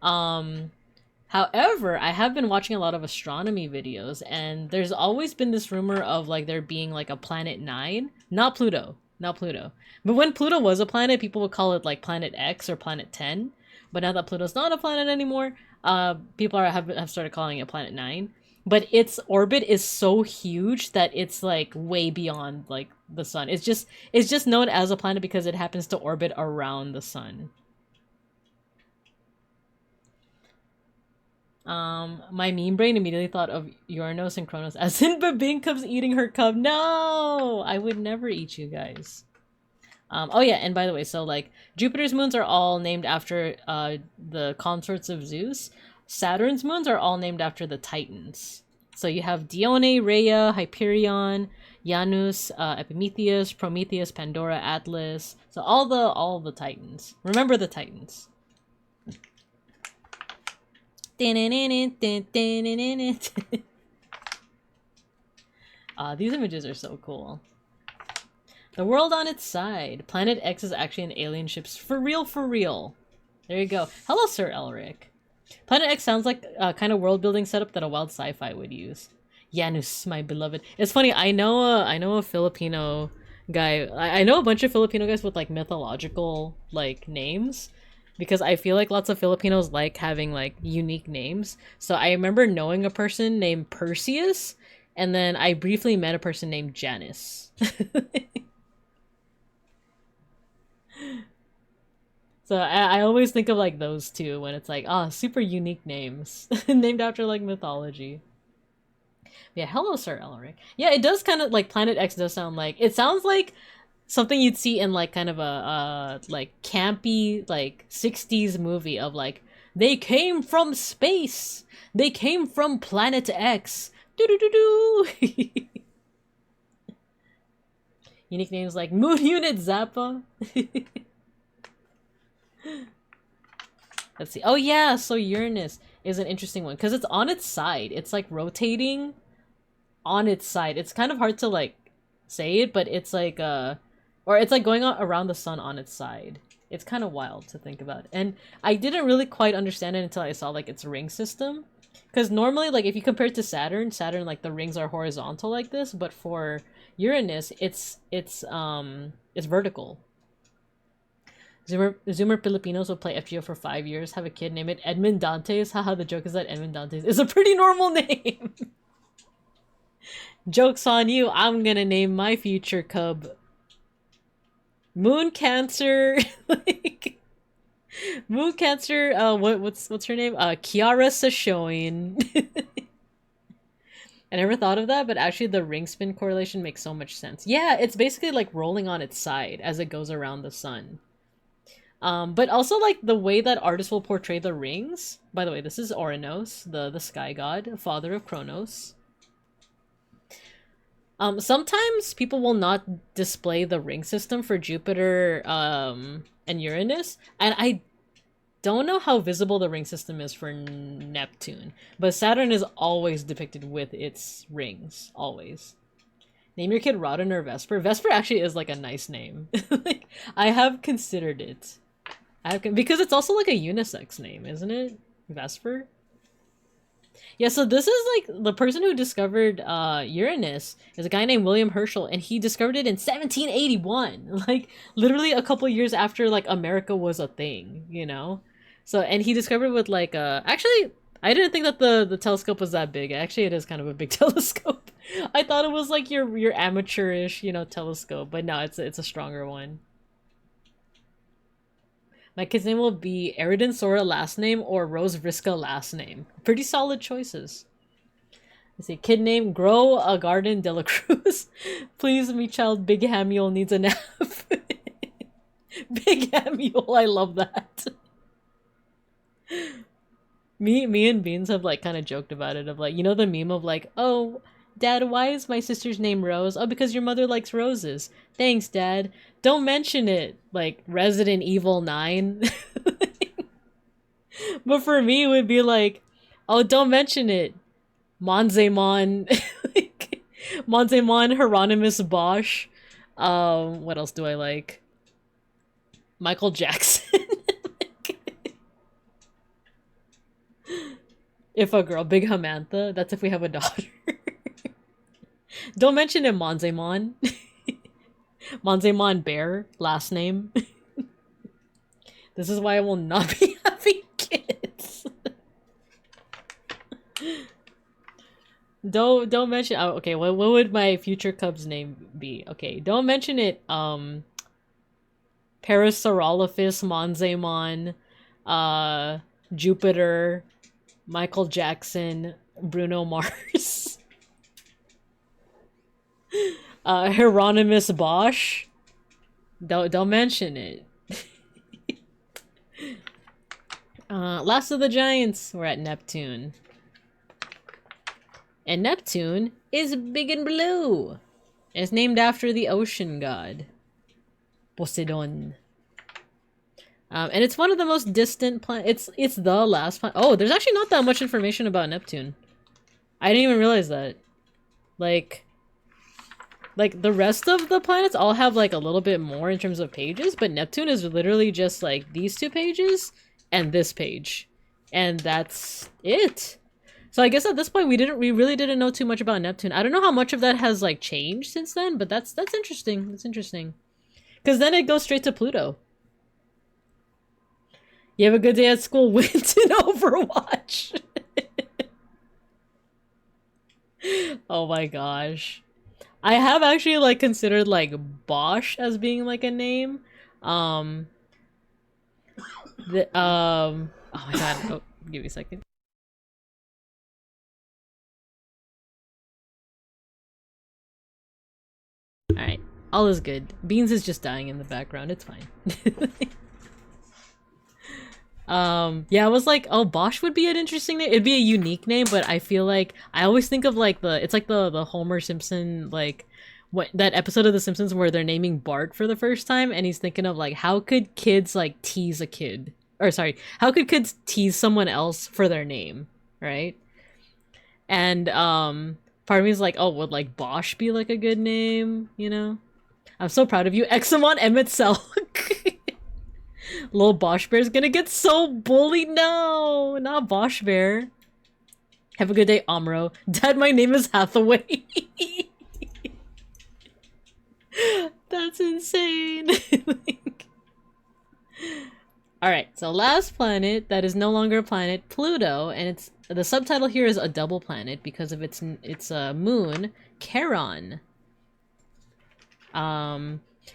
However, I have been watching a lot of astronomy videos, and there's always been this rumor of like there being like a planet 9, not Pluto. But when Pluto was a planet, people would call it like planet X or planet 10. But now that Pluto's not a planet anymore, people have started calling it planet 9. But its orbit is so huge that it's like way beyond like the sun. It's just known as a planet because it happens to orbit around the sun. My meme brain immediately thought of Uranus and Kronos as in Babinka's eating her cub. No! I would never eat you guys. Oh yeah, and by the way, so like Jupiter's moons are all named after the consorts of Zeus. Saturn's moons are all named after the Titans. So you have Dione, Rhea, Hyperion, Janus, Epimetheus, Prometheus, Pandora, Atlas. So all the Titans. Remember the Titans. These images are so cool. The world on its side. Planet X is actually an alien ship. For real, for real. There you go. Hello, Sir Elric. Planet X sounds like a kind of world building setup that a wild sci-fi would use. Janus, my beloved. It's funny. I know a Filipino guy. I know a bunch of Filipino guys with like mythological like names. Because I feel like lots of Filipinos like having like unique names. So I remember knowing a person named Perseus, and then I briefly met a person named Janice. So I always think of like those two when it's like, oh, super unique names named after like mythology. Yeah, hello, Sir Elric. Yeah, it does kind of like Planet X does sound like, it sounds like something you'd see in like kind of a like campy like 60s movie of like, they came from space, they came from Planet X. Do. Unique names like Moon Unit Zappa. Let's see. Oh yeah, so Uranus is an interesting one because it's on its side. It's like rotating on its side. It's kind of hard to like say it, but it's like or it's like going around the sun on its side. It's kind of wild to think about. And I didn't really quite understand it until I saw like its ring system. Because normally, like if you compare it to Saturn, like the rings are horizontal like this, but for Uranus, it's vertical. Zoomer Filipinos will play FGO for 5 years, have a kid, name it Edmund Dantes. Haha, the joke is that Edmund Dantes is a pretty normal name. Joke's on you, I'm gonna name my future cub Moon Cancer. Like, Moon Cancer, what's her name? Kiara Sashoin. I never thought of that, but actually the ring spin correlation makes so much sense. Yeah, it's basically like rolling on its side as it goes around the sun. But also like the way that artists will portray the rings. By the way, this is Oranos, the sky god, father of Kronos. Sometimes people will not display the ring system for Jupiter and Uranus, and I don't know how visible the ring system is for Neptune, but Saturn is always depicted with its rings, always. Name your kid Rodin or Vesper. Vesper actually is like a nice name. Like, I have considered it. Because it's also like a unisex name, isn't it? Vesper? Yeah, so this is like the person who discovered Uranus is a guy named William Herschel, and he discovered it in 1781. Like literally a couple years after like America was a thing, you know? So and he discovered with like actually I didn't think that the telescope was that big. Actually it is kind of a big telescope. I thought it was like your amateurish, you know, telescope, but no, it's a stronger one. My kid's name will be Eridan Sora last name or Rose Vriska last name. Pretty solid choices. Let's see, kid name Grow a Garden de la Cruz. Please, me child, Big Hamuel needs a nap. Big Hamuel, I love that. Me and Beans have like kind of joked about it of like, you know the meme of like, oh, Dad, why is my sister's name Rose? Oh, because your mother likes roses. Thanks, Dad. Don't mention it. Like Resident Evil 9. But for me, it would be like, oh, don't mention it. Monzemon. Like, Monzemon, Hieronymus Bosch. What else do I like? Michael Jackson. If a girl, Big Hamantha. That's if we have a daughter. Don't mention it, Monzemon. Monzemon Bear, last name. This is why I will not be having kids. Don't mention. Oh, okay, what would my future cub's name be? Okay, don't mention it. Parasaurolophus, Monzemon, Jupiter, Michael Jackson, Bruno Mars. Hieronymus Bosch. Don't mention it. Last of the Giants. We're at Neptune. And Neptune is big and blue. It's named after the ocean god, Poseidon. And it's one of the most distant planets. It's the last planet. Oh, there's actually not that much information about Neptune. I didn't even realize that. Like the rest of the planets all have like a little bit more in terms of pages, but Neptune is literally just like these 2 pages and this page. And that's it. So I guess at this point we really didn't know too much about Neptune. I don't know how much of that has like changed since then, but that's interesting. That's interesting. Cuz then it goes straight to Pluto. You have a good day at school, wins in Overwatch. Oh my gosh. I have actually like considered like Bosch as being like a name. Oh my god. Oh, give me a second. Alright. All is good. Beans is just dying in the background. It's fine. Yeah, I was like, oh, Bosch would be an interesting name. It'd be a unique name, but I feel like I always think of like it's like the Homer Simpson, like what that episode of The Simpsons where they're naming Bart for the first time, and he's thinking of like how could kids like tease a kid, or sorry, how could kids tease someone else for their name, right? And part of me is like, oh, would like Bosch be like a good name, you know? I'm so proud of you, Examon Emmett Selk. Little Bosch Bear's gonna get so bullied. No, not Bosch Bear. Have a good day, Amro. Dad, my name is Hathaway. That's insane. Alright, so last planet that is no longer a planet, Pluto, and it's the subtitle here is a double planet because of its moon, Charon.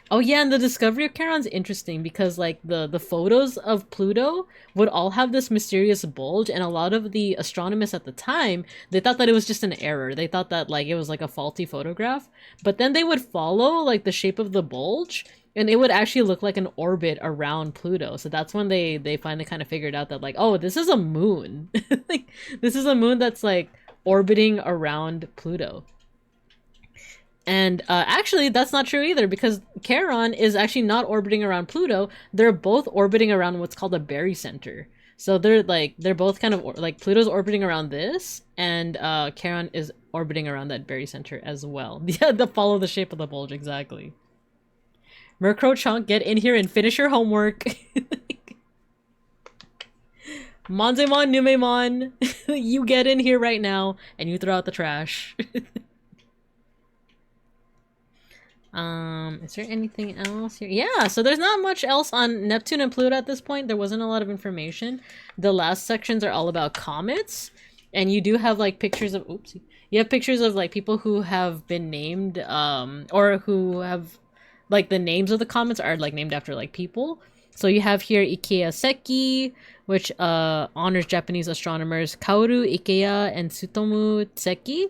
Oh yeah, and the discovery of Charon's interesting because like the photos of Pluto would all have this mysterious bulge, and a lot of the astronomers at the time, they thought that it was just an error. They thought that like it was like a faulty photograph. But then they would follow like the shape of the bulge, and it would actually look like an orbit around Pluto. So that's when they finally kind of figured out that like, oh, this is a moon. Like this is a moon that's like orbiting around Pluto. And actually, that's not true either, because Charon is actually not orbiting around Pluto. They're both orbiting around what's called a barycenter. So they're both kind of like Pluto's orbiting around this, and Charon is orbiting around that barycenter as well. Yeah, the follow the shape of the bulge exactly. Murkrow Chonk, get in here and finish your homework. Monzemon Numemon, you get in here right now and you throw out the trash. Is there anything else here? Yeah, so there's not much else on Neptune and Pluto at this point. There wasn't a lot of information. The last sections are all about comets, and you do have like pictures of oopsie. You have pictures of like people who have been named or who have like the names of the comets are like named after like people. So you have here Ikeya Seki, which honors Japanese astronomers Kaoru Ikeya and Tsutomu Seki.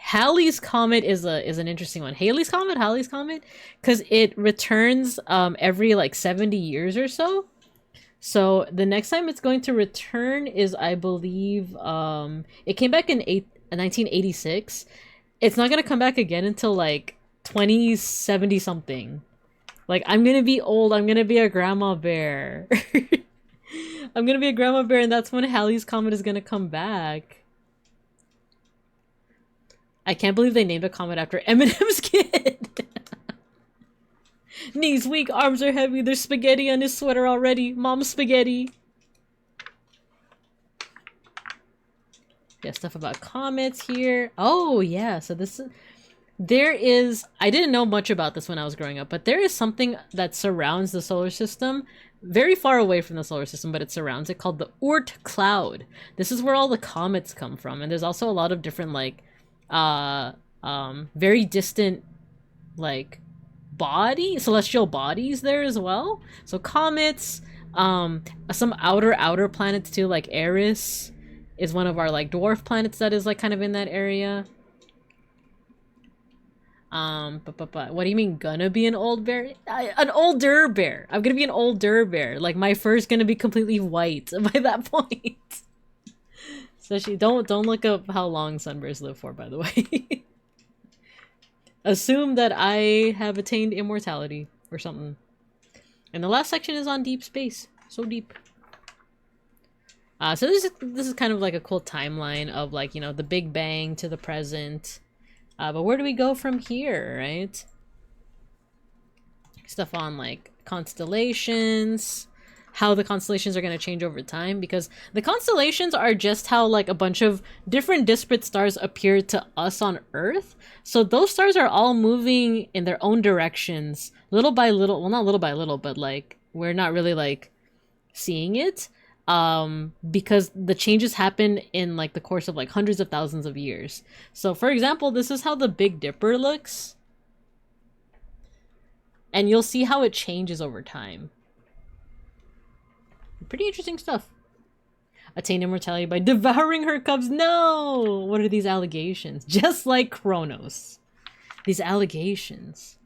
Halley's Comet is an interesting one. Halley's Comet, because it returns every like 70 years or so. So the next time it's going to return is, I believe, it came back in 1986. It's not gonna come back again until like 2070 something. Like, I'm gonna be old. I'm gonna be a grandma bear. I'm gonna be a grandma bear, and that's when Halley's Comet is gonna come back. I can't believe they named a comet after Eminem's kid. Knees weak, arms are heavy, there's spaghetti on his sweater already. Mom's spaghetti. Yeah, stuff about comets here. Oh, yeah, so there is, I didn't know much about this when I was growing up, but there is something that surrounds the solar system, very far away from the solar system, but it surrounds it, called the Oort cloud. This is where all the comets come from, and there's also a lot of different, like, very distant like celestial bodies there as well. So comets, some outer planets too, like Eris is one of our like dwarf planets that is like kind of in that area. But what do you mean gonna be an old bear? An older bear. I'm gonna be an older bear. Like my fur's gonna be completely white by that point. Especially, don't look up how long sunbears live for, by the way. Assume that I have attained immortality or something. And the last section is on deep space. So deep. So this is kind of like a cool timeline of like, you know, the Big Bang to the present. But where do we go from here, right? Stuff on like constellations. How the constellations are going to change over time, because the constellations are just how like a bunch of different disparate stars appear to us on Earth. So those stars are all moving in their own directions, little by little. Well, not little by little, but like we're not really like seeing it, because the changes happen in like the course of like hundreds of thousands of years. So for example, this is how the Big Dipper looks, and you'll see how it changes over time. Pretty interesting stuff. Attain immortality by devouring her cubs. No! What are these allegations? Just like Kronos. These allegations.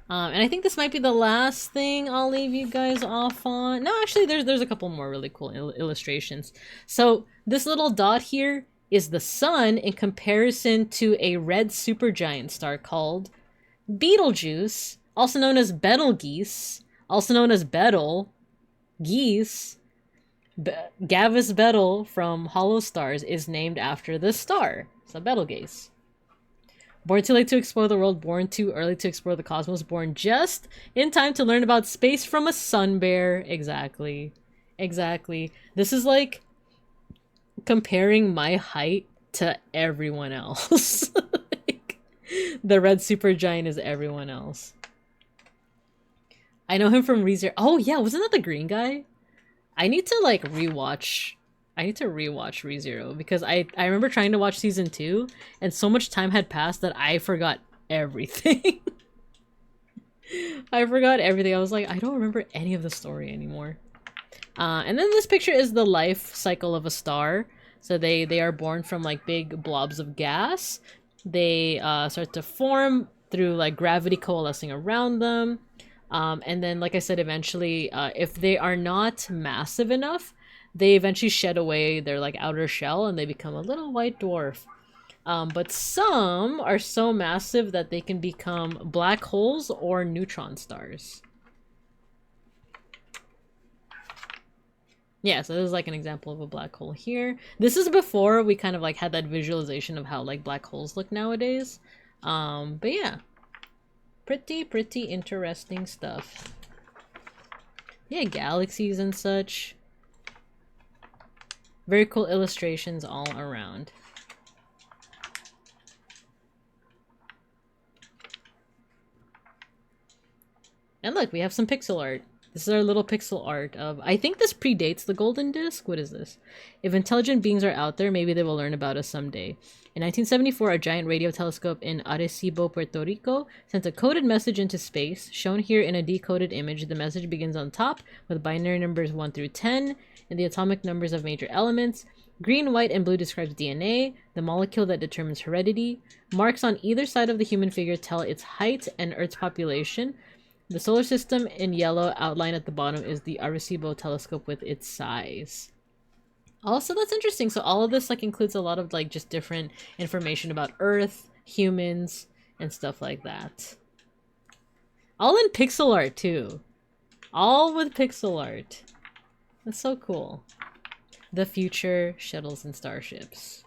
And I think this might be the last thing I'll leave you guys off on. No, actually, there's a couple more really cool illustrations. So this little dot here is the sun in comparison to a red supergiant star called Betelgeuse, also known as Betelgeuse, also known as Betel. Geese, Gavis Betel from Hollow Stars is named after this star. So Betelgeuse. Born too late to explore the world, born too early to explore the cosmos, born just in time to learn about space from a sun bear. Exactly. Exactly. This is like comparing my height to everyone else. Like, the red supergiant is everyone else. I know him from ReZero. Oh yeah, wasn't that the green guy? I need to like rewatch. I need to rewatch ReZero because I remember trying to watch season 2 and so much time had passed that I forgot everything. I forgot everything. I was like, I don't remember any of the story anymore. And then this picture is the life cycle of a star. So they are born from like big blobs of gas. They start to form through like gravity coalescing around them. And then, like I said, eventually, if they are not massive enough, they eventually shed away their like outer shell and they become a little white dwarf. But some are so massive that they can become black holes or neutron stars. Yeah, so this is like an example of a black hole here. This is before we kind of like had that visualization of how like black holes look nowadays. But yeah. Pretty interesting stuff. Yeah, galaxies and such. Very cool illustrations all around. And look, we have some pixel art. This is our little pixel art of... I think this predates the golden disc. What is this? If intelligent beings are out there, maybe they will learn about us someday. In 1974, a giant radio telescope in Arecibo, Puerto Rico, sent a coded message into space. Shown here in a decoded image, the message begins on top with binary numbers 1 through 10 and the atomic numbers of major elements. Green, white, and blue describes DNA, the molecule that determines heredity. Marks on either side of the human figure tell its height and Earth's population. The solar system in yellow outline at the bottom is the Arecibo telescope with its size. Also, that's interesting. So all of this like includes a lot of like just different information about Earth, humans, and stuff like that. All in pixel art too. All with pixel art. That's so cool. The future shuttles and starships.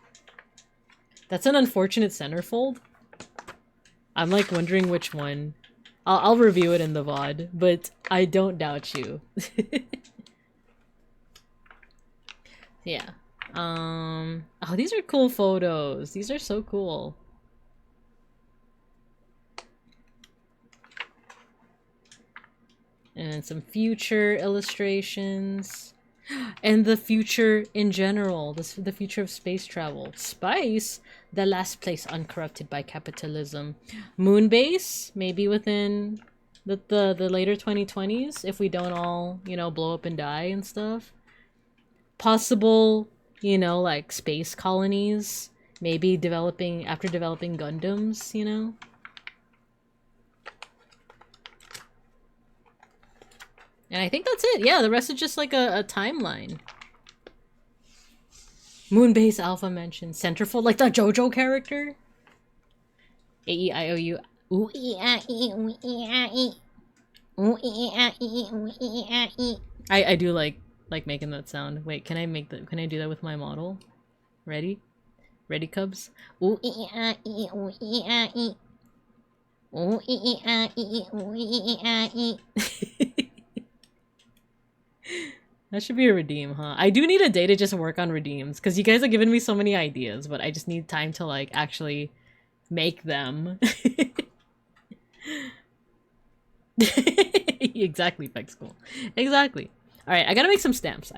That's an unfortunate centerfold. I'm like wondering which one. I'll review it in the VOD, but I don't doubt you. Yeah. Oh, these are cool photos. These are so cool. And some future illustrations. And the future in general. The future of space travel. Spice? The last place uncorrupted by capitalism. Moonbase? Maybe within the later 2020s. If we don't all, you know, blow up and die and stuff. Possible, you know, like space colonies. Maybe after developing Gundams, you know? And I think that's it. Yeah, the rest is just like a timeline. Moonbase Alpha mentioned. Centerfold, like the JoJo character. A-E-I-O-U. I do like making that sound. Wait, can I do that with my model? Ready? Ready, Cubs? That should be a redeem, huh? I do need a day to just work on redeems, because you guys have given me so many ideas, but I just need time to, like, actually make them. Exactly, Peck School. Exactly. Alright, I gotta make some stamps.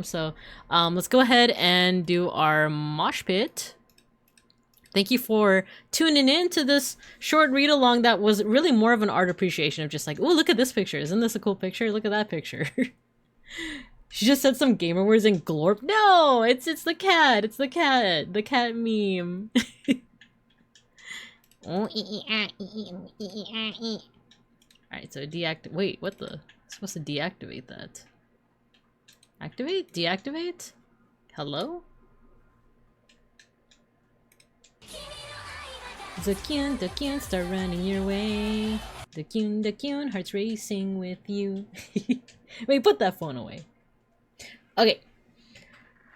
So, let's go ahead and do our mosh pit. Thank you for tuning in to this short read-along that was really more of an art appreciation of just like, ooh, look at this picture. Isn't this a cool picture? Look at that picture. She just said some gamer words in glorp. No, it's the cat. It's the cat. The cat meme. Alright, so wait, what the? I'm supposed to deactivate that. Activate? Deactivate? Hello? The Kyun, start running your way. The Kyun, heart's racing with you. Wait, put that phone away. Okay.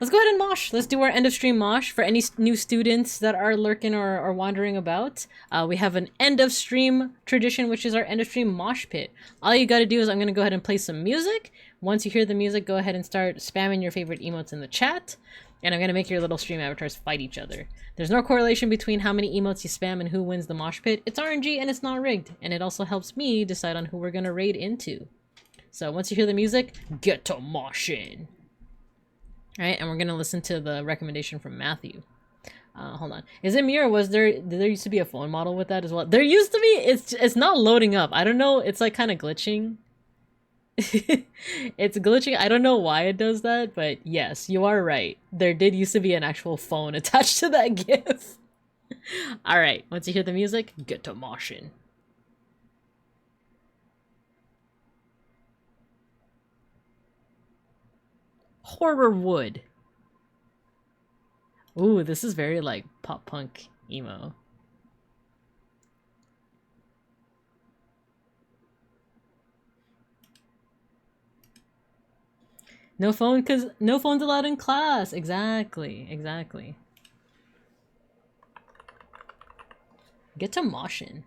Let's go ahead and mosh. Let's do our end of stream mosh for any new students that are lurking or wandering about. We have an end of stream tradition, which is our end of stream mosh pit. All you gotta do is I'm gonna go ahead and play some music. Once you hear the music, go ahead and start spamming your favorite emotes in the chat. And I'm gonna make your little stream avatars fight each other. There's no correlation between how many emotes you spam and who wins the mosh pit. It's RNG and it's not rigged. And it also helps me decide on who we're gonna raid into. So once you hear the music, get to moshing. Alright, and we're gonna listen to the recommendation from Matthew. Hold on. Is it me or did there used to be a phone model with that as well? There used to be. It's not loading up. I don't know. It's like kind of glitching. It's glitching. I don't know why it does that, but yes, you are right. There did used to be an actual phone attached to that GIF. Alright, once you hear the music, get to moshing. Horror wood. Ooh, this is very like pop punk emo. No phone, cause no phones allowed in class. Exactly, exactly. Get to moshing.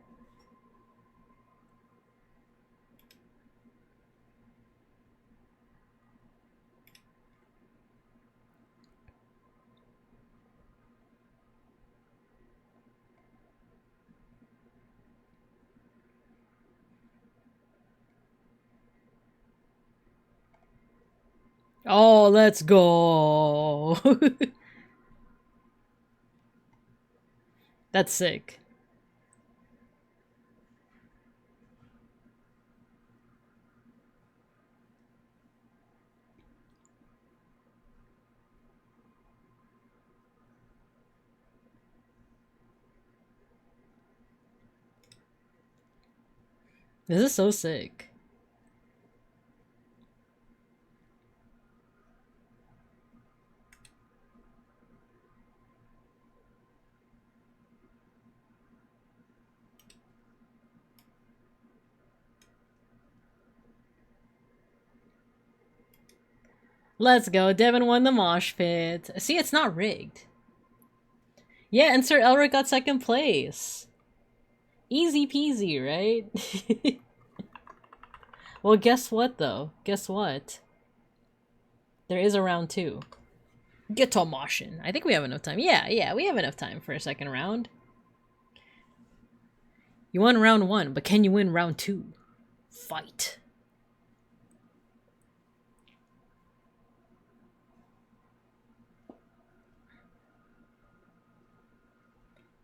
Oh, let's go. That's sick. This is so sick. Let's go. Devin won the mosh pit. See, it's not rigged. Yeah, and Sir Elric got second place. Easy peasy, right? Well, guess what, though? Guess what? There is a round 2. Get to moshing. I think we have enough time. Yeah, we have enough time for a second round. You won round 1, but can you win round 2? Fight.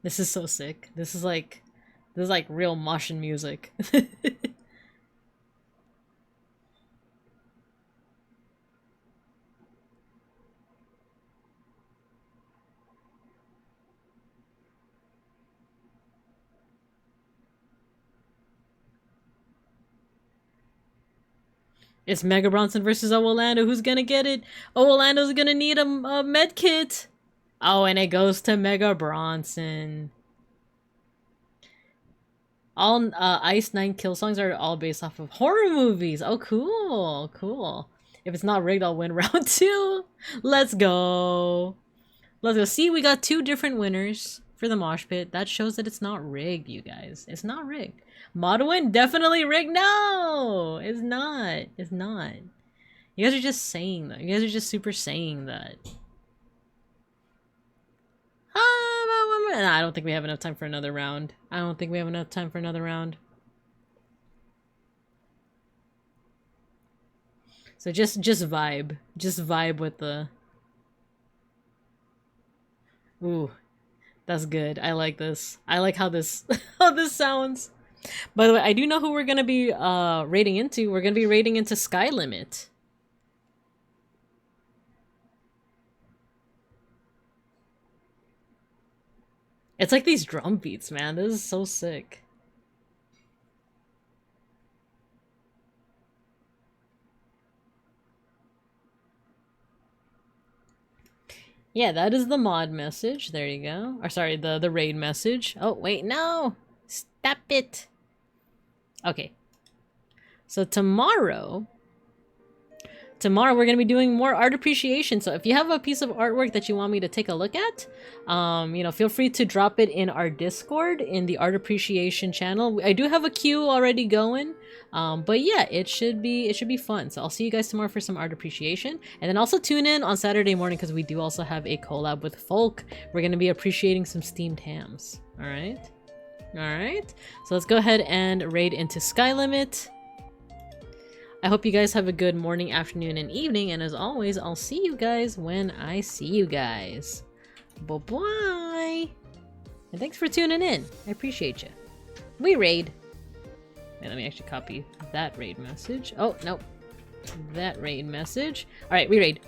This is so sick. This is like real moshing music. It's Mega Bronson versus Orlando. Who's gonna get it? Orlando's gonna need a med kit. Oh, and it goes to Mega Bronson. All Ice 9 kill songs are all based off of horror movies. Oh, cool, cool. If it's not rigged, I'll win round 2. Let's go. Let's go. See, we got 2 different winners for the mosh pit. That shows that it's not rigged, you guys. It's not rigged. Mod win? Definitely rigged? No! It's not. It's not. You guys are just saying that. You guys are just super saying that. Nah, I don't think we have enough time for another round. I don't think we have enough time for another round. So just vibe. Just vibe with the... Ooh. That's good. I like this. I like how this how this sounds. By the way, I do know who we're gonna be raiding into. We're gonna be raiding into Sky Limit. It's like these drum beats, man. This is so sick. Yeah, that is the mod message. There you go. Or sorry, the raid message. Oh, wait, no! Stop it! Okay. So tomorrow we're going to be doing more art appreciation. So if you have a piece of artwork that you want me to take a look at, you know, feel free to drop it in our Discord in the art appreciation channel. I do have a queue already going, but yeah, it should be fun. So I'll see you guys tomorrow for some art appreciation, and then also tune in on Saturday morning because we do also have a collab with Folk. We're going to be appreciating some steamed hams. All right. So let's go ahead and raid into Sky Limit. I hope you guys have a good morning, afternoon, and evening, and as always, I'll see you guys when I see you guys. Bye-bye. And thanks for tuning in. I appreciate you. We raid. Wait, let me actually copy that raid message. Oh, no. That raid message. Alright, we raid.